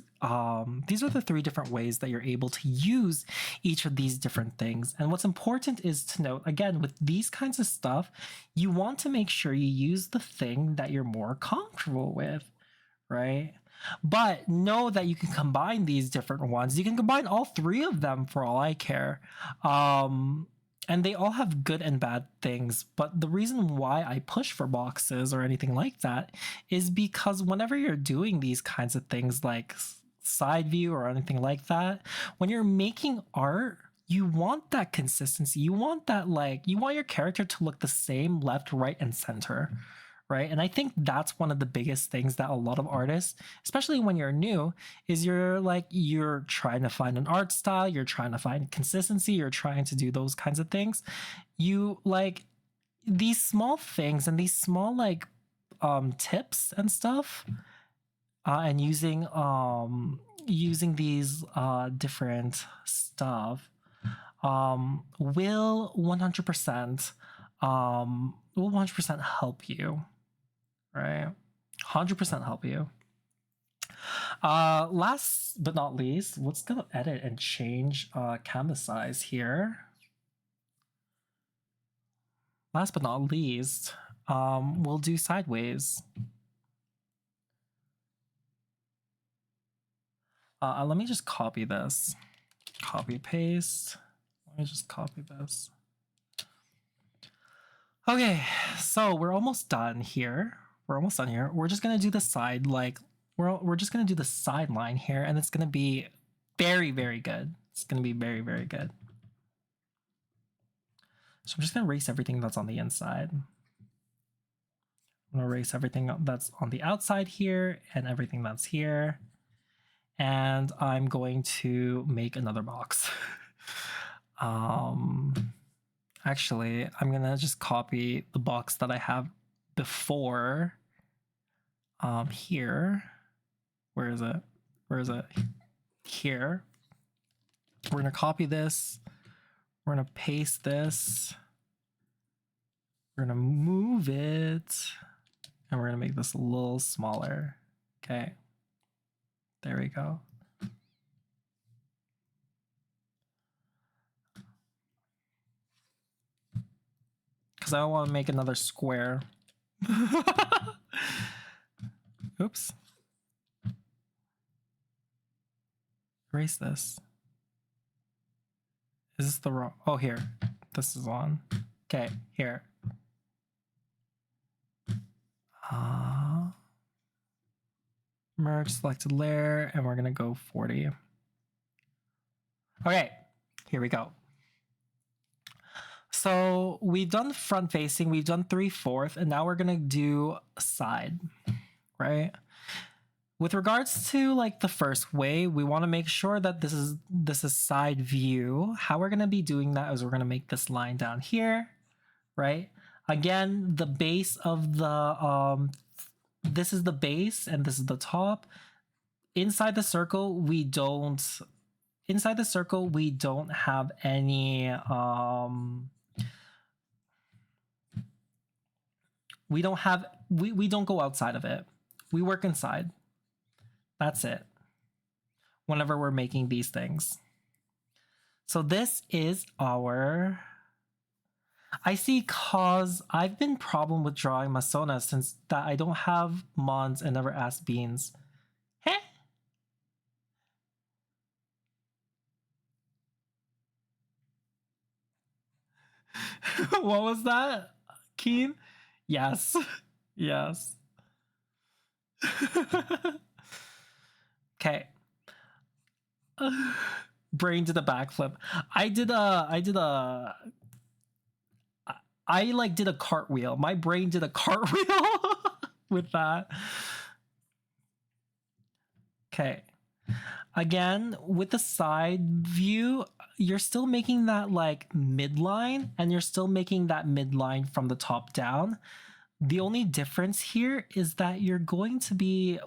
these are the three different ways that you're able to use each of these different things. And what's important is to note again with these kinds of stuff, you want to make sure you use the thing that you're more comfortable with, right? But know that you can combine these different ones. You can combine all three of them for all I care. And they all have good and bad things. But the reason why I push for boxes or anything like that is because whenever you're doing these kinds of things like side view or anything like that, when you're making art, you want that consistency. You want that like you want your character to look the same left, right, and center. Right. And I think that's one of the biggest things that a lot of artists, especially when you're new, is you're trying to find an art style, you're trying to find consistency, you're trying to do those kinds of things. You like these small things and these small like tips and stuff, and using these different stuff will 100% help you. Right? 100% help you. Last but not least, let's go edit and change canvas size here. Last but not least, We'll do sideways. Let me just copy this. Copy paste. Let me just copy this. Okay, so we're almost done here. We're just gonna do the side, like we're just gonna do the sideline here, and it's gonna be very, very good. It's gonna be very, very good. So I'm just gonna erase everything that's on the inside. I'm gonna erase everything that's on the outside here and everything that's here. And I'm going to make another box. Actually, I'm gonna just copy the box that I have before. Here. Where is it? Here. We're gonna copy this. We're gonna paste this. We're gonna move it. And we're gonna make this a little smaller. Okay. There we go. Because I don't want to make another square. Oops. Erase this. Is this the wrong? Oh, here. This is on. Okay, here. Merge selected layer, and we're gonna go 40. Okay, here we go. So we've done front facing, we've done 3/4, and now we're gonna do side, right? With regards to like the first way, we want to make sure that this is side view. How we're gonna be doing that is we're gonna make this line down here, right? Again, the base of the this is the base and this is the top. Inside the circle, we don't have any we don't go outside of it. We work inside. That's it. Whenever we're making these things. So this is our, I see, cause I've been problem with drawing Masona since that I don't have Mons and never asked Beans. Heh? What was that, Keen? Yes. Yes. Okay. Brain did a backflip. I did a cartwheel. My brain did a cartwheel with that. Okay. Again, with the side view, you're still making that like midline, and you're still making that midline from the top down. The only difference here is that you're going to be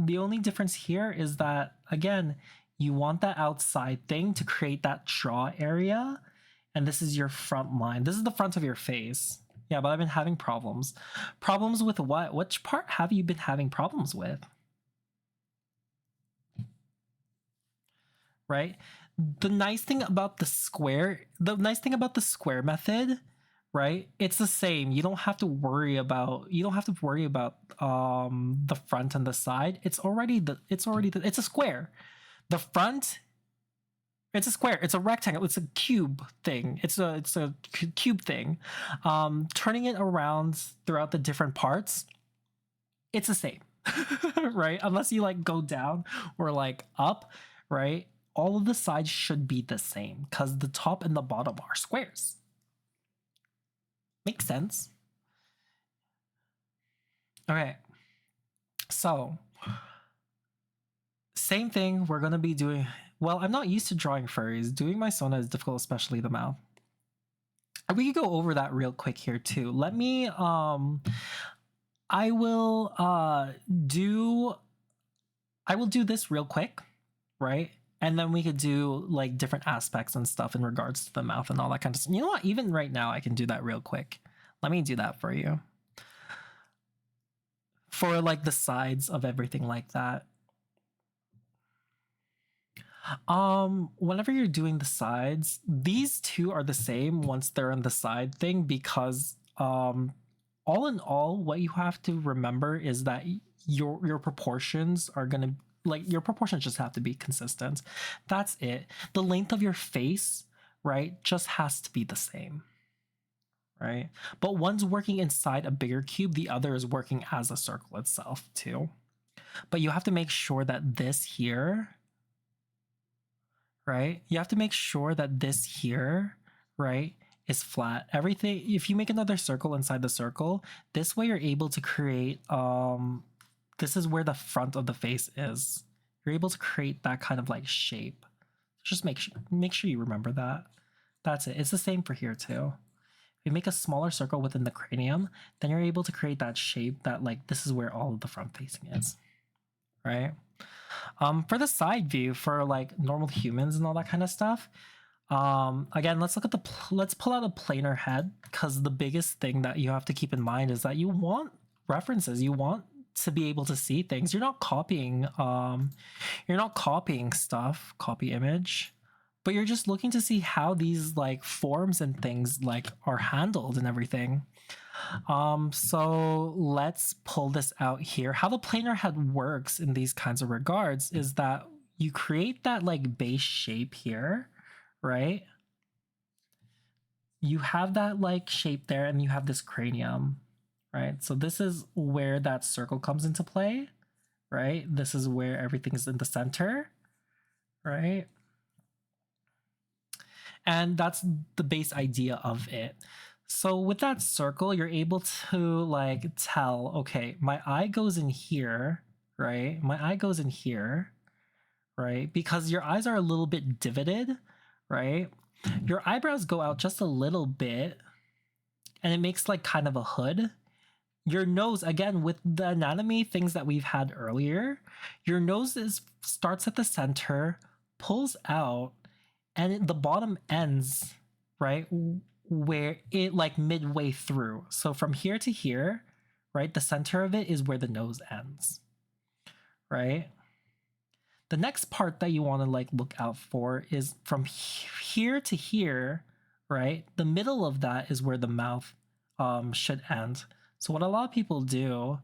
the only difference here is that, again, you want that outside thing to create that draw area, and this is your front line. This is the front of your face. Yeah, but I've been having problems. Problems with what? Which part have you been having problems with? Right? The nice thing about the square method, right? It's the same. You don't have to worry about the front and the side. It's a square. The front, it's a square. It's a rectangle. It's a cube thing. It's a cube thing. Turning it around throughout the different parts, it's the same. Right? Unless you like go down or like up, right? All of the sides should be the same because the top and the bottom are squares. Makes sense. Okay. So, same thing we're going to be doing. Well, I'm not used to drawing furries. Doing my Sona is difficult, especially the mouth. We could go over that real quick here too. Let me, I will do this real quick, right? And then we could do like different aspects and stuff in regards to the mouth and all that kind of stuff. You know what? Even right now, I can do that real quick. Let me do that for you. For like the sides of everything like that. Whenever you're doing the sides, these two are the same once they're on the side thing because all in all, what you have to remember is that your proportions are gonna, like, your proportions just have to be consistent. That's it. The length of your face, right, just has to be the same, right? But one's working inside a bigger cube, the other is working as a circle itself too. But you have to make sure that this here, right? You have to make sure that this here, right, is flat. Everything, if you make another circle inside the circle, this way you're able to create, this is where the front of the face is. You're able to create that kind of like shape. Just make sure you remember that. That's it. It's the same for here too. If you make a smaller circle within the cranium, then you're able to create that shape that, like, this is where all of the front facing is, right? For the side view, for like normal humans and all that kind of stuff, again, let's pull out a planar head, because the biggest thing that you have to keep in mind is that you want references. You want to be able to see things. You're not copying stuff, copy image, but you're just looking to see how these like forms and things like are handled and everything. So let's pull this out here. How the planar head works in these kinds of regards is that you create that like base shape here, right? You have that like shape there, and you have this cranium, right? So this is where that circle comes into play, right? This is where everything's in the center, right? And that's the base idea of it. So with that circle, you're able to like tell, okay, my eye goes in here, right? My eye goes in here, right? Because your eyes are a little bit divoted, right? Your eyebrows go out just a little bit, and it makes like kind of a hood. Your nose, again, with the anatomy things that we've had earlier, your nose starts at the center, pulls out, and the bottom ends, right, where it like midway through. So from here to here, right, the center of it is where the nose ends, right? The next part that you want to like look out for is from here to here, right? The middle of that is where the mouth should end. So what a lot of people do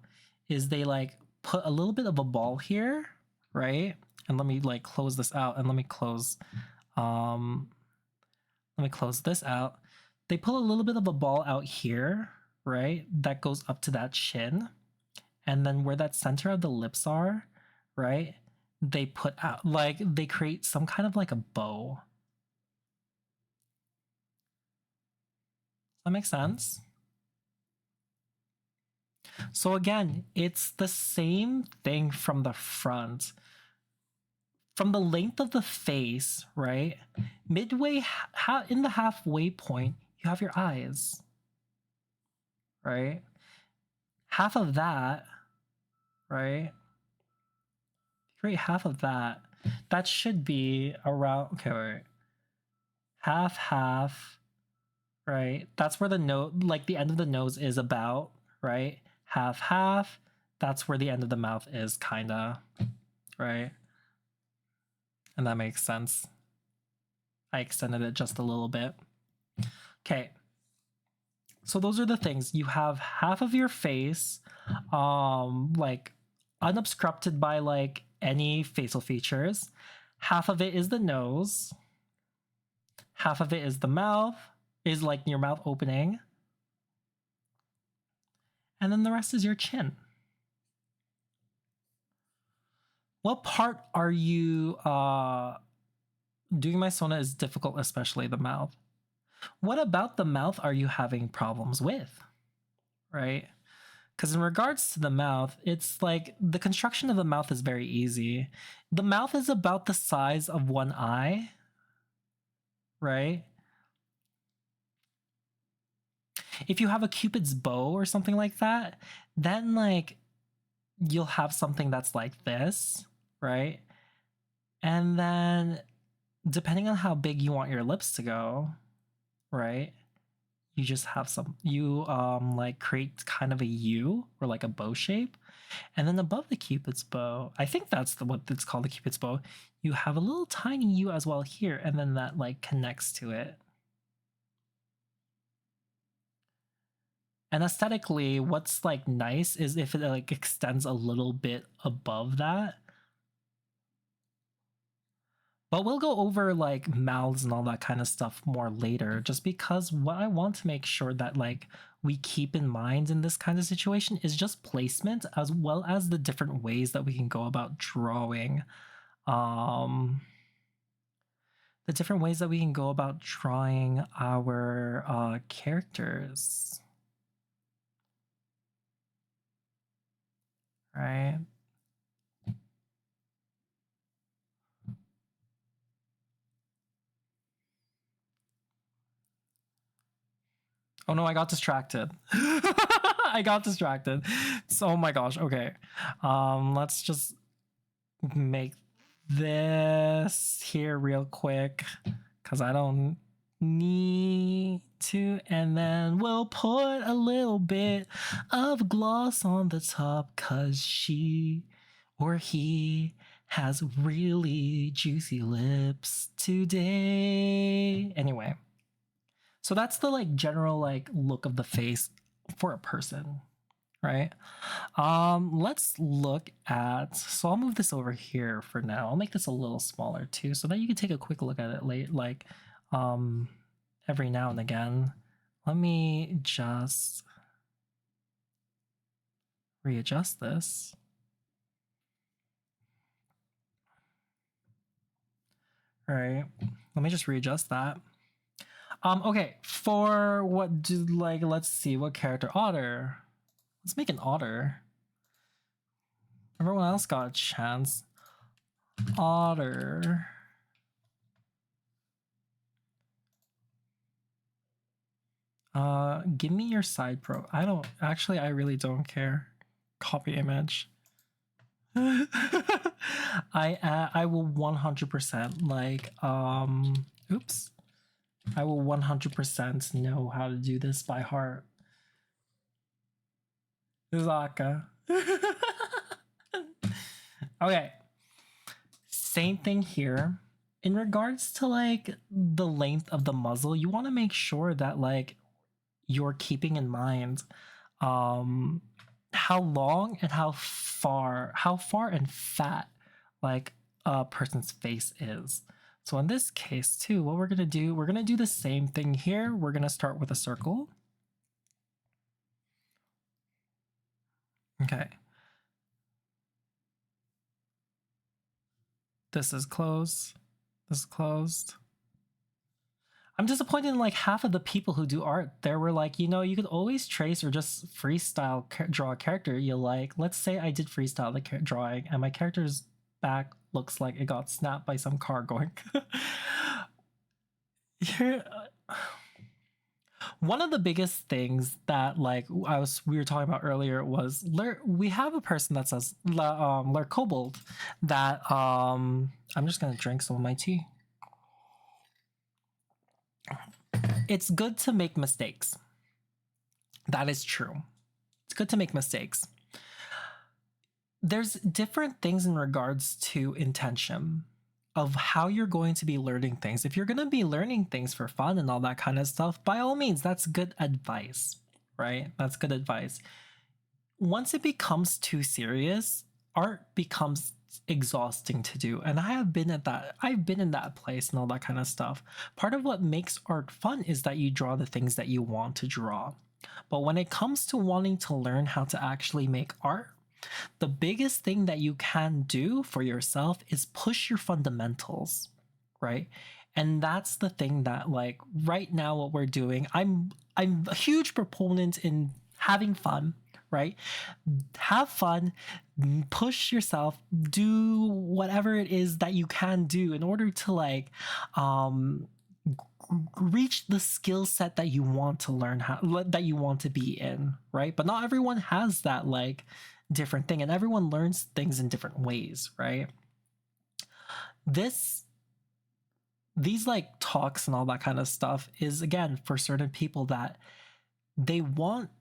is they like put a little bit of a ball here, right? And let me like close this out, and let me close this out. They pull a little bit of a ball out here, right? That goes up to that chin. And then where that center of the lips are, right? They put out, like, they create some kind of like a bow. Does that make sense? So again, it's the same thing from the front. From the length of the face, right? Midway, in the halfway point, you have your eyes, right? Half of that, right? Create half of that. That should be around, okay, wait. Half, right? That's where the nose, like the end of the nose is about, right? Half. That's where the end of the mouth is, kinda, right? And that makes sense. I extended it just a little bit. Okay. So those are the things. You have half of your face, like unobstructed by like any facial features. Half of it is the nose. Half of it is the mouth, is like your mouth opening. And then the rest is your chin. What part are you doing my sona is difficult, especially the mouth? What about the mouth are you having problems with? Right? Because in regards to the mouth, it's like the construction of the mouth is very easy. The mouth is about the size of one eye, right? If you have a Cupid's bow or something like that, then like you'll have something that's like this, right? And then depending on how big you want your lips to go, right? You just have like create kind of a U or like a bow shape. And then above the Cupid's bow, I think that's what it's called, the Cupid's bow, you have a little tiny U as well here, and then that like connects to it. And aesthetically, what's like nice is if it like extends a little bit above that. But we'll go over like mouths and all that kind of stuff more later, just because what I want to make sure that like we keep in mind in this kind of situation is just placement, as well as the different ways that we can go about drawing. The different ways that we can go about drawing our characters. Right? Oh no, I got distracted. I got distracted. So, oh my gosh, okay. Let's just make this here real quick because I don't need to, and then we'll put a little bit of gloss on the top because she or he has really juicy lips today. Anyway, so that's the like general like look of the face for a person, right? Let's look at, so I'll move this over here for now. I'll make this a little smaller too, so that you can take a quick look at it late, like every now and again. Let me just readjust this. All right, let me just readjust that. Okay, for what do, like, let's see, what character? Otter. Let's make an otter. Everyone else got a chance. Otter. Give me your side pro. I don't, actually, I really don't care. Copy image. I will 100% like, oops. I will 100% know how to do this by heart. Zaka. Okay. Same thing here. In regards to like the length of the muzzle, you want to make sure that like you're keeping in mind how long and how far and fat like a person's face is. So in this case too, what we're gonna do the same thing here. We're gonna start with a circle. Okay. This is closed. This is closed. I'm disappointed in like half of the people who do art. There were like, you know, you could always trace or just freestyle draw a character you like. Let's say I did freestyle the drawing and my character's back looks like it got snapped by some car going. Here, one of the biggest things that like we were talking about earlier was we have a person that says Lair Kobold that I'm just gonna drink some of my tea. It's good to make mistakes. That is true. It's good to make mistakes. There's different things in regards to intention of how you're going to be learning things. If you're going to be learning things for fun and all that kind of stuff, by all means, that's good advice, right? That's good advice. Once it becomes too serious, art becomes exhausting to do, and I've been in that place and all that kind of stuff. Part of what makes art fun is that you draw the things that you want to draw, but when it comes to wanting to learn how to actually make art, the biggest thing that you can do for yourself is push your fundamentals, right? And that's the thing that like right now what we're doing, I'm a huge proponent in having fun, right? Have fun, push yourself, do whatever it is that you can do in order to like reach the skill set that you want to learn, that you want to be in, right? But not everyone has that like different thing, and everyone learns things in different ways, right? These like talks and all that kind of stuff is again for certain people that they want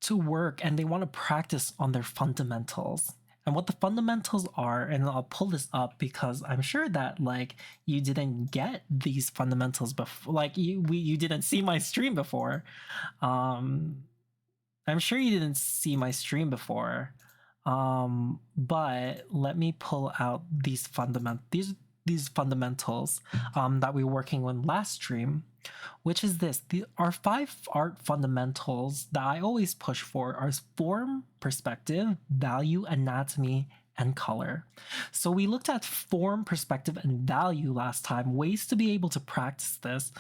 to work and they want to practice on their fundamentals. And what the fundamentals are, and I'll pull this up because I'm sure that like you didn't get these fundamentals before, like you didn't see my stream before. I'm sure you didn't see my stream before. But let me pull out these fundamentals that we were working on last stream, which is this. Our 5 art fundamentals that I always push for are form, perspective, value, anatomy, and color. So we looked at form, perspective, and value last time, ways to be able to practice this.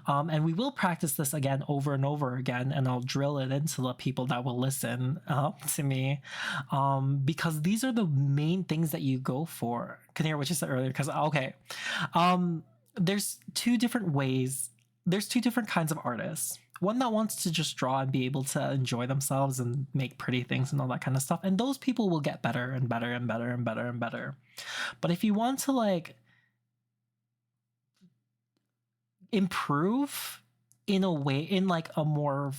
And we will practice this again over and over again, and I'll drill it into the people that will listen to me, because these are the main things that you go for. Can hear what you said earlier, because okay, there's 2 different ways. There's 2 different kinds of artists. One that wants to just draw and be able to enjoy themselves and make pretty things and all that kind of stuff. And those people will get better and better and better and better and better. But if you want to like improve in a way, in like a more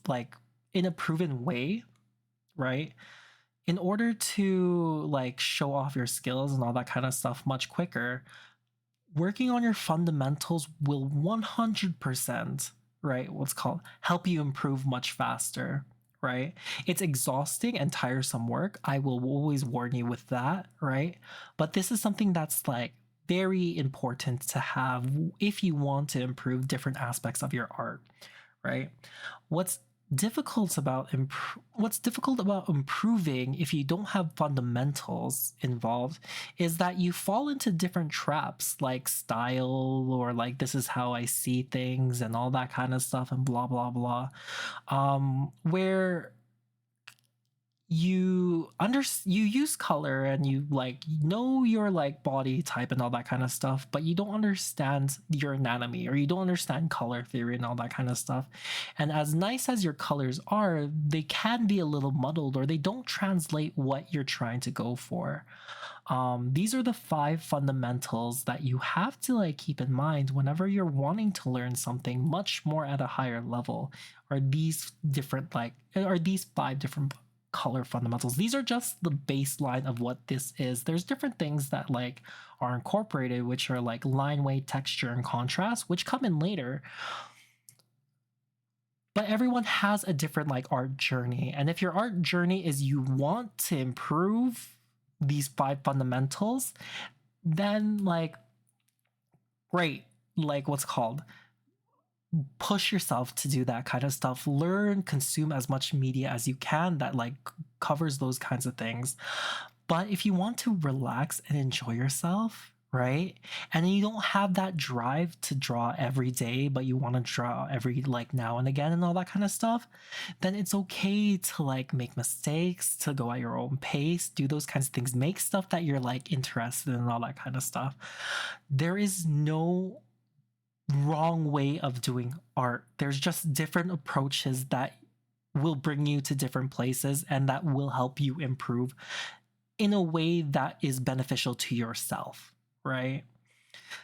like in a proven way, right? In order to like show off your skills and all that kind of stuff much quicker, working on your fundamentals will 100%, right, what's called help you improve much faster, right? It's exhausting and tiresome work. I will always warn you with that, right? But this is something that's like very important to have if you want to improve different aspects of your art, right? What's difficult about improving if you don't have fundamentals involved is that you fall into different traps like style or like this is how I see things and all that kind of stuff and blah blah blah, where you use color and you like know your like body type and all that kind of stuff, but you don't understand your anatomy or you don't understand color theory and all that kind of stuff. And as nice as your colors are, they can be a little muddled or they don't translate what you're trying to go for. These are the 5 fundamentals that you have to like keep in mind whenever you're wanting to learn something much more at a higher level. Are these 5 different color fundamentals? These are just the baseline of what this is. There's different things that like are incorporated, which are like line weight, texture, and contrast, which come in later. But everyone has a different like art journey. And if your art journey is you want to improve these 5 fundamentals, then like great, like what's called push yourself to do that kind of stuff. Learn, consume as much media as you can that like covers those kinds of things. But if you want to relax and enjoy yourself, right? And you don't have that drive to draw every day, but you want to draw every like now and again and all that kind of stuff, then it's okay to like make mistakes, to go at your own pace, do those kinds of things, make stuff that you're like interested in and all that kind of stuff. There is no wrong way of doing art. There's just different approaches that will bring you to different places and that will help you improve in a way that is beneficial to yourself, right?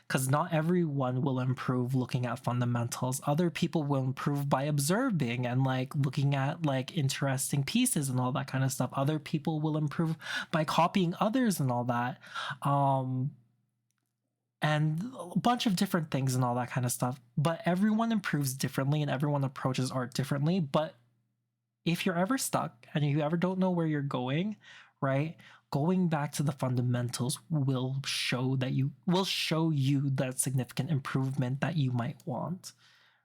Because not everyone will improve looking at fundamentals. Other people will improve by observing and like looking at like interesting pieces and all that kind of stuff. Other people will improve by copying others and all that. And a bunch of different things and all that kind of stuff. But everyone improves differently and everyone approaches art differently. But if you're ever stuck and you ever don't know where you're going, right? Going back to the fundamentals will show you that significant improvement that you might want,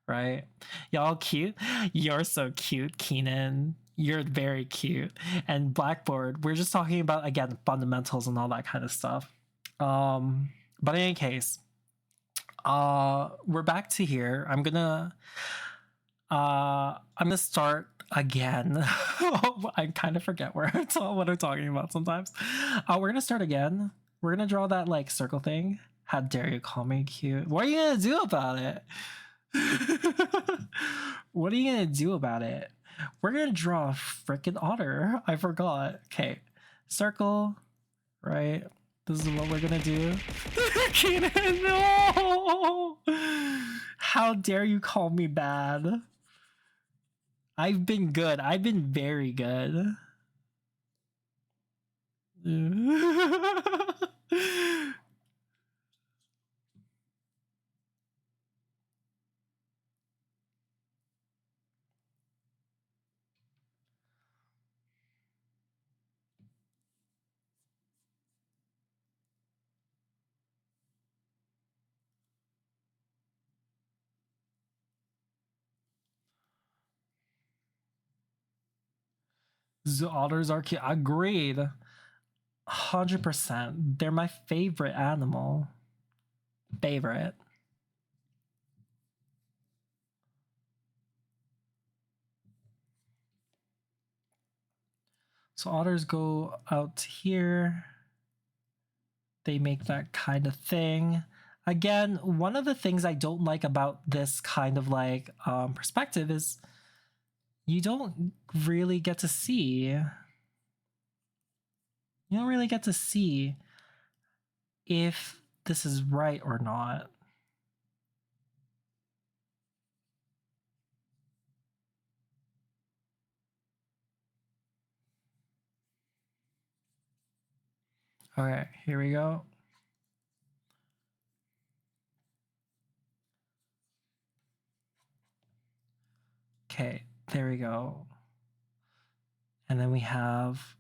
right? Y'all cute? You're so cute, Keenan. You're very cute. And Blackboard, we're just talking about, again, fundamentals and all that kind of stuff. But in any case, we're back to here. I'm gonna start again. I kind of forget what I'm talking about sometimes. We're gonna start again. We're gonna draw that like circle thing. How dare you call me cute? What are you gonna do about it? What are you gonna do about it? We're gonna draw a freaking otter. I forgot. Okay, circle, right? This is what we're gonna do. Keenan, no! How dare you call me bad? I've been good. I've been very good. Zoo otters are cute. Agreed. 100%. They're my favorite animal. Favorite. So otters go out here. They make that kind of thing. Again, one of the things I don't like about this kind of like perspective is you don't really get to see. You don't really get to see if this is right or not. Okay, here we go. Okay, there we go. And then we have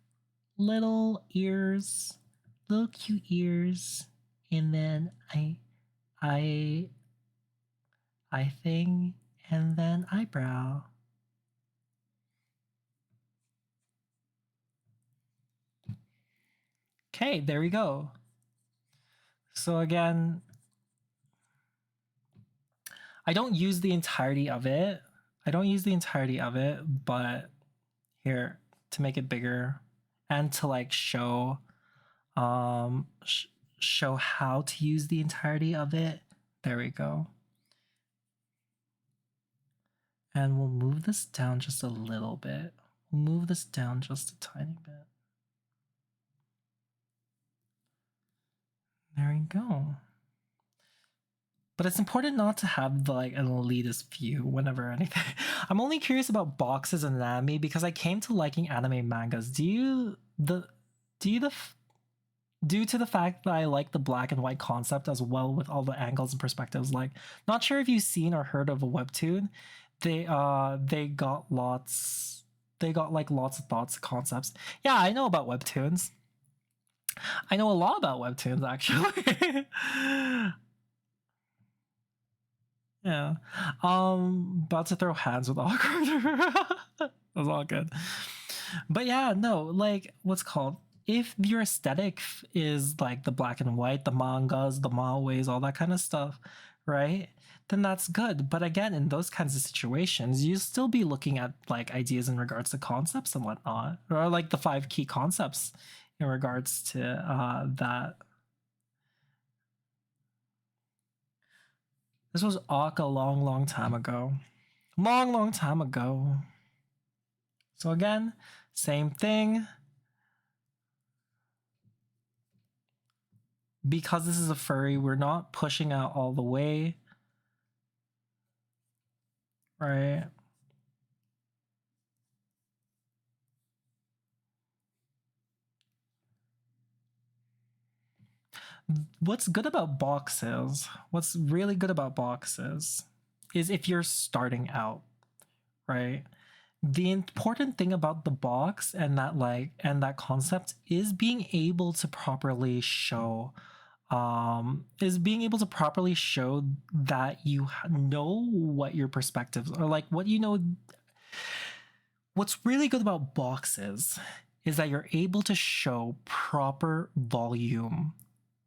little ears, little cute ears, and then eye thing, and then eyebrow. Okay, there we go. So again, I don't use the entirety of it. But here, to make it bigger and to like show show how to use the entirety of it. There we go. And we'll move this down just a little bit. We'll move this down just a tiny bit. There we go. But it's important not to have like an elitist view whenever anything. I'm only curious about boxes and anime because I came to liking anime mangas. Due to the fact that I like the black and white concept as well with all the angles and perspectives. Like, not sure if you've seen or heard of a webtoon. They got lots of thoughts, concepts. Yeah, I know about webtoons. I know a lot about webtoons actually. Yeah. About to throw hands with awkward. That's all good. But yeah, no, like what's called if your aesthetic is like the black and white, the mangas, the manhwas, all that kind of stuff, right? Then that's good. But again, in those kinds of situations, you still be looking at like ideas in regards to concepts and whatnot, or like the 5 key concepts in regards to that. This was Awk a long time ago. Long time ago. So again, same thing. Because this is a furry, we're not pushing out all the way. Right? What's good about boxes, what's really good about boxes is if you're starting out, right? The important thing about the box and that concept is being able to properly show that you know what your perspectives are, like what you know. What's really good about boxes is that you're able to show proper volume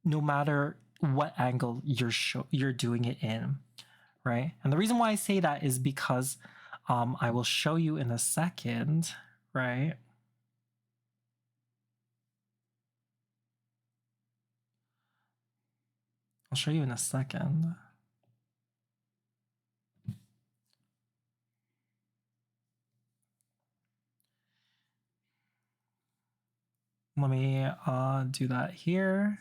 no matter what angle you're doing it in, right? And the reason why I say that is because I will show you in a second, right? I'll show you in a second. Let me do that here.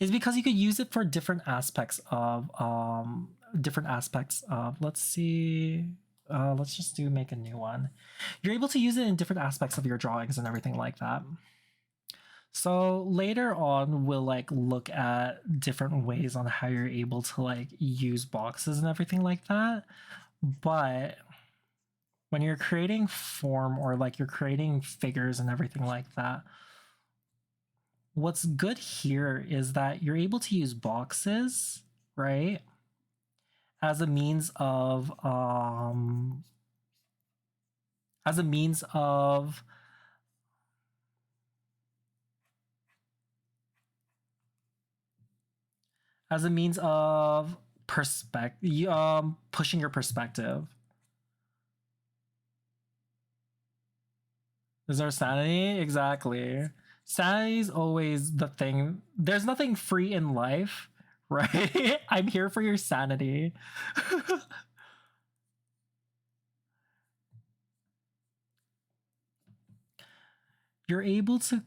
Is because you could use it for different aspects of let's see, let's just make a new one. You're able to use it in different aspects of your drawings and everything like that. So later on we'll like look at different ways on how you're able to like use boxes and everything like that. But when you're creating form or like you're creating figures and everything like that, what's good here is that you're able to use boxes, right, as a means of as a means of pushing your perspective. Is there sanity? Exactly. Sanity is always the thing. There's nothing free in life, right? I'm here for your sanity. You're able to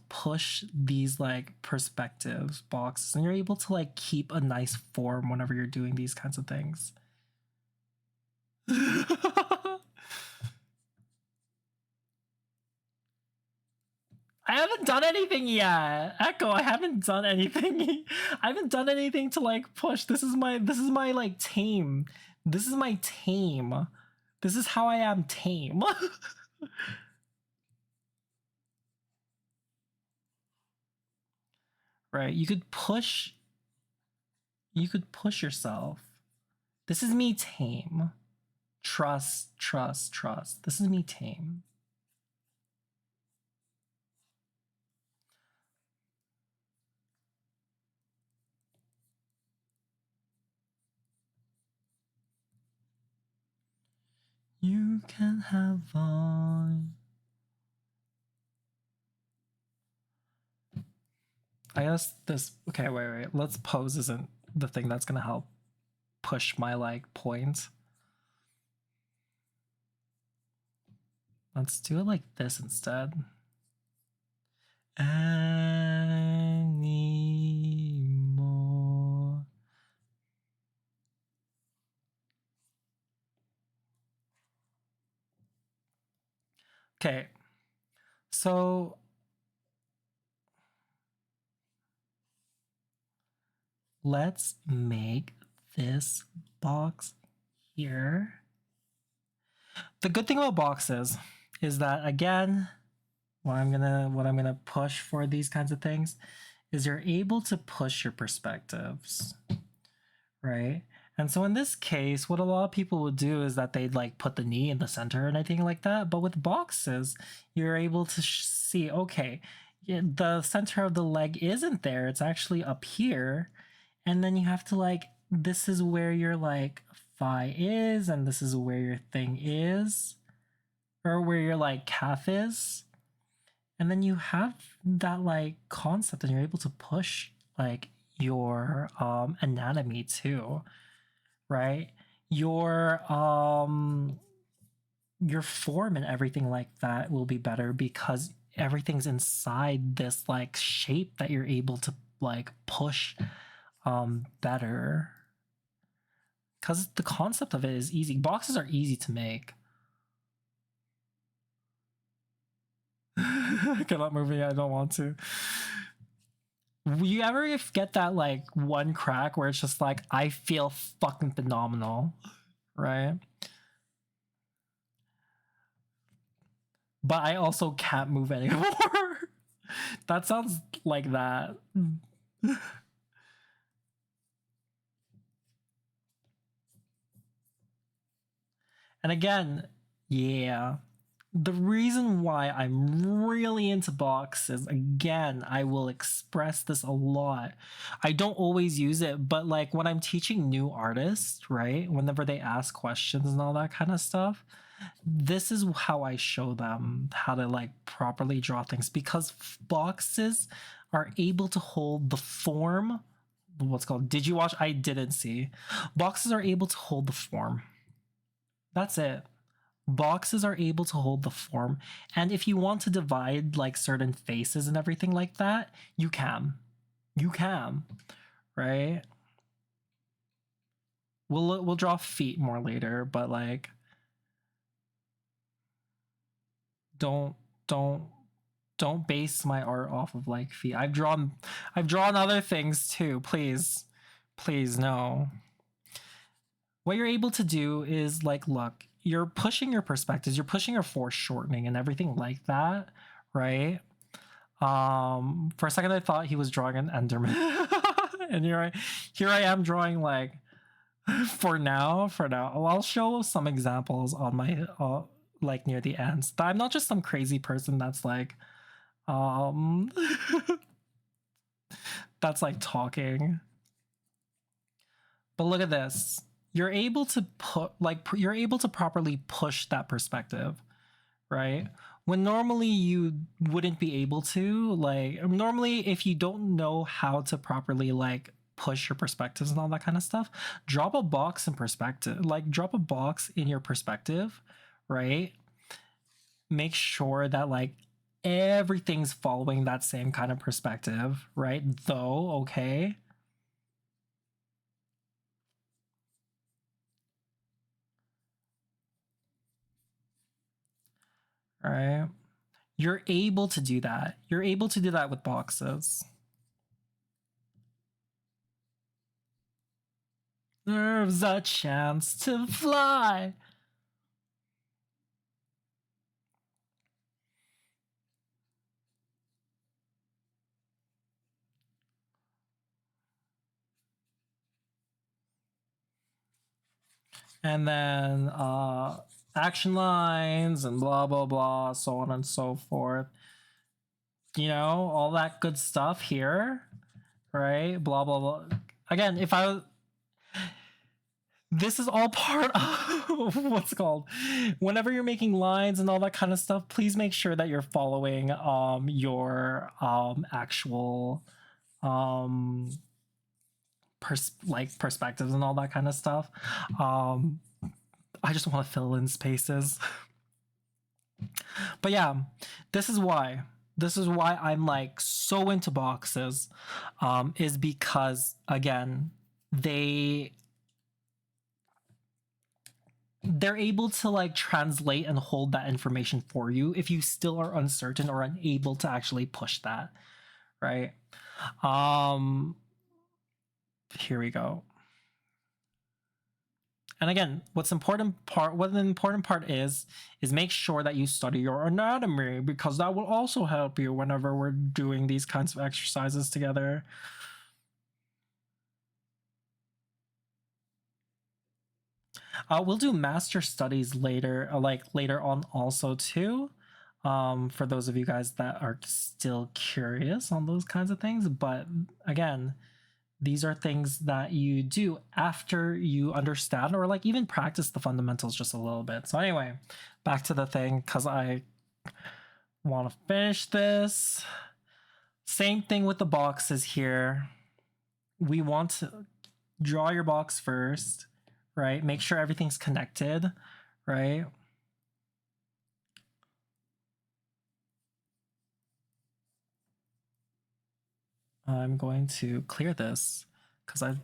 push these like perspectives boxes, and you're able to like keep a nice form whenever you're doing these kinds of things. I haven't done anything yet. Echo, I haven't done anything. I haven't done anything to like push. This is my like tame. This is my tame. This is how I am tame. Right? You could push yourself. This is me tame. Trust, trust, trust. This is me tame. You can have fun. I guess this. Okay, wait. Let's pose isn't the thing that's gonna help push my like point. Let's do it like this instead. Anymore. Okay. So let's make this box here. The good thing about boxes is that, again, what I'm gonna push for these kinds of things is you're able to push your perspectives, right? And so in this case, what a lot of people would do is that they'd like put the knee in the center and anything like that. But with boxes, you're able to see, okay, the center of the leg isn't there. It's actually up here. And then you have to like, this is where your like thigh is, and this is where your thing is, or where your like calf is. And then you have that like concept, and you're able to push like your anatomy too, right? Your form and everything like that will be better because everything's inside this like shape that you're able to like push better, because the concept of it is easy. Boxes are easy to make. I cannot move it. I don't want to. You ever get that like one crack where it's just like, I feel fucking phenomenal, right? But I also can't move anymore. That sounds like that. And again, yeah. The reason why I'm really into boxes, again, I will express this a lot. I don't always use it, but like when I'm teaching new artists, right? Whenever they ask questions and all that kind of stuff, this is how I show them how to like properly draw things, because boxes are able to hold the form. What's called? Did you watch? I didn't see. Boxes are able to hold the form. That's it. Boxes are able to hold the form. And if you want to divide like certain faces and everything like that, you can. You can, right? We'll draw feet more later, but like don't base my art off of like feet. I've drawn other things too. Please no. What you're able to do is like, look, you're pushing your perspectives, you're pushing your foreshortening and everything like that, right? For a second I thought he was drawing an Enderman. And here I am drawing like for now. I'll show some examples on my like near the ends. I'm not just some crazy person that's like that's like talking. But look at this. You're able to you're able to properly push that perspective, right? When normally you wouldn't be able to. Like normally if you don't know how to properly like push your perspectives and all that kind of stuff, drop a box in perspective. Like drop a box in your perspective, right? Make sure that like everything's following that same kind of perspective, right? Though, okay. All right. You're able to do that. You're able to do that with boxes. There's a chance to fly. And then action lines and blah blah blah, so on and so forth. You know, all that good stuff here, right? Blah blah blah. Again, if I was, this is all part of what's called, whenever you're making lines and all that kind of stuff, please make sure that you're following your actual perspectives and all that kind of stuff. I just want to fill in spaces. But yeah, this is why I'm like so into boxes, is because again, they're able to like translate and hold that information for you if you still are uncertain or unable to actually push that, right? Here we go. And again, what the important part is make sure that you study your anatomy, because that will also help you whenever we're doing these kinds of exercises together. We'll do master studies later, later on also too, for those of you guys that are still curious on those kinds of things. But again, these are things that you do after you understand or like even practice the fundamentals just a little bit. So anyway, back to the thing, because I want to finish this. Same thing with the boxes here. We want to draw your box first, right? Make sure everything's connected, right? I'm going to clear this because I'm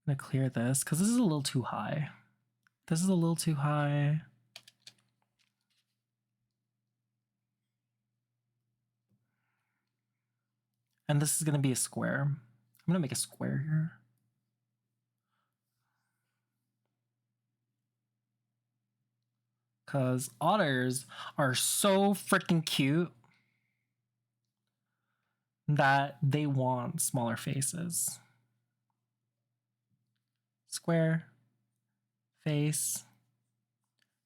going to clear this because this is a little too high. This is a little too high. And this is going to be a square. I'm going to make a square here. Because otters are so freaking cute that they want smaller faces. Square, face,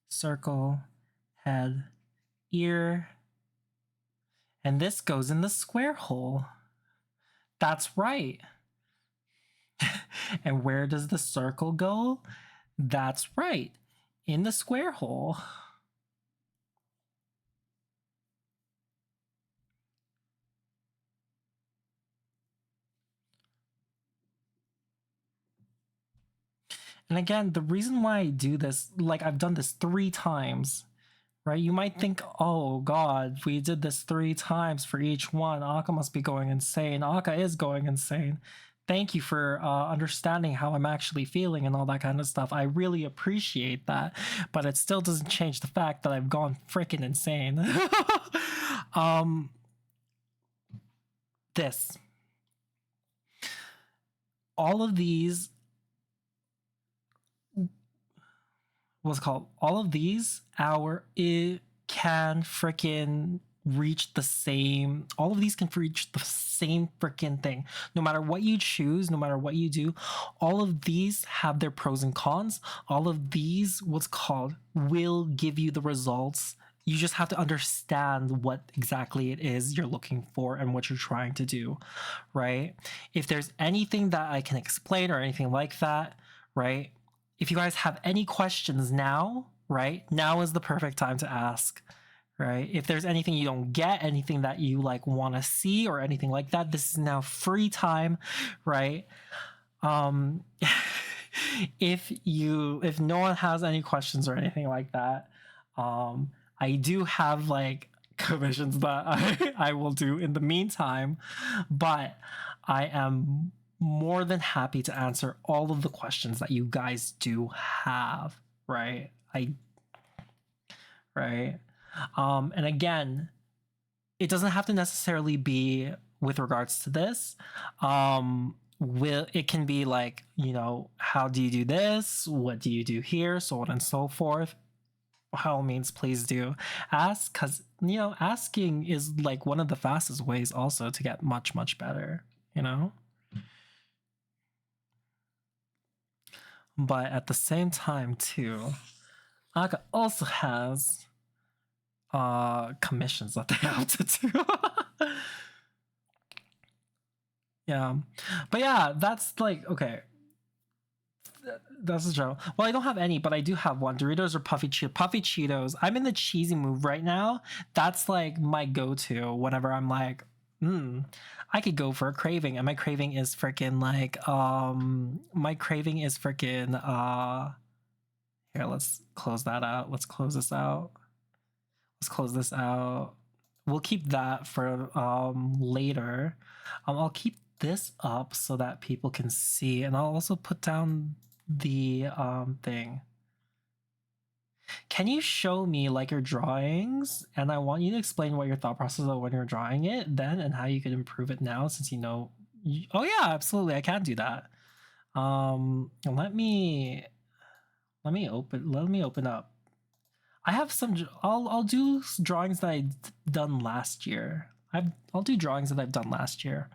circle, head, ear. And this goes in the square hole. That's right. And where does the circle go? That's right, in the square hole. And again, the reason why I do this, like I've done this 3 times, right? You might think, oh God, we did this 3 times for each one. Akka must be going insane. Akka is going insane. Thank you for understanding how I'm actually feeling and all that kind of stuff. I really appreciate that, but it still doesn't change the fact that I've gone freaking insane. This. All of these, what's it called? All of these, it can freaking reach the same, all of these can reach the same freaking thing. No matter what you choose, no matter what you do, all of these have their pros and cons. All of these, what's called, will give you the results. You just have to understand what exactly it is you're looking for and what you're trying to do, right? If there's anything that I can explain or anything like that, right? If you guys have any questions now, right? Now is the perfect time to ask, right? If there's anything you don't get, anything that you like want to see or anything like that, this is now free time, right? Um if no one has any questions or anything like that, I do have like commissions that I will do in the meantime, but I am more than happy to answer all of the questions that you guys do have, right? Right? And again, it doesn't have to necessarily be with regards to this. It can be like, how do you do this? What do you do here? So on and so forth. By all means, please do ask, because asking is like one of the fastest ways also to get much, much better, but at the same time too, Aka also has commissions that they have to do. Yeah, but yeah, that's like, okay, that's the joke. Well, I don't have any, but I do have one. Doritos or Puffy Cheetos. I'm in the cheesy mood right now. That's like my go-to whenever I'm like, I could go for a craving, and my craving is freaking like, here, let's close that out. Let's close this out. Let's close this out. We'll keep that for later. I'll keep this up so that people can see, and I'll also put down the thing. Can you show me like your drawings? And I want you to explain what your thought process was when you're drawing it then, and how you could improve it now, since oh yeah, absolutely, I can do that. Let me open up. I have some. I'll do drawings that I've done last year. I'll do drawings that I've done last year.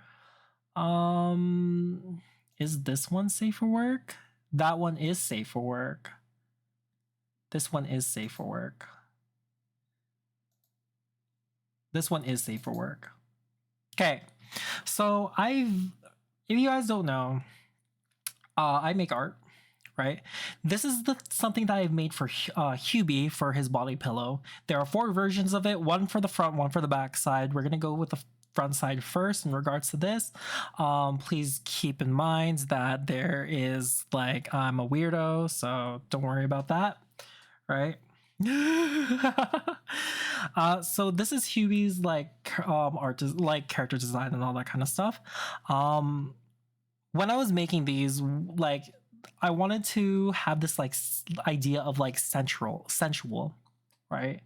Is this one safe for work? That one is safe for work. This one is safe for work. This one is safe for work. Okay, so if you guys don't know, I make art, right? This is something that I've made for Hubie for his body pillow. There are 4 versions of it, one for the front, one for the back side. We're gonna go with the front side first in regards to this. Please keep in mind that there is like, I'm a weirdo, so don't worry about that, right? So this is Hubie's like like character design and all that kind of stuff. When I was making these, like, I wanted to have this like idea of like sensual, right?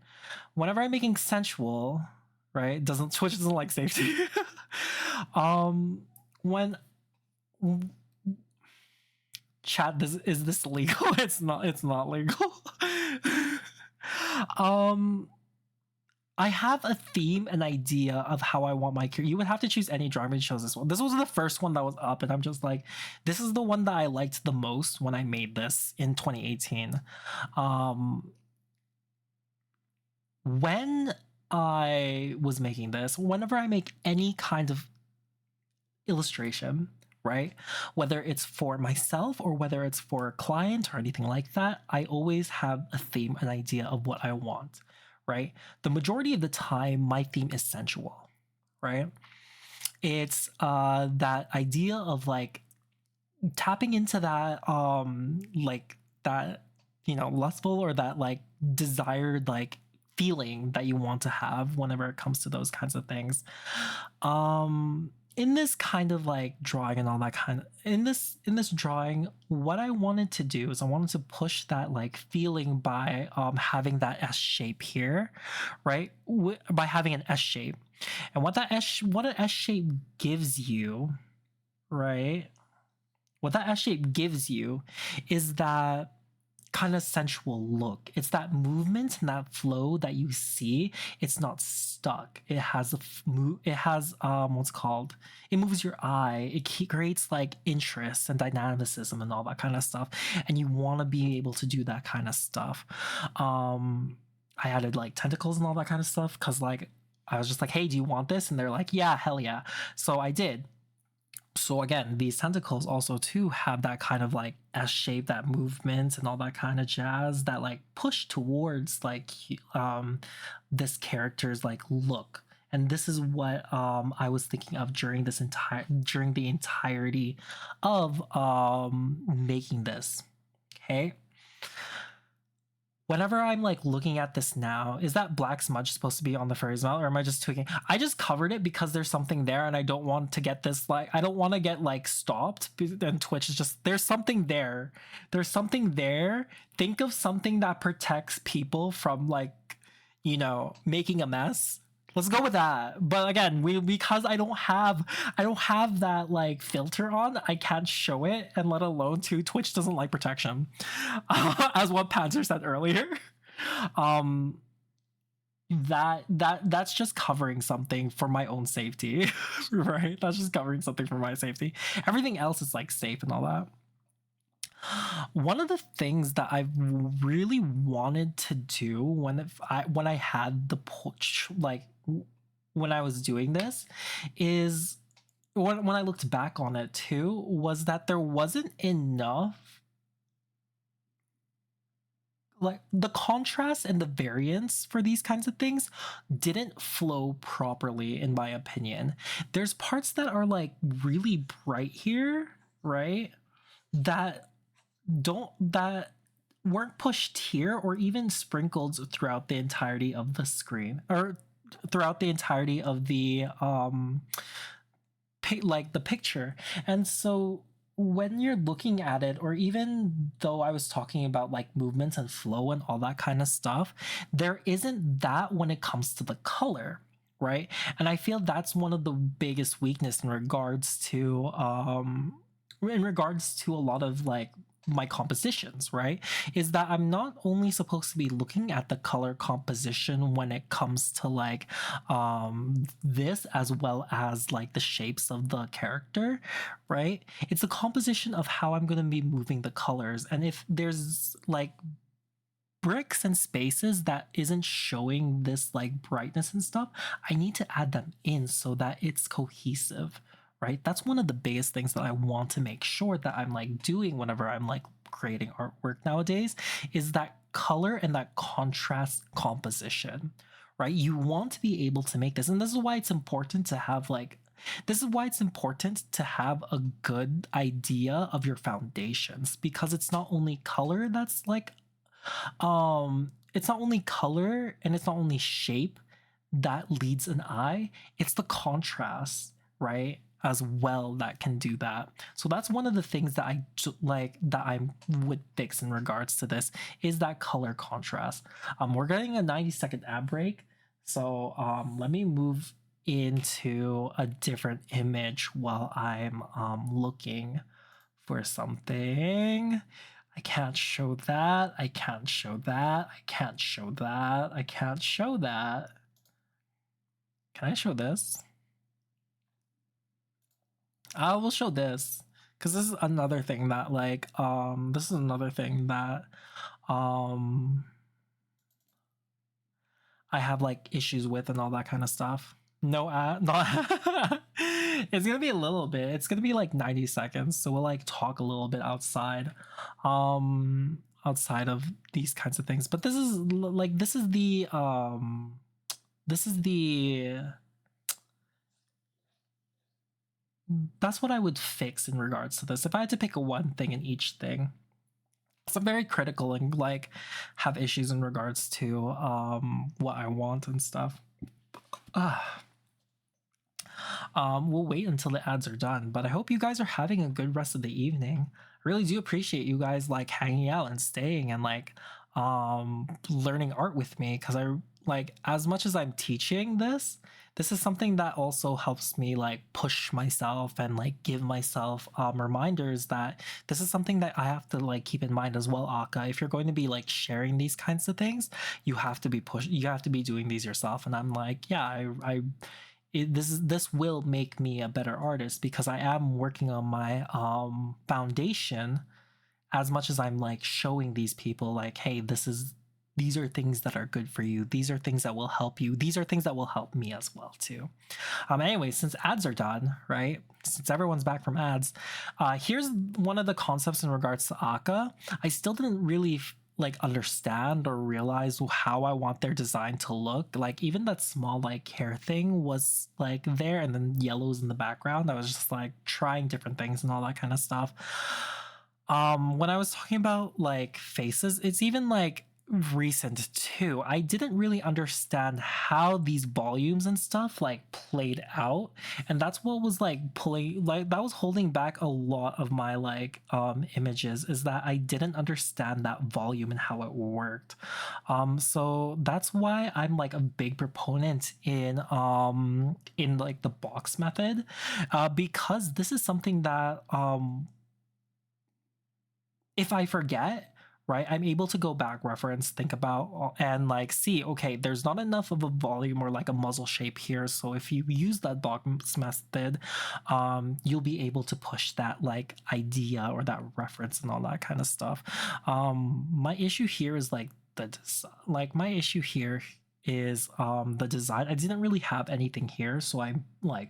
Whenever I'm making sensual, right, Twitch doesn't like safety. When chat, is this legal? It's not legal. I have a theme, an idea of how I want my character. You would have to choose any drawing, but chose this one. This was the first one that was up, and I'm just like, this is the one that I liked the most when I made this in 2018. When I was making this, whenever I make any kind of illustration, right, whether it's for myself or whether it's for a client or anything like that, I always have a theme, an idea of what I want, right? The majority of the time, my theme is sensual, right? It's that idea of like tapping into that like that, lustful, or that like desired like feeling that you want to have whenever it comes to those kinds of things. In this kind of like drawing and all that kind of, in this drawing, what I wanted to do is I wanted to push that like feeling by having that S shape here, right? By having an S shape. And what an S shape gives you, right? What that S shape gives you is that kind of sensual look. It's that movement and that flow that you see. It's not stuck. It has it has what's it called? It moves your eye. It creates like interest and dynamicism and all that kind of stuff. And you want to be able to do that kind of stuff. I added like tentacles and all that kind of stuff because like I was just like, hey, do you want this? And they're like, yeah, hell yeah. So I did. So again, these tentacles also too have that kind of like S shape, that movement and all that kind of jazz that like push towards like this character's like look. And this is what I was thinking of during the entirety of making this. Okay. Whenever I'm like looking at this now, is that black smudge supposed to be on the furry's mouth, or am I just tweaking? I just covered it because there's something there and I don't want to get this, like, I don't want to get like stopped. And Twitch is just, there's something there. There's something there. Think of something that protects people from like, you know, making a mess. Let's go with that. But again, because I don't have that like filter on, I can't show it, and let alone too, Twitch doesn't like protection, as what Panzer said earlier. That's just covering something for my own safety, right? That's just covering something for my safety. Everything else is like safe and all that. One of the things that I really wanted to do when I had the push, like when I was doing this, is when I looked back on it too, was that there wasn't enough, like the contrast and the variance for these kinds of things didn't flow properly, in my opinion. There's parts that are like really bright here, right? That weren't pushed here or even sprinkled throughout the entirety of the screen, or throughout the entirety of the like the picture. And so when you're looking at it, or even though I was talking about like movements and flow and all that kind of stuff, there isn't that when it comes to the color, right? And I feel that's one of the biggest weakness in regards to a lot of like my compositions, right? Is that I'm not only supposed to be looking at the color composition when it comes to like this, as well as like the shapes of the character, right? It's the composition of how I'm going to be moving the colors. And if there's like bricks and spaces that isn't showing this like brightness and stuff, I need to add them in so that it's cohesive, right? That's one of the biggest things that I want to make sure that I'm like doing whenever I'm like creating artwork nowadays, is that color and that contrast composition, right? You want to be able to make this. And this is why it's important to have a good idea of your foundations, because it's not only color that's like, it's not only color and it's not only shape that leads an eye, it's the contrast, right, as well, that can do that. So that's one of the things that I would fix in regards to this, is that color contrast. We're getting a 90-second ad break, so let me move into a different image while I'm looking for something. I can't show that. I can't show that. I can't show that. I can't show that. Can I show this? I will show this, because this is another thing that like I have like issues with and all that kind of stuff. No, it's gonna be a little bit. It's gonna be like 90 seconds, so we'll like talk a little bit outside of these kinds of things. But this is that's what I would fix in regards to this if I had to pick one thing in each thing. So I'm very critical and like have issues in regards to what I want and stuff. We'll wait until the ads are done, but I hope you guys are having a good rest of the evening. I really do appreciate you guys like hanging out and staying and like learning art with me, because I like, as much as I'm teaching this this is something that also helps me like push myself and like give myself reminders that this is something that I have to like keep in mind as well, Aka. If you're going to be like sharing these kinds of things, you have to be you have to be doing these yourself. And I'm like, yeah, this will make me a better artist because I am working on my foundation as much as I'm like showing these people like, hey, these are things that are good for you. These are things that will help you. These are things that will help me as well too. Anyway, since ads are done, right? Since everyone's back from ads, here's one of the concepts in regards to Aka. I still didn't really like understand or realize how I want their design to look. Like even that small like hair thing was like there, and then yellows in the background. I was just like trying different things and all that kind of stuff. When I was talking about like faces, it's even like recent too. I didn't really understand how these volumes and stuff like played out, and that's what was like pulling, like that was holding back a lot of my like images, is that I didn't understand that volume and how it worked. So that's why I'm like a big proponent in like the box method, because this is something that if I forget, right, I'm able to go back, reference, think about, and like see, okay, there's not enough of a volume or like a muzzle shape here. So if you use that box method, you'll be able to push that like idea or that reference and all that kind of stuff. My issue here is like my issue here is the design. I didn't really have anything here, so I'm like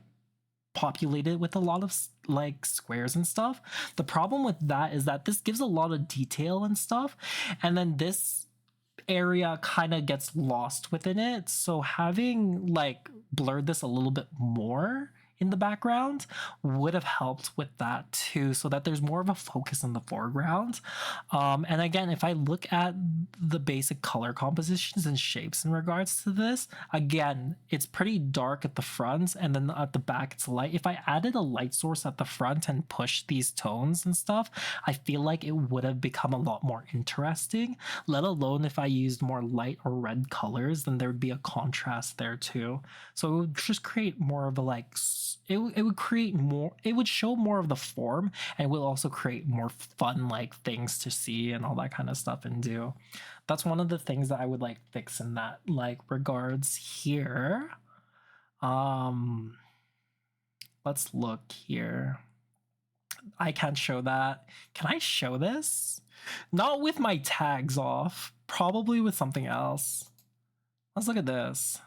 populated with a lot of like squares and stuff. The problem with that is that this gives a lot of detail and stuff, and then this area kind of gets lost within it. So having like blurred this a little bit more in the background would have helped with that too, so that there's more of a focus in the foreground. And again, if I look at the basic color compositions and shapes in regards to this, again, it's pretty dark at the front, and then at the back it's light. If I added a light source at the front and pushed these tones and stuff, I feel like it would have become a lot more interesting. Let alone if I used more light or red colors, then there would be a contrast there too. So it would just create more of a like it would create more, it would show more of the form, and it will also create more fun like things to see and all that kind of stuff and do. That's one of the things that I would like fix in that like regards here. Let's look here. I can't show that. Can I show this? Not with my tags off, probably with something else. Let's look at this.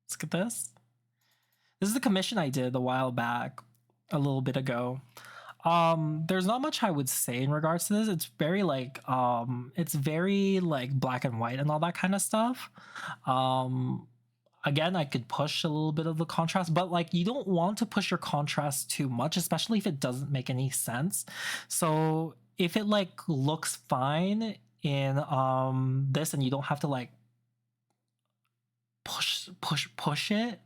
Let's look at this. This is the commission I did a while back, a little bit ago. There's not much I would say in regards to this. It's very like black and white and all that kind of stuff. Again, I could push a little bit of the contrast, but like you don't want to push your contrast too much, especially if it doesn't make any sense. So if it like looks fine in this, and you don't have to like push it,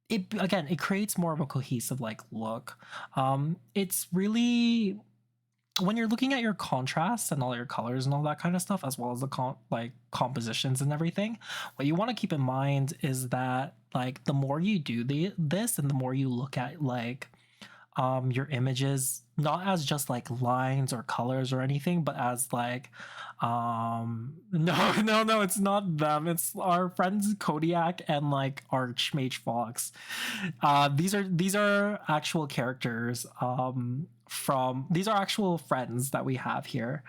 it creates more of a cohesive like look. It's really, when you're looking at your contrasts and all your colors and all that kind of stuff, as well as the compositions and everything, what you want to keep in mind is that like the more you do this, and the more you look at like your images, not as just like lines or colors or anything, but as like no, it's not them, it's our friends Kodiak and like Archmage Fox. These are actual characters from, these are actual friends that we have here.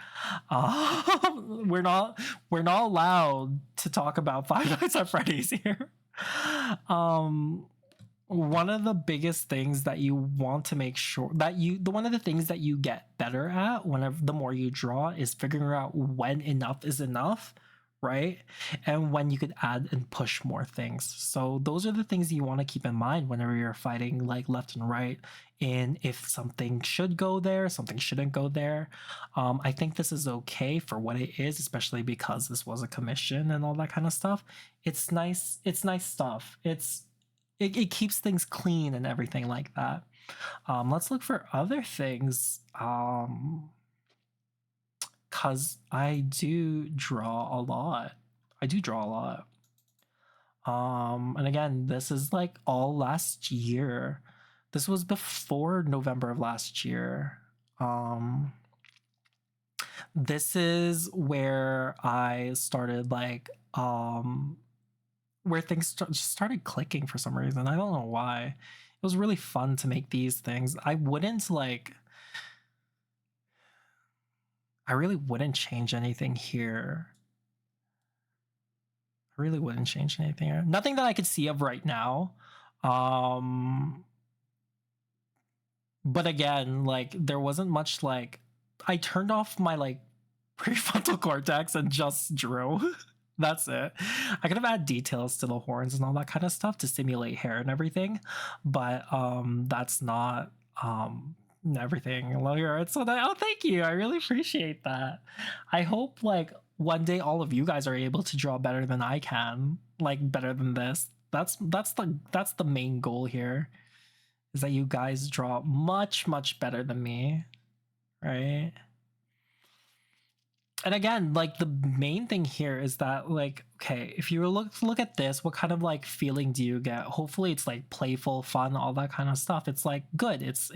We're not allowed to talk about Five Nights at Freddy's here. One of the biggest things that you want to make sure that one of the things that you get better at whenever the more you draw is figuring out when enough is enough, right? And when you could add and push more things. So those are the things you want to keep in mind whenever you're fighting like left and right, in if something should go there, something shouldn't go there. I think this is okay for what it is, especially because this was a commission and all that kind of stuff. It's nice stuff. It keeps things clean and everything like that. Let's look for other things. Cause I do draw a lot. I do draw a lot. And again, this is like all last year. This was before November of last year. This is where I started like where things just started clicking for some reason. I don't know why. It was really fun to make these things. I really wouldn't change anything here. I really wouldn't change anything here. Nothing that I could see of right now. But again, like there wasn't much like I turned off my like prefrontal cortex and just drew. That's it. I could have added details to the horns and all that kind of stuff to simulate hair and everything, but that's not everything. Love your art. So that, oh, thank you. I really appreciate that. I hope like one day all of you guys are able to draw better than I can, like better than this. That's the main goal here, is that you guys draw much better than me, right? And again, like the main thing here is that like, okay, if you look at this, what kind of like feeling do you get? Hopefully it's like playful, fun, all that kind of stuff. It's like good. It's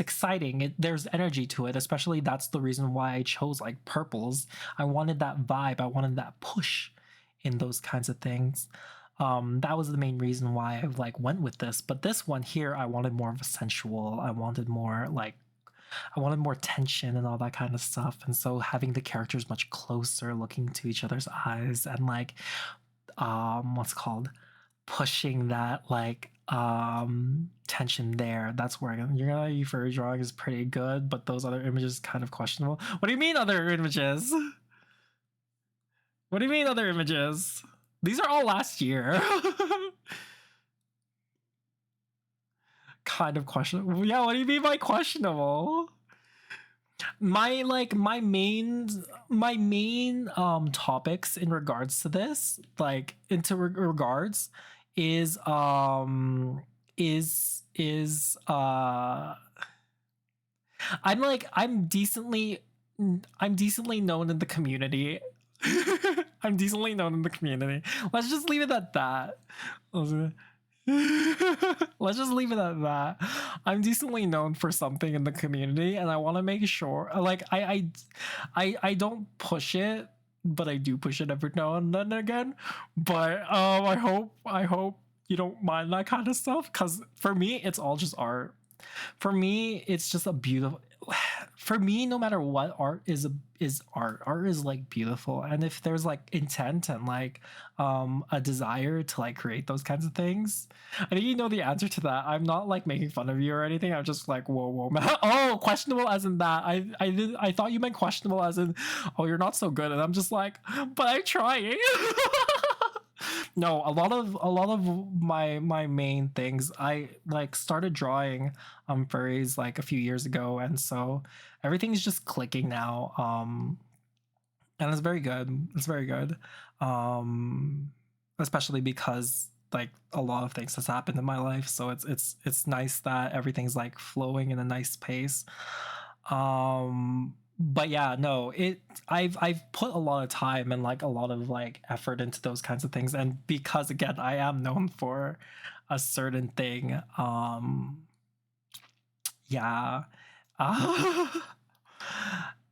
exciting. There's energy to it. Especially that's the reason why I chose like purples. I wanted that vibe. I wanted that push in those kinds of things. That was the main reason why I like went with this. But this one here, I wanted more of a sensual. I wanted more tension and all that kind of stuff. And so having the characters much closer, looking to each other's eyes, and like what's called pushing that like tension there. That's where your furry drawing is pretty good, but those other images kind of questionable. What do you mean other images? What do you mean other images? These are all last year. Kind of questionable. Yeah, what do you mean by questionable? My main topics in regards to this, like into regards, is I'm decently known in the community. I'm decently known in the community. Let's just leave it at that. Let's just leave it at that. I'm decently known for something in the community, and I want to make sure like I don't push it, but I do push it every now and then again. But I hope you don't mind that kind of stuff, because for me it's all just art. For me it's just a beautiful, for me no matter what, art is art. Art is like beautiful, and if there's like intent and like a desire to like create those kinds of things, I think you know the answer to that. I'm not like making fun of you or anything. I'm just like whoa man. Oh, questionable as in that. I thought you meant questionable as in, oh, you're not so good. And I'm just like, but I'm trying. No, a lot of my main things, I like started drawing furries like a few years ago, and so everything's just clicking now. And it's very good. It's very good. Especially because like a lot of things has happened in my life, so it's nice that everything's like flowing in a nice pace. But yeah, no, I've put a lot of time and like a lot of like effort into those kinds of things, and because again I am known for a certain thing, yeah,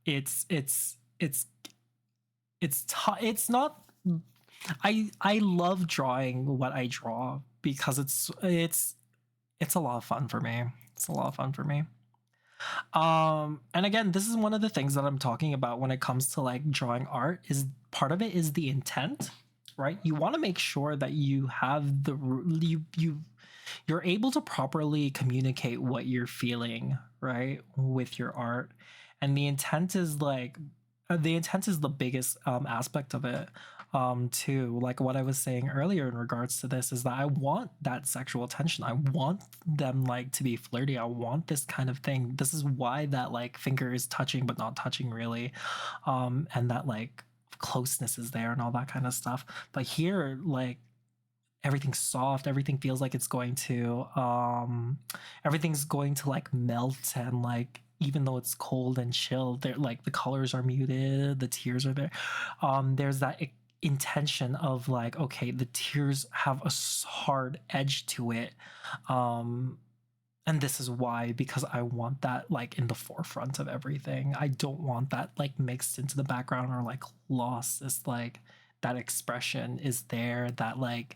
it's it's not, I love drawing what I draw because it's a lot of fun for me. It's a lot of fun for me. And again, this is one of the things that I'm talking about when it comes to like drawing art, is part of it is the intent, right? You want to make sure that you have you're able to properly communicate what you're feeling, right, with your art. And the intent is like the biggest aspect of it, too. Like what I was saying earlier in regards to this is that I want that sexual tension. I want them like to be flirty. I want this kind of thing. This is why that like finger is touching but not touching really, and that like closeness is there and all that kind of stuff. But here, like everything's soft, everything feels like it's going to everything's going to like melt, and like even though it's cold and chill, there like the colors are muted, the tears are there. There's that intention of like, okay, the tears have a hard edge to it. Um and this is why, because I want that like in the forefront of everything. I don't want that like mixed into the background or like lost. It's like that expression is there, that like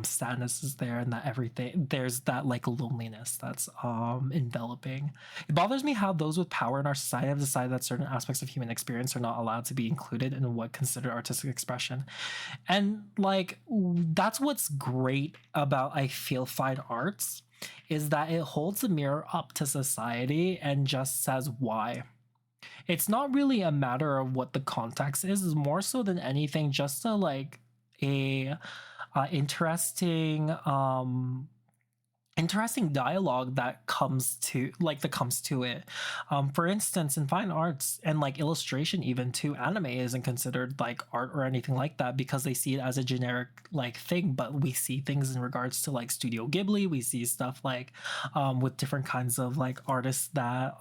sadness is there, and that everything, there's that like loneliness that's enveloping. It bothers me how those with power in our society have decided that certain aspects of human experience are not allowed to be included in what considered artistic expression. And like that's what's great about, I feel, fine arts, is that it holds a mirror up to society and just says why. It's not really a matter of what the context is more so than anything just a like a interesting interesting dialogue that comes to it. For instance, in fine arts and like illustration, even too, anime isn't considered like art or anything like that because they see it as a generic like thing. But we see things in regards to like Studio Ghibli. We see stuff like with different kinds of like artists that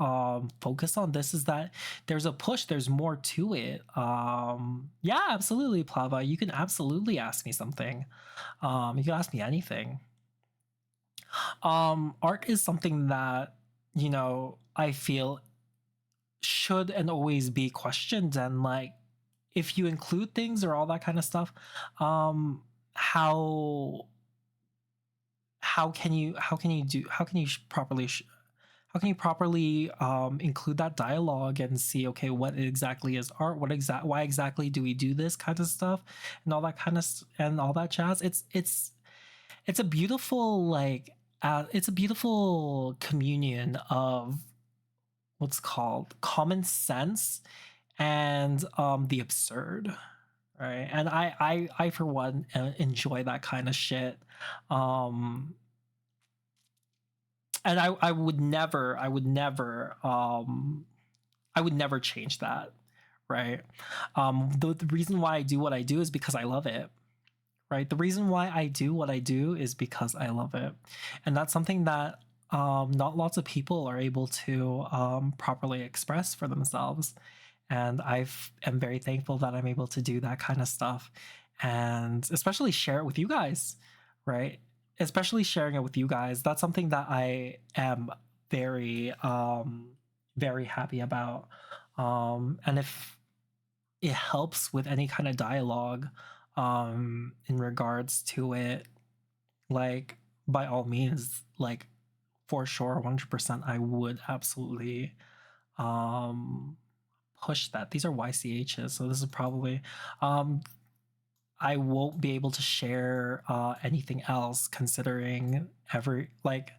focus on this, is that there's a push, there's more to it. Yeah, absolutely, Plava, you can absolutely ask me something. You can ask me anything. Art is something that, you know, I feel should and always be questioned. And like, if you include things or all that kind of stuff, um how how can you properly how can you properly include that dialogue and see, okay, what exactly is art, why exactly do we do this kind of stuff, and all that kind of and all that jazz. It's a beautiful like it's a beautiful communion of what's called common sense and the absurd, right? And I for one enjoy that kind of shit. um and I would never change that, right? The reason why I do what I do is because I love it, right? The reason why I do what I do is because I love it. And that's something that not lots of people are able to properly express for themselves. And am very thankful that I'm able to do that kind of stuff, and especially share it with you guys, right? Especially sharing it with you guys. That's something that I am very, very happy about. And if it helps with any kind of dialogue in regards to it, like by all means, like for sure, 100%, I would absolutely um push that. These are YCHs, so this is probably um I won't be able to share anything else, considering every like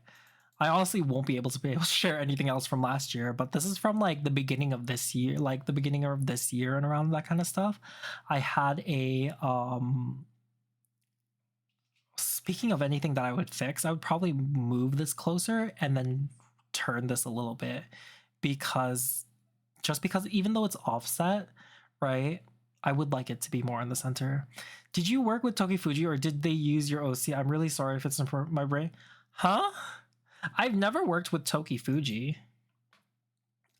I honestly won't be able to share anything else from last year, but this is from like the beginning of this year, like the beginning of this year and around that kind of stuff. I had a speaking of anything that I would fix, I would probably move this closer and then turn this a little bit, because just because even though it's offset, right? I would like it to be more in the center. Did you work with Toki Fuji or did they use your OC? I'm really sorry if it's in my brain. Huh? I've never worked with Toki Fuji.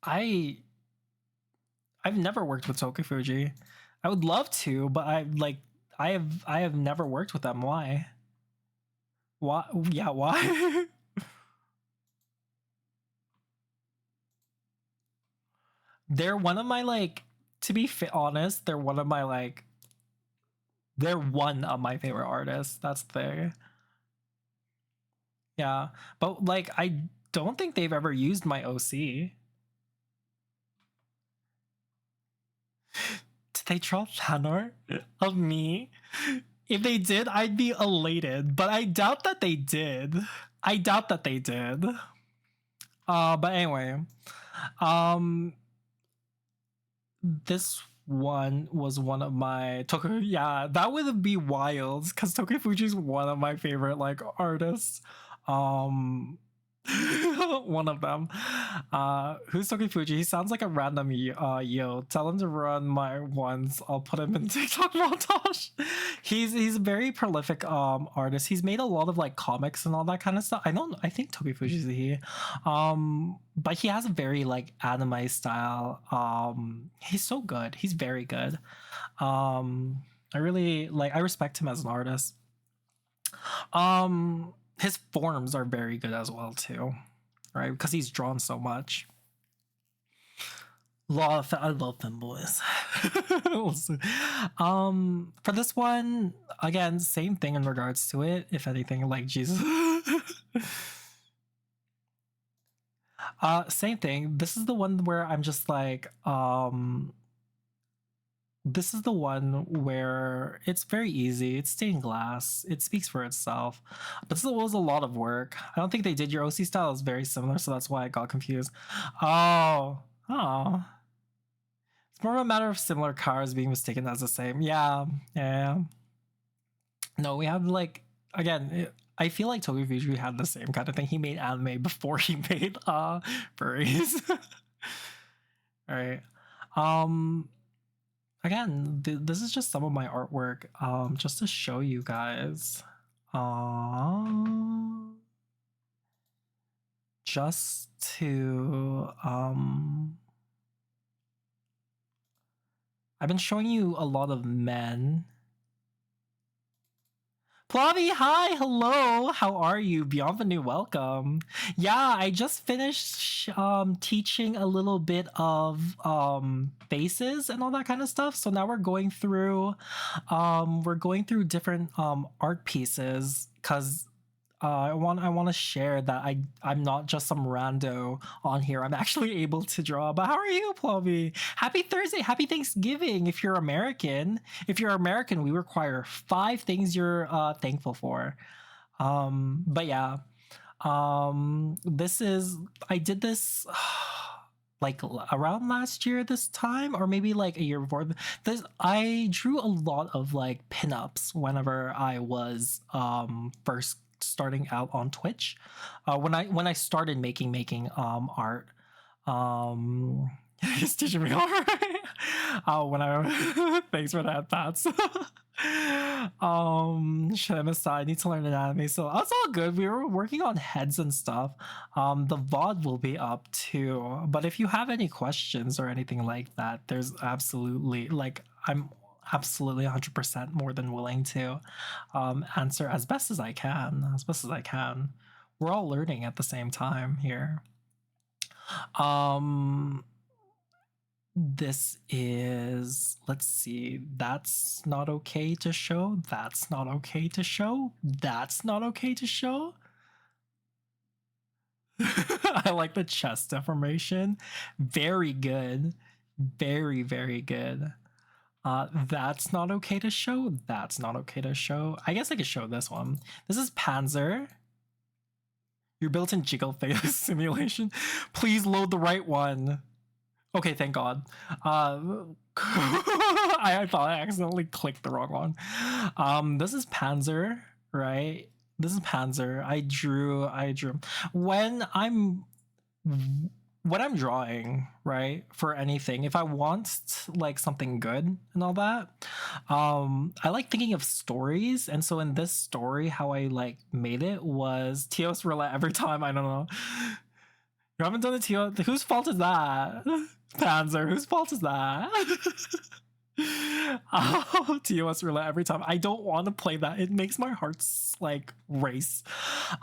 I've never worked with Toki Fuji. I would love to, but I have never worked with them. Why? Why? Yeah, why? They're one of my like, to be honest, they're one of my like, they're one of my favorite artists. That's the thing. Yeah, but like I don't think they've ever used my OC. Did they draw fan art of me? If they did, I'd be elated, but I doubt that they did. I doubt that they did. But anyway, um, this one was one of my yeah, that would be wild because Toki Fuji's one of my favorite like artists. Um one of them. Who's Toki Fuji? He sounds like a random yo. Tell him to run my ones. I'll put him in TikTok montage. He's a very prolific artist. He's made a lot of like comics and all that kind of stuff. I think Toki Fuji's a he. But he has a very like anime style. He's so good. He's very good. Um I really like, I respect him as an artist. His forms are very good as well too, right? Because he's drawn so much. I love femboys. For this one, again, same thing in regards to it. If anything, like Jesus. Same thing. This is the one where I'm just like, this is the one where it's very easy. It's stained glass. It speaks for itself. But this was a lot of work. I don't think they did your OC style is very similar, so that's why I got confused. Oh. It's more of a matter of similar cars being mistaken as the same. Yeah. No, we have like, again, I feel like Toki Fuji had the same kind of thing. He made anime before he made furries. All right. Again, this is just some of my artwork, just to show you guys. Just to I've been showing you a lot of men. Flavi, hi, hello, how are you? Bienvenue, welcome. Yeah, I just finished teaching a little bit of faces and all that kind of stuff. So now we're going through different art pieces because I want to share that I'm not just some rando on here. I'm actually able to draw. But how are you, Flavi? Happy Thursday, happy Thanksgiving. If you're American, we require 5 things you're thankful for. But yeah, I did this like around last year this time, or maybe like a year before this. I drew a lot of like pinups whenever I was first starting out on Twitch. When I started making art. He's teaching me all right. Thanks for that, Pats. I need to learn anatomy, so that's all good. We were working on heads and stuff. The VOD will be up too, but if you have any questions or anything like that, there's absolutely, like, I'm absolutely 100% more than willing to answer as best as I can. We're all learning at the same time here. This is, let's see, that's not okay to show. That's not okay to show. That's not okay to show. I like the chest deformation. Very good. Very, very good. That's not okay to show. That's not okay to show. I guess I could show this one. This is Panzer. Your built-in jiggle face simulation. Please load the right one. Okay, thank God. I thought I accidentally clicked the wrong one. This is Panzer, right? This is Panzer. I drew. When I'm drawing, right, for anything, if I want like something good and all that, I like thinking of stories. And so in this story, how I like made it was Tios roulette every time. I don't know. You haven't done the Tio. Whose fault is that? Panzer, whose fault is that? Oh, TOS roulette every time. I don't want to play that. It makes my heart like race.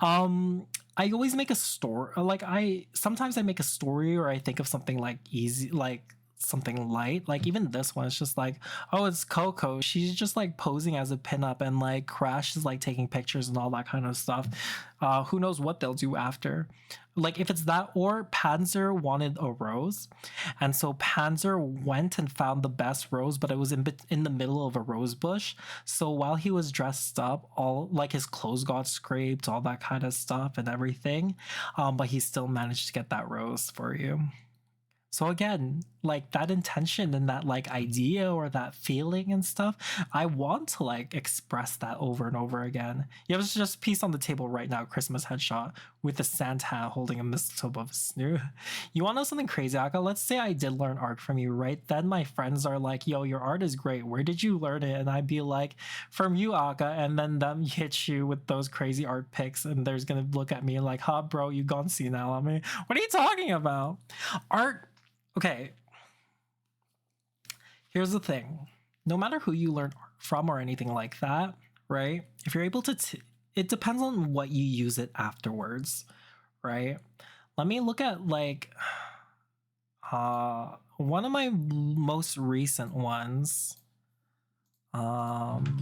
I always make a story. Like sometimes I make a story, or I think of something like easy, like something light. Like even this one, it's just like, oh, it's Coco. She's just like posing as a pinup, and like Crash is like taking pictures and all that kind of stuff. Who knows what they'll do after? Like if it's that, or Panzer wanted a rose, and so Panzer went and found the best rose, but it was in the middle of a rose bush. So while he was dressed up, all like his clothes got scraped, all that kind of stuff and everything, but he still managed to get that rose for you. So again, like that intention and that like idea or that feeling and stuff, I want to like express that over and over again. Yeah, it's just a piece on the table right now, Christmas headshot with a Santa holding a mistletoe above his snoo. You want to know something crazy, Aka? Let's say I did learn art from you, right? Then my friends are like, yo, your art is great. Where did you learn it? And I'd be like, from you, Aka. And then them hit you with those crazy art pics, and there's gonna look at me like, huh, bro, you gone senile. I mean, what are you talking about? Art. Okay, here's the thing. No matter who you learn art from or anything like that, right? If you're able to, it depends on what you use it afterwards, right? Let me look at like one of my most recent ones. One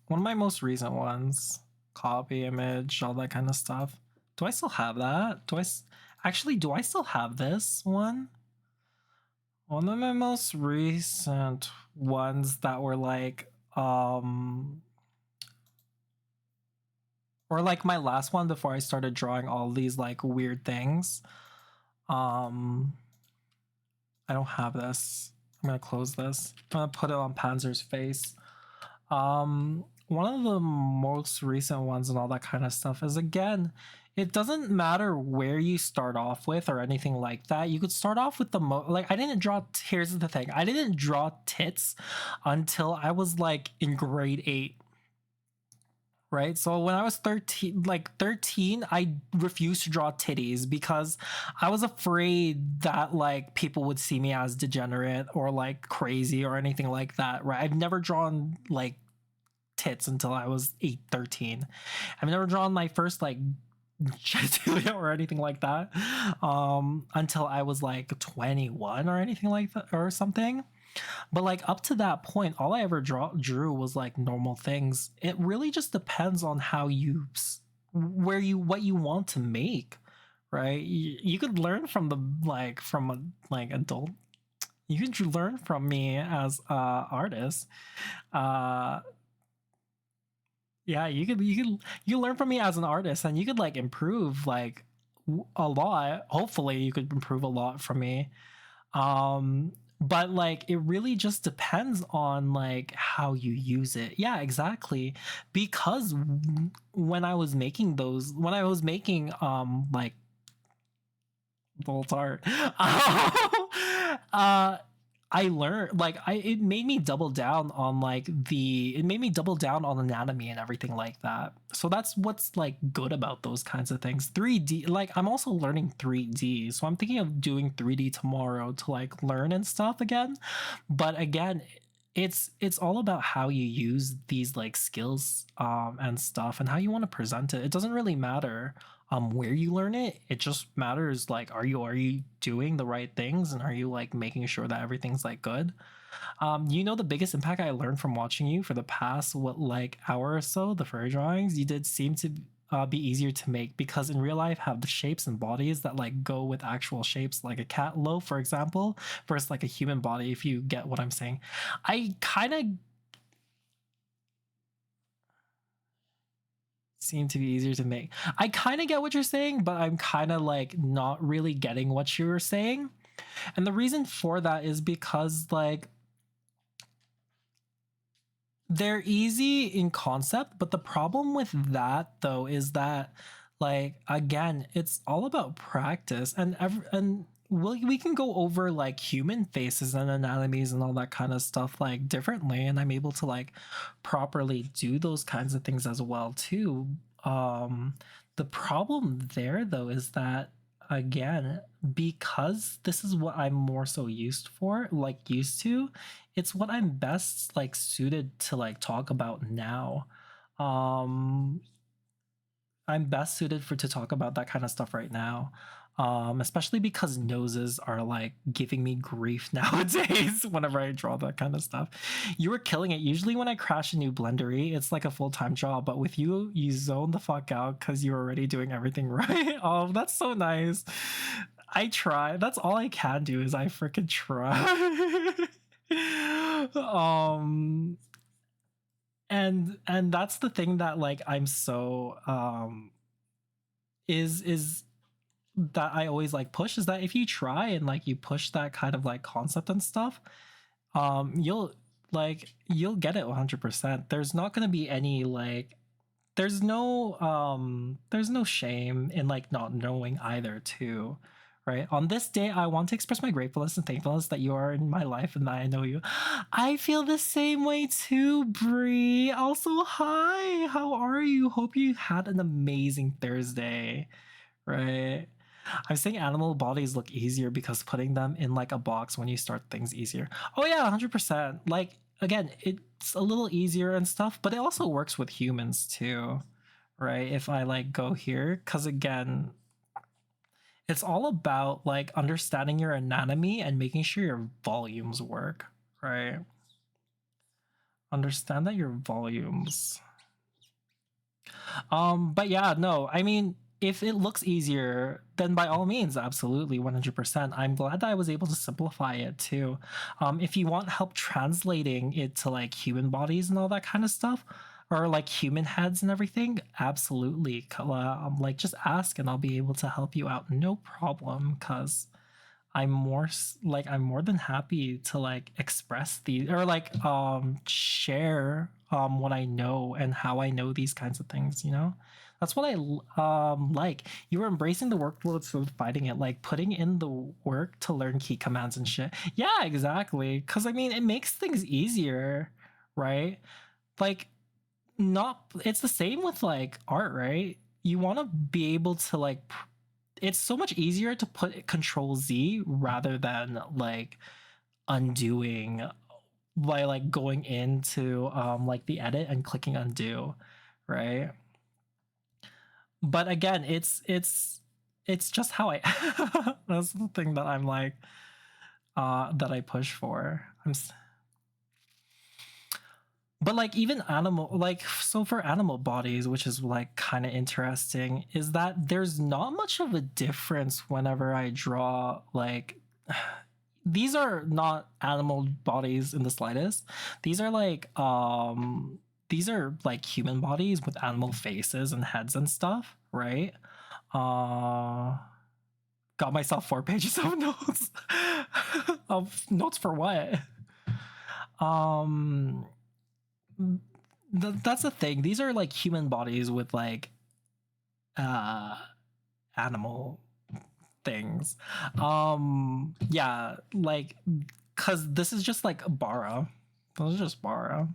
of my most recent ones, copy image, all that kind of stuff. Do I still have that? Actually, do I still have this one? One of my most recent ones that were like, or like my last one before I started drawing all these like weird things. I don't have this. I'm gonna close this. I'm gonna put it on Panzer's face. One of the most recent ones and all that kind of stuff is, again, it doesn't matter where you start off with or anything like that. You could start off with the like, I didn't draw, here's the thing, I didn't draw tits until I was like in grade 8. Right? So when I was 13, I refused to draw titties because I was afraid that like people would see me as degenerate or like crazy or anything like that, right? I've never drawn like tits until I was 13. I've never drawn my first like genitalia or anything like that until I was like 21 or anything like that or something. But like up to that point, all I ever drew was like normal things. It really just depends on how what you want to make, right? You could learn from adult. You could learn from me as a artist. Yeah, you learn from me as an artist, and you could like improve like a lot. Hopefully, you could improve a lot from me. But like it really just depends on like how you use it. Yeah, exactly. Because when I was making like Bolt art, I learned like it made me double down on anatomy and everything like that. So that's what's like good about those kinds of things. 3D, like I'm also learning 3D, so I'm thinking of doing 3D tomorrow to like learn and stuff again. But again, it's all about how you use these like skills and stuff and how you want to present it. It doesn't really matter where you learn it. It just matters like are you doing the right things, and are you like making sure that everything's like good. The biggest impact I learned from watching you for the past hour or so, the furry drawings you did seem to be easier to make, because in real life have the shapes and bodies that like go with actual shapes, like a cat loaf for example, versus like a human body, if you get what I'm saying. I kind of seem to be easier to make. I kind of get what you're saying, but I'm kind of like not really getting what you were saying. And the reason for that is because like they're easy in concept, but the problem with that though is that like again, it's all about practice, and we can go over like human faces and anatomies and all that kind of stuff like differently, and I'm able to like properly do those kinds of things as well too. The problem there though is that, again, because this is what I'm more so used to, it's what I'm best like suited to like talk about now. um I'm best suited to talk about that kind of stuff right now. Especially because noses are like giving me grief nowadays whenever I draw that kind of stuff. You were killing it. Usually when I crash a new Blendery, it's like a full-time job, but with you, you zone the fuck out because you're already doing everything right. Oh, that's so nice. I try. That's all I can do is I freaking try. And that's the thing that like I'm so is that I always like push, is that if you try and like you push that kind of like concept and stuff, you'll get it 100%. There's not going to be any like there's no shame in like not knowing either too, right? On this day, I want to express my gratefulness and thankfulness that you are in my life and that I know you. I feel the same way too, Bree. Also, hi, how are you? Hope you had an amazing Thursday, right? I'm saying animal bodies look easier because putting them in like a box when you start things easier. Oh yeah, 100%. Like again, it's a little easier and stuff, but it also works with humans too, right? If I like go here, because again, it's all about like understanding your anatomy and making sure your volumes work, right? Understand that your volumes. But yeah, no, I mean, if it looks easier, then by all means, absolutely, 100%. I'm glad that I was able to simplify it too. If you want help translating it to like human bodies and all that kind of stuff, or like human heads and everything, absolutely. Like just ask and I'll be able to help you out, no problem. Cause like I'm more than happy to like express these or like share what I know and how I know these kinds of things, you know? That's what like. You were embracing the workload instead of fighting it, like putting in the work to learn key commands and shit. Yeah, exactly. Cause I mean it makes things easier, right? Like not it's the same with like art, right? You want to be able to like it's so much easier to put control Z rather than like undoing by like going into like the edit and clicking undo, right? But again, it's just how I that's the thing that I'm like that I push for. But like even animal like so for animal bodies, which is like kind of interesting, is that there's not much of a difference whenever I draw like these are not animal bodies in the slightest. These are like human bodies with animal faces and heads and stuff, right? Uh got myself 4 pages of notes. Of notes for what? Um that's the thing. These are like human bodies with like uh animal things. Yeah, like cuz this is just like bara. Those are just bara,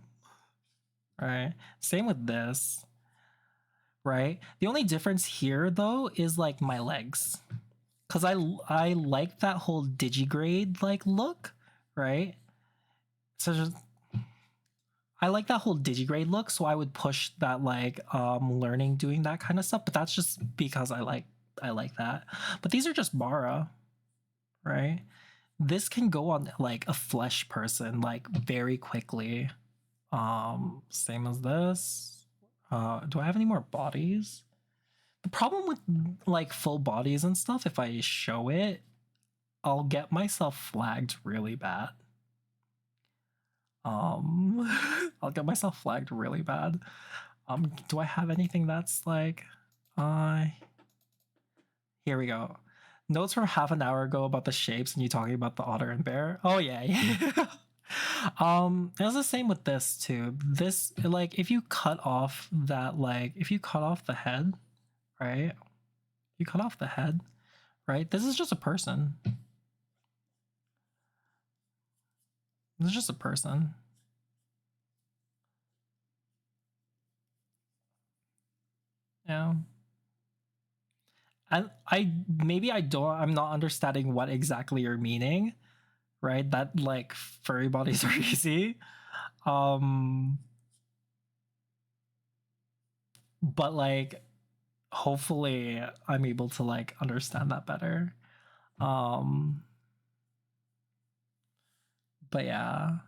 right? Same with this, right? The only difference here though is like my legs. Cuz I like that whole digigrade like look, right? So just I like that whole digigrade look, so I would push that like learning doing that kind of stuff, but that's just because I like that. But these are just bara, right? This can go on like a flesh person like very quickly. Same as this. Do I have any more bodies? The problem with like full bodies and stuff, if I show it, I'll get myself flagged really bad. Um, I'll get myself flagged really bad. Do I have anything that's like, uh, here we go. Notes from half an hour ago about the shapes and you talking about the otter and bear. Oh yeah, yeah. It's the same with this too. This like if you cut off that like if you cut off the head, right? You cut off the head, right? This is just a person. This is just a person. Yeah. And I maybe I don't I'm not understanding what exactly you're meaning, right? That like furry bodies are easy. Um but like hopefully I'm able to like understand that better. Um but yeah.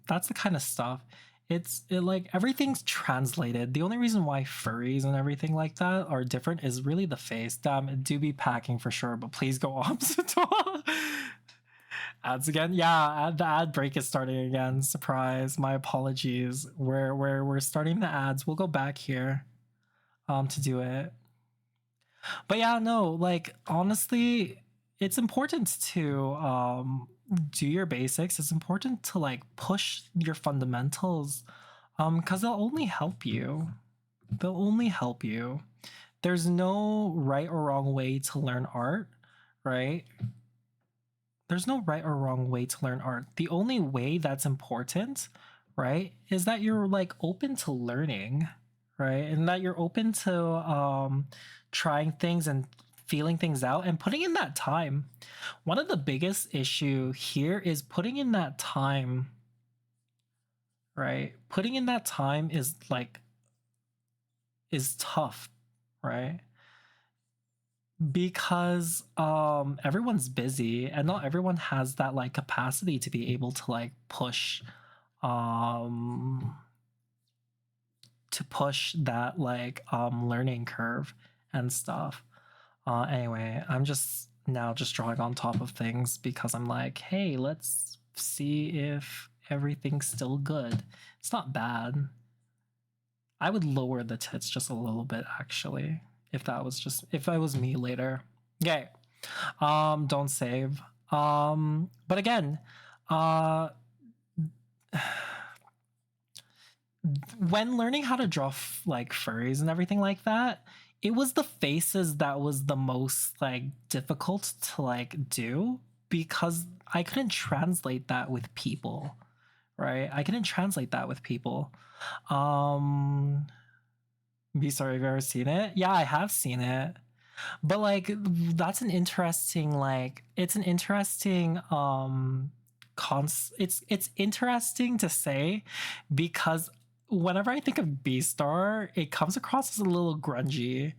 That's the kind of stuff. Like everything's translated. The only reason why furries and everything like that are different is really the face. Damn, it do be packing for sure, but please go on. Ads again? Yeah, the ad break is starting again. Surprise. My apologies. We're starting the ads. We'll go back here to do it. But yeah, no, like honestly, it's important to do your basics. It's important to like push your fundamentals cuz they'll only help you. They'll only help you. There's no right or wrong way to learn art, right? There's no right or wrong way to learn art. The only way that's important, right, is that you're like open to learning, right? And that you're open to trying things and feeling things out and putting in that time. One of the biggest issue here is putting in that time, right? Putting in that time is like is tough, right? Because everyone's busy and not everyone has that like capacity to be able to like um push that like learning curve and stuff. Anyway, I'm just now just drawing on top of things because I'm like, hey, let's see if everything's still good. It's not bad. I would lower the tits just a little bit actually, if that was me later. Okay. Don't save. But again, uh when learning how to draw like furries and everything like that, it was the faces that was the most like difficult to like do because I couldn't translate that with people, right? I couldn't translate that with people. Be sorry if you've ever seen it. Yeah, I have seen it. But like that's an interesting like it's an interesting it's interesting to say because whenever I think of Beastar, it comes across as a little grungy.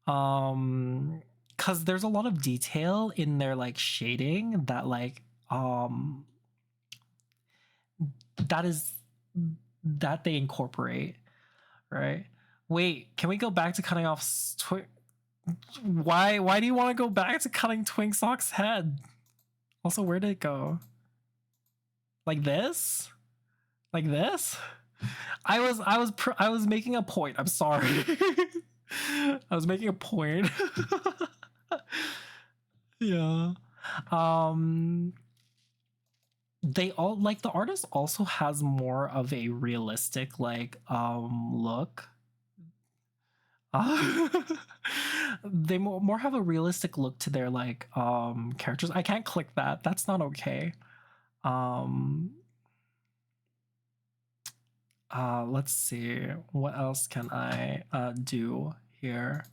Cuz there's a lot of detail in their like shading that like that is that they incorporate, right? Wait, can we go back to cutting off why do you want to go back to cutting Twink Sock's head? Also, where did it go? Like this? Like this? I was making a point. I'm sorry. I was making a point. Yeah. They all like the artist also has more of a realistic like look. They more have a realistic look to their like characters. I can't click that. That's not okay. Let's see. What else can I do here?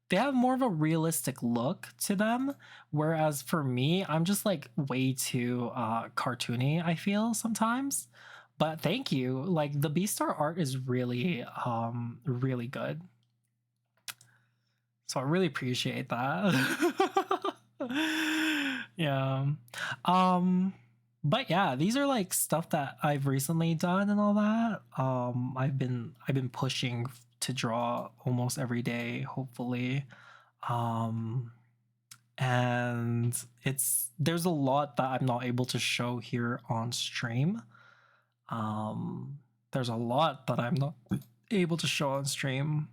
They have more of a realistic look to them, whereas for me, I'm just like way too cartoony, I feel sometimes. But thank you. Like the Beastar art is really really good. So I really appreciate that. Yeah. But yeah, these are like stuff that I've recently done and all that. I've been pushing to draw almost every day, hopefully. And there's a lot that I'm not able to show here on stream. There's a lot that I'm not able to show on stream.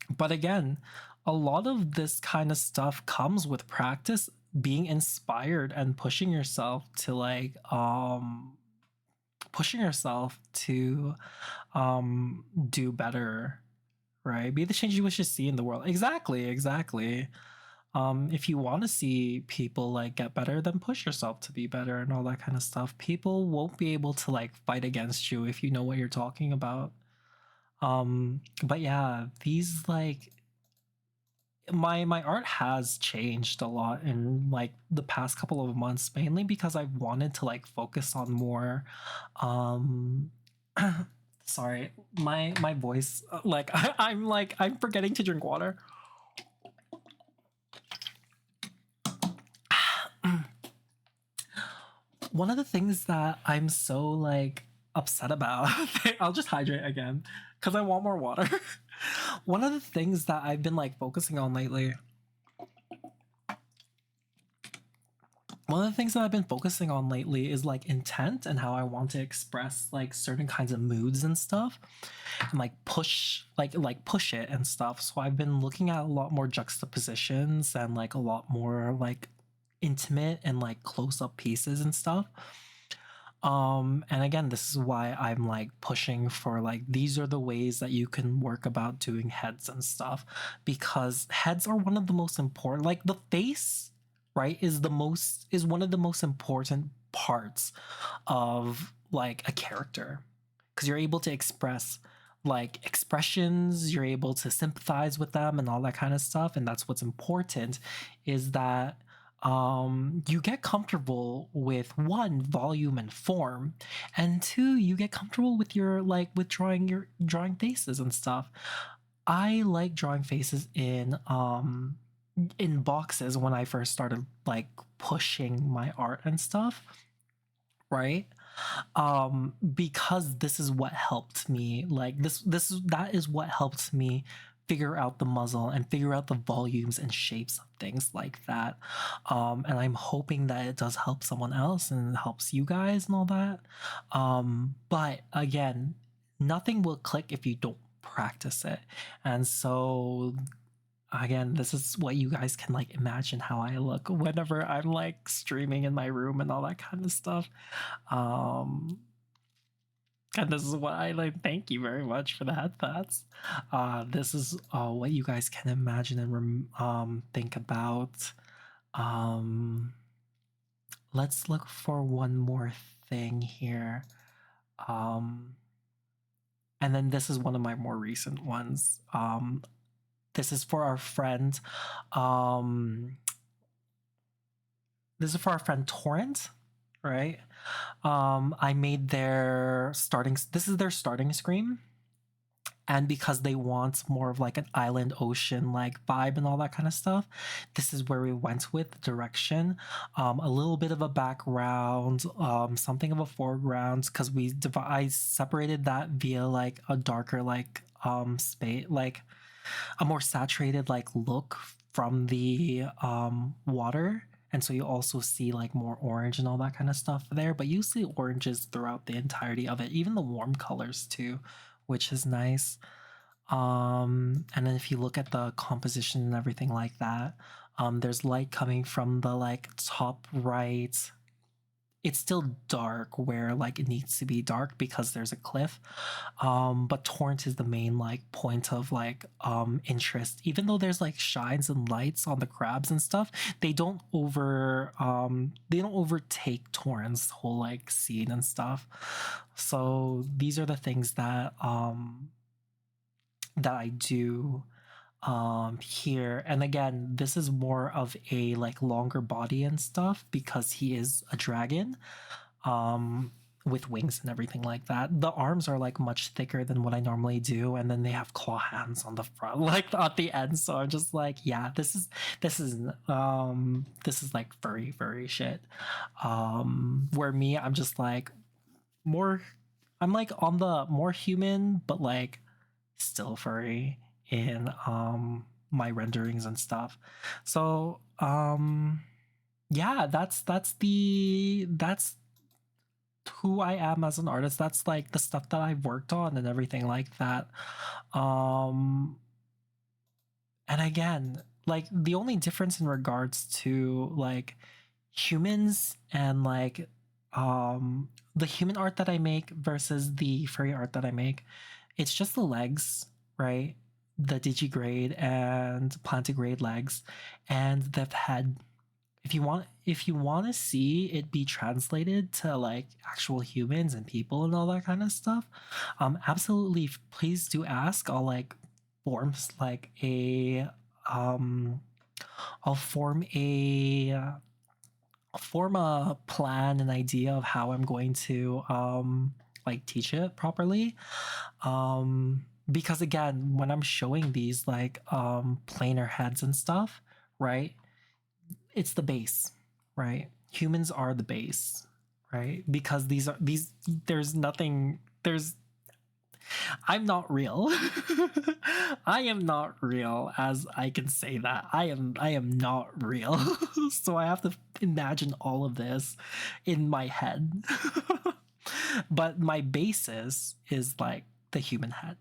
But again, a lot of this kind of stuff comes with practice, being inspired and pushing yourself to like do better, right? Be the change you wish to see in the world. Exactly. If you want to see people like get better, then push yourself to be better and all that kind of stuff. People won't be able to like fight against you if you know what you're talking about. But yeah, these like my art has changed a lot in like the past couple of months, mainly because I wanted to like focus on more um sorry, my voice like I'm forgetting to drink water. One of the things that I'm so like upset about, I'll just hydrate again because I want more water. One of the things that I've been like focusing on lately, is like intent and how I want to express like certain kinds of moods and stuff and like push it and stuff. So I've been looking at a lot more juxtapositions and like a lot more like intimate and like close-up pieces and stuff. And again, this is why I'm like pushing for like these are the ways that you can work about doing heads and stuff, because heads are one of the most important, like the face, right, is one of the most important parts of like a character, because you're able to express like expressions, you're able to sympathize with them and all that kind of stuff. And that's what's important, is that you get comfortable with one, volume and form, and two, you get comfortable with your like with drawing faces and stuff. I like drawing faces in boxes when I first started like pushing my art and stuff, right? Because this is what helped me, like that is what helped me figure out the muzzle and figure out the volumes and shapes of things like that. And I'm hoping that it does help someone else and it helps you guys and all that. But again, nothing will click if you don't practice it. And so again, this is what you guys can like imagine how I look whenever I'm like streaming in my room and all that kind of stuff. um and this is what I like. Thank you very much for the headsets. This is what you guys can imagine and think about. um let's look for one more thing here. um and then this is one of my more recent ones. This is for our friend. Um, this is for our friend Torrent, right? I made their starting. This is their starting screen, and because they want more of like an island ocean like vibe and all that kind of stuff, this is where we went with the direction. A little bit of a background, something of a foreground, because I separated that via like a darker like space, like a more saturated like look from the water. And so you also see like more orange and all that kind of stuff there, but you see oranges throughout the entirety of it, even the warm colors too, which is nice. And then if you look at the composition and everything like that, there's light coming from the like top right. It's still dark where like it needs to be dark because there's a cliff. But Torrent is the main like point of like interest. Even though there's like shines and lights on the crabs and stuff, they don't overtake Torrent's whole like scene and stuff. So these are the things that I do here. And again, this is more of a like longer body and stuff because he is a dragon with wings and everything like that. The arms are like much thicker than what I normally do, and then they have claw hands on the front like at the end. So I'm just like, yeah, this is like furry shit. Where me, I'm just like more, I'm like on the more human but like still furry in my renderings and stuff. So yeah, that's who I am as an artist. That's like the stuff that I've worked on and everything like that. um and again, like the only difference in regards to like humans and like the human art that I make versus the furry art that I make, it's just the legs, right? The digigrade and plantigrade legs and the head. If you want to see it be translated to like actual humans and people and all that kind of stuff, absolutely please do ask. I'll like forms like a I'll form a plan, an idea of how I'm going to like teach it properly. Because again, when I'm showing these like planar heads and stuff, right? It's the base, right? Humans are the base, right? Because these there's nothing there's I'm not real. I am not real, as I can say that. I am not real. So I have to imagine all of this in my head. But my basis is like the human head,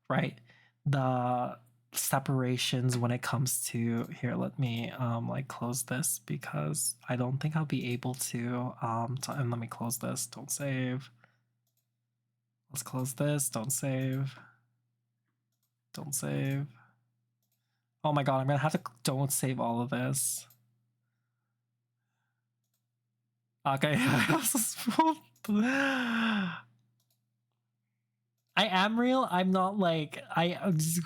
right? The separations when it comes to here, let me like close this because I don't think I'll be able to and let me close this. Don't save. Let's close this. Don't save. Don't save. Oh my god, I'm gonna have to don't save all of this. Okay. I am real. I'm not like I'm just,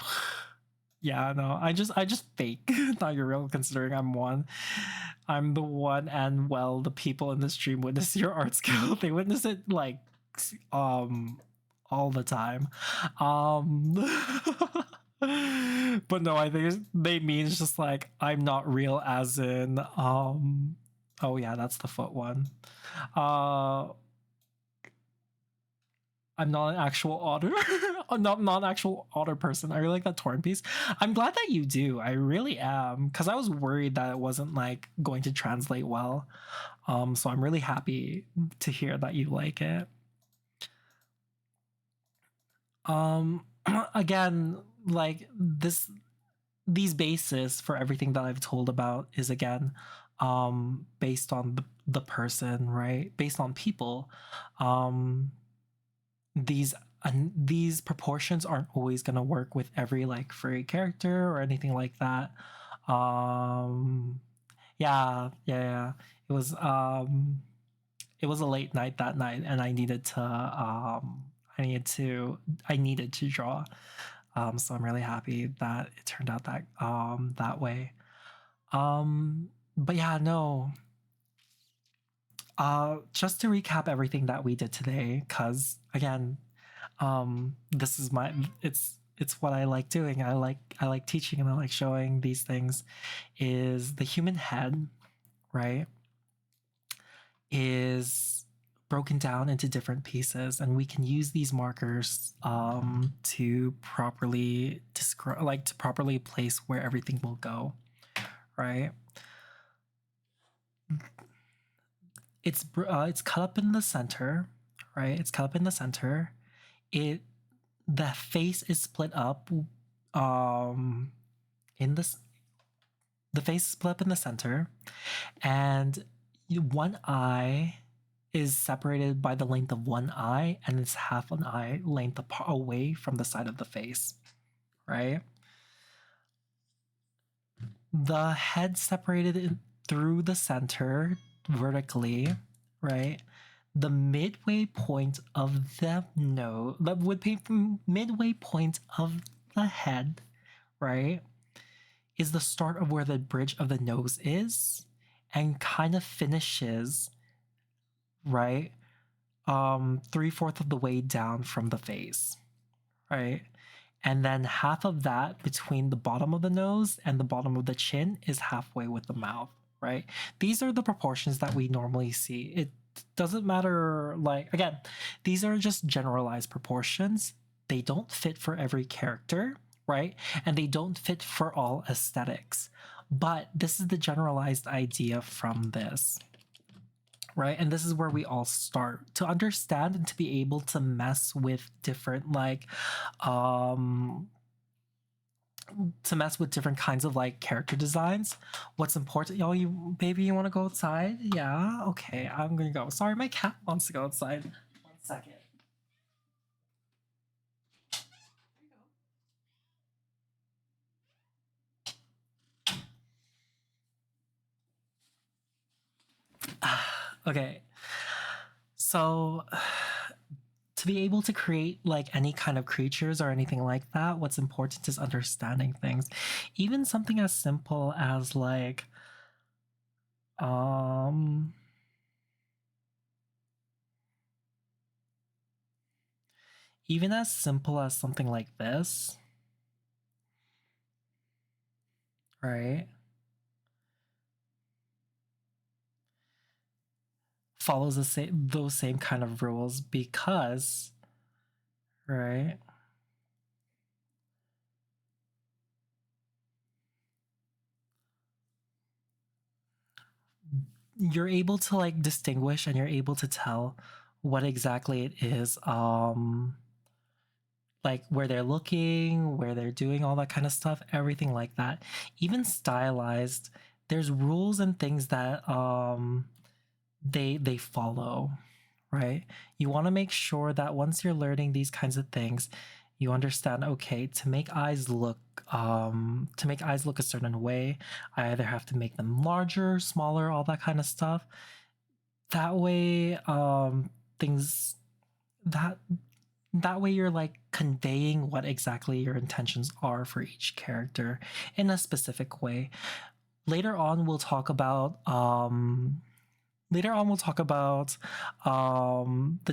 yeah, no. I just fake not you're real considering I'm one. I'm the one, and well, the people in the stream witness your art skill. They witness it like um all the time. Um but no, I think they mean it's just like I'm not real as in oh yeah, that's the foot one. Uh I'm not an actual otter. I'm not an actual otter person. I really like that torn piece. I'm glad that you do. I really am. Because I was worried that it wasn't like going to translate well. So I'm really happy to hear that you like it. Um again, like these bases for everything that I've told about is again based on the person, right? Based on people. Um these these proportions aren't always going to work with every like furry character or anything like that. um yeah, it was it was a late night that night, and I needed to draw. So I'm really happy that it turned out that way. But yeah, no, just to recap everything that we did today, because again, this is my it's what I like doing. I like teaching and I like showing these things. Is the human head, right, is broken down into different pieces, and we can use these markers to properly describe, like to properly place where everything will go, right? It's cut up in the center, right? It's cut up in the center. It The face is split up um in this the face is split up in the center, and one eye is separated by the length of one eye, and it's half an eye length away from the side of the face, right? The head separated through the center vertically, right? The midway point of the nose, the midway point of the head, right, is the start of where the bridge of the nose is, and kind of finishes, right, 3/4 of the way down from the face, right? And then half of that between the bottom of the nose and the bottom of the chin is halfway with the mouth, right? These are the proportions that we normally see. It doesn't matter, like, again, these are just generalized proportions. They don't fit for every character, right? And they don't fit for all aesthetics. But this is the generalized idea from this, right? And this is where we all start to understand and to be able to mess with different um different kinds of like character designs. What's important, y'all? You baby, you want to go outside? Yeah, okay, I'm gonna go. Sorry, my cat wants to go outside. 1 second. Okay, so to be able to create like any kind of creatures or anything like that, what's important is understanding things. Even something as simple as like um even as simple as something like this, right, follows those same kind of rules, because, right, you're able to like distinguish and you're able to tell what exactly it is, like where they're looking, where they're doing all that kind of stuff, everything like that. Even stylized, there's rules and things that they follow, right? You want to make sure that once you're learning these kinds of things, you understand, okay, to make eyes look a certain way, I either have to make them larger, smaller, all that kind of stuff. That way things that that way you're like conveying what exactly your intentions are for each character in a specific way. Later on we'll talk about the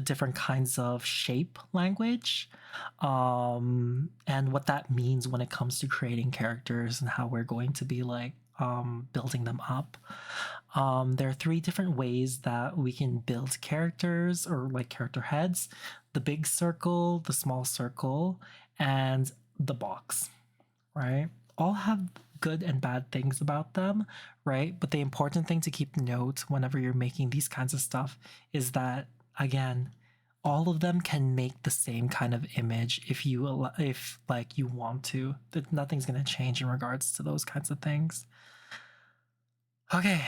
different kinds of shape language, and what that means when it comes to creating characters and how we're going to be like building them up. There are three different ways that we can build characters or like character heads: the big circle, the small circle, and the box, right? All have good and bad things about them, right? But the important thing to keep note whenever you're making these kinds of stuff is that, again, all of them can make the same kind of image if like you want to. That nothing's going to change in regards to those kinds of things. Okay,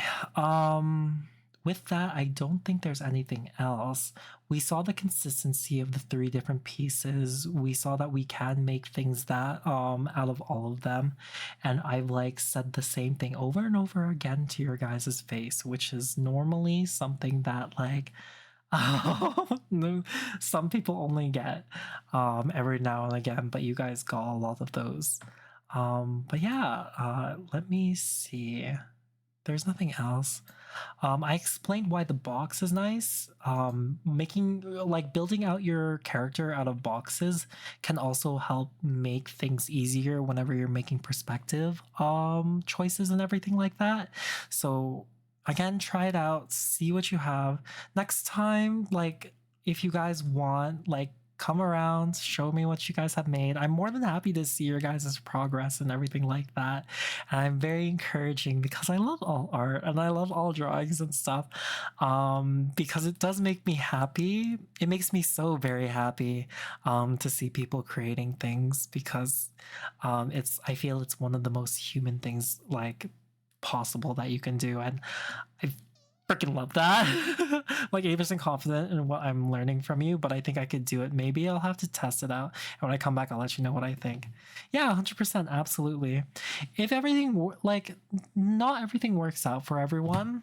with that, I don't think there's anything else. We saw the consistency of the three different pieces. We saw that we can make things that out of all of them. And I've like said the same thing over and over again to your guys' face, which is normally something that like some people only get every now and again, but you guys got a lot of those. But yeah, let me see. There's nothing else. I explained why the box is nice. Making like building out your character out of boxes can also help make things easier whenever you're making perspective choices and everything like that. So again, try it out, see what you have. Next time, like if you guys want, like come around, show me what you guys have made. I'm more than happy to see your guys' progress and everything like that. And I'm very encouraging because I love all art and I love all drawings and stuff. Because it does make me happy. It makes me so very happy to see people creating things because I feel it's one of the most human things like possible that you can do. And I freaking love that. Like 80% confident in what I'm learning from you, but I think I could do it. Maybe I'll have to test it out. And when I come back, I'll let you know what I think. Yeah, 100%. Absolutely. If everything, like, not everything works out for everyone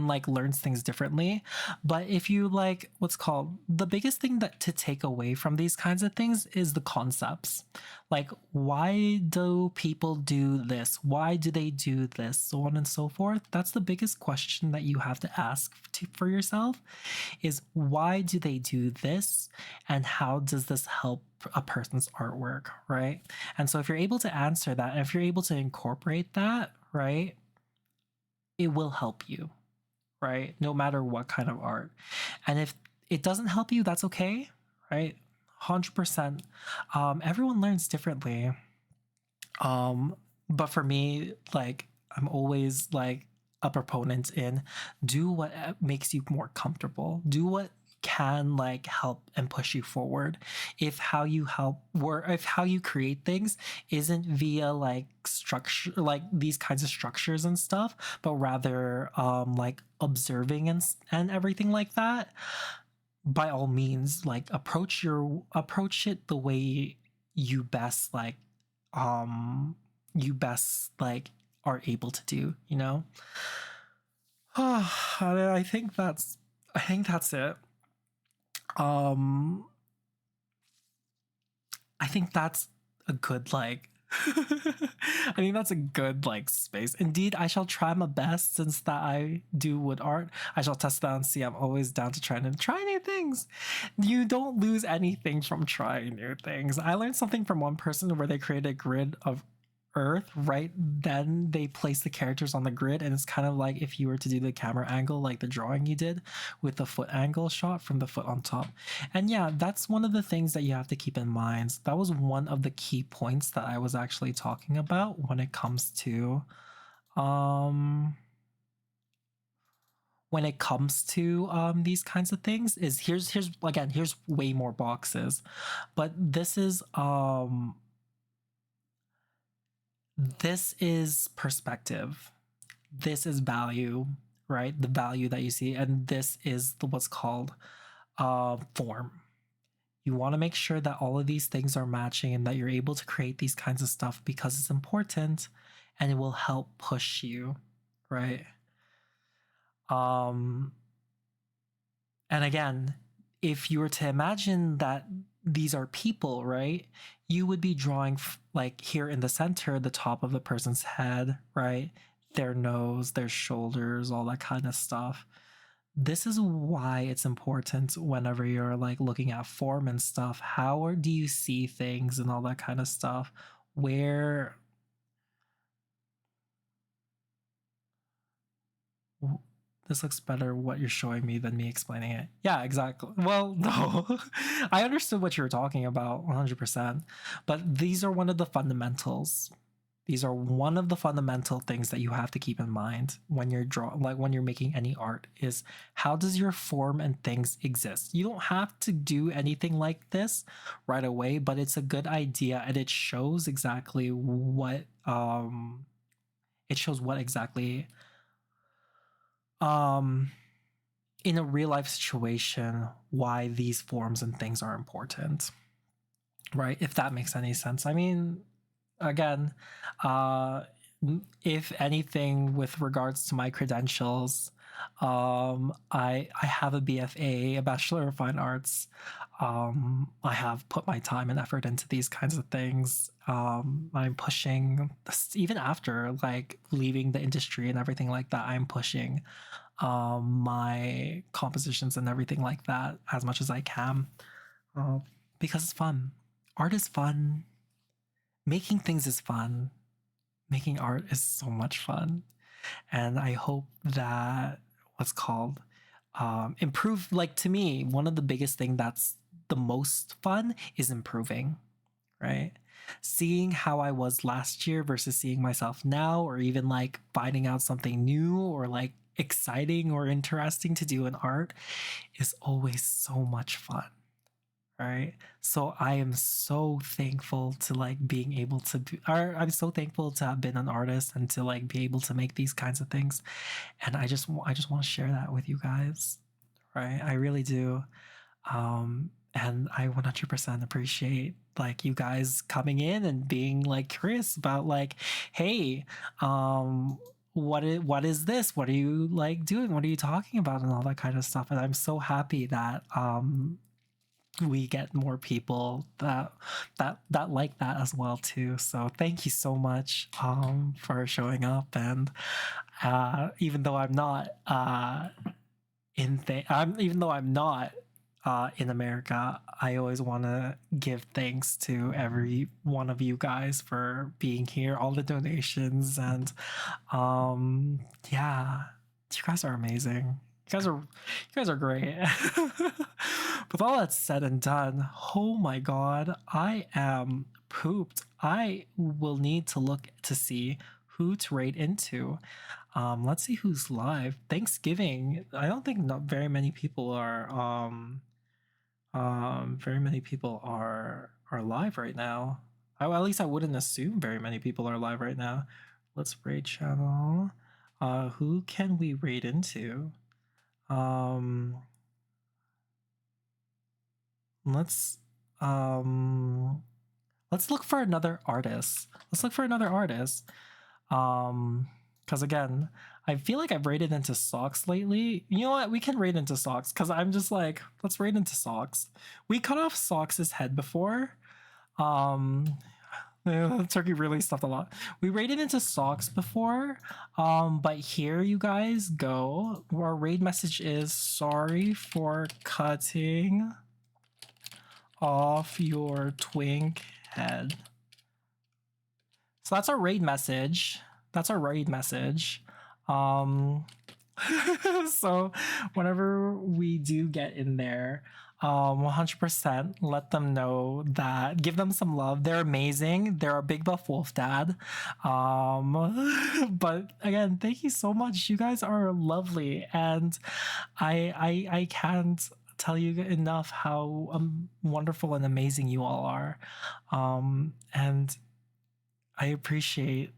like learns things differently, but if you like what's called the biggest thing that to take away from these kinds of things is the concepts. Like, why do people do this, why do they do this, so on and so forth. That's the biggest question that you have to ask for yourself, is why do they do this and how does this help a person's artwork, right? And so if you're able to answer that, and if you're able to incorporate that, right, it will help you, right? No matter what kind of art. And if it doesn't help you, that's okay, right? 100%. Everyone learns differently. But for me, like, I'm always like a proponent in do what makes you more comfortable. Do what can like help and push you forward. If how you help or if how you create things isn't via like structure, like these kinds of structures and stuff, but rather like observing and everything like that, by all means, like approach it the way you best like um you best like are able to do, you know. I think that's it. um I think that's a good like I think that's a good like space. Indeed, I shall try my best since that I do wood art. I shall test that and see. I'm always down to try new things. You don't lose anything from trying new things. I learned something from one person where they created a grid of earth, right? Then they place the characters on the grid, and it's kind of like if you were to do the camera angle like the drawing you did with the foot angle shot from the foot on top. And yeah, that's one of the things that you have to keep in mind. That was one of the key points that I was actually talking about when it comes to these kinds of things. Is here's again, here's way more boxes, but this is perspective. This is value, right? The value that you see, and this is what's called form. You want to make sure that all of these things are matching and that you're able to create these kinds of stuff because it's important and it will help push you, right? And again, if you were to imagine that these are people, right? You would be drawing like here in the center, the top of the person's head, right? Their nose, their shoulders, all that kind of stuff. This is why it's important whenever you're like looking at form and stuff. How do you see things and all that kind of stuff? Where this looks better what you're showing me than me explaining it. Yeah, exactly. Well, no. I understood what you were talking about 100%. But these are one of the fundamentals. These are one of the fundamental things that you have to keep in mind when you're when you're making any art is how does your form and things exist? You don't have to do anything like this right away, but it's a good idea and it shows exactly what exactly um in a real life situation why these forms and things are important, right? If that makes any sense. I mean, again, uh if anything with regards to my credentials, I have a BFA, a Bachelor of Fine Arts. I have put my time and effort into these kinds of things. I'm pushing even after like leaving the industry and everything like that. I'm pushing my compositions and everything like that as much as I can, uh, because it's fun. Art is fun. Making things is fun. Making art is so much fun. And I hope that what's called improve, like to me, one of the biggest thing that's the most fun is improving, right? Seeing how I was last year versus seeing myself now, or even like finding out something new or like exciting or interesting to do in art is always so much fun, right? So I am so thankful to like being able to be, or I'm so thankful to have been an artist and to like be able to make these kinds of things. And I just want to share that with you guys, right? I really do. And I 100% appreciate like you guys coming in and being like curious about like, hey, what is this? What are you like doing? What are you talking about and all that kind of stuff? And I'm so happy that we get more people that like that as well too. So thank you so much for showing up. And even though I'm not even though I'm not in America, I always want to give thanks to every one of you guys for being here, all the donations, and yeah, you guys are amazing. You guys are great. With all that said and done, oh my god, I am pooped. I will need to look to see who to rate into. Let's see who's live. Thanksgiving. I don't think not very many people are live right now. At least I wouldn't assume very many people are live right now. Let's rate channel. Who can we rate into? Let's look for another artist. Because again, I feel like I've rated into Socks lately. You know what? We can rate into Socks because I'm just like, let's rate into Socks. We cut off Socks' head before. Turkey really stuffed a lot. We rated into Socks before, but here you guys go. Our raid message is sorry for cutting off your twink head. So that's our raid message. So whenever we do get in there, 100% let them know that, give them some love. They're amazing. They're a big buff wolf dad. But again, thank you so much. You guys are lovely, and I can't tell you enough how wonderful and amazing you all are. And I appreciate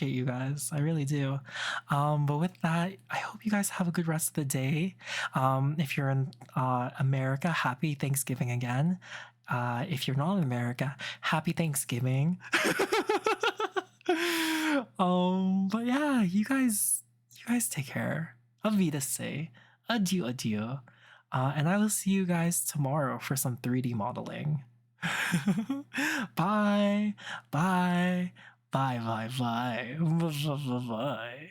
you guys. I really do. But with that, I hope you guys have a good rest of the day. If you're in America, happy Thanksgiving again. If you're not in America, happy Thanksgiving. But yeah, you guys take care. Auf Wiedersehen. Adieu, adieu. And I will see you guys tomorrow for some 3D modeling. Bye. Bye. Bye. Bye. Bye. Bye. Bye.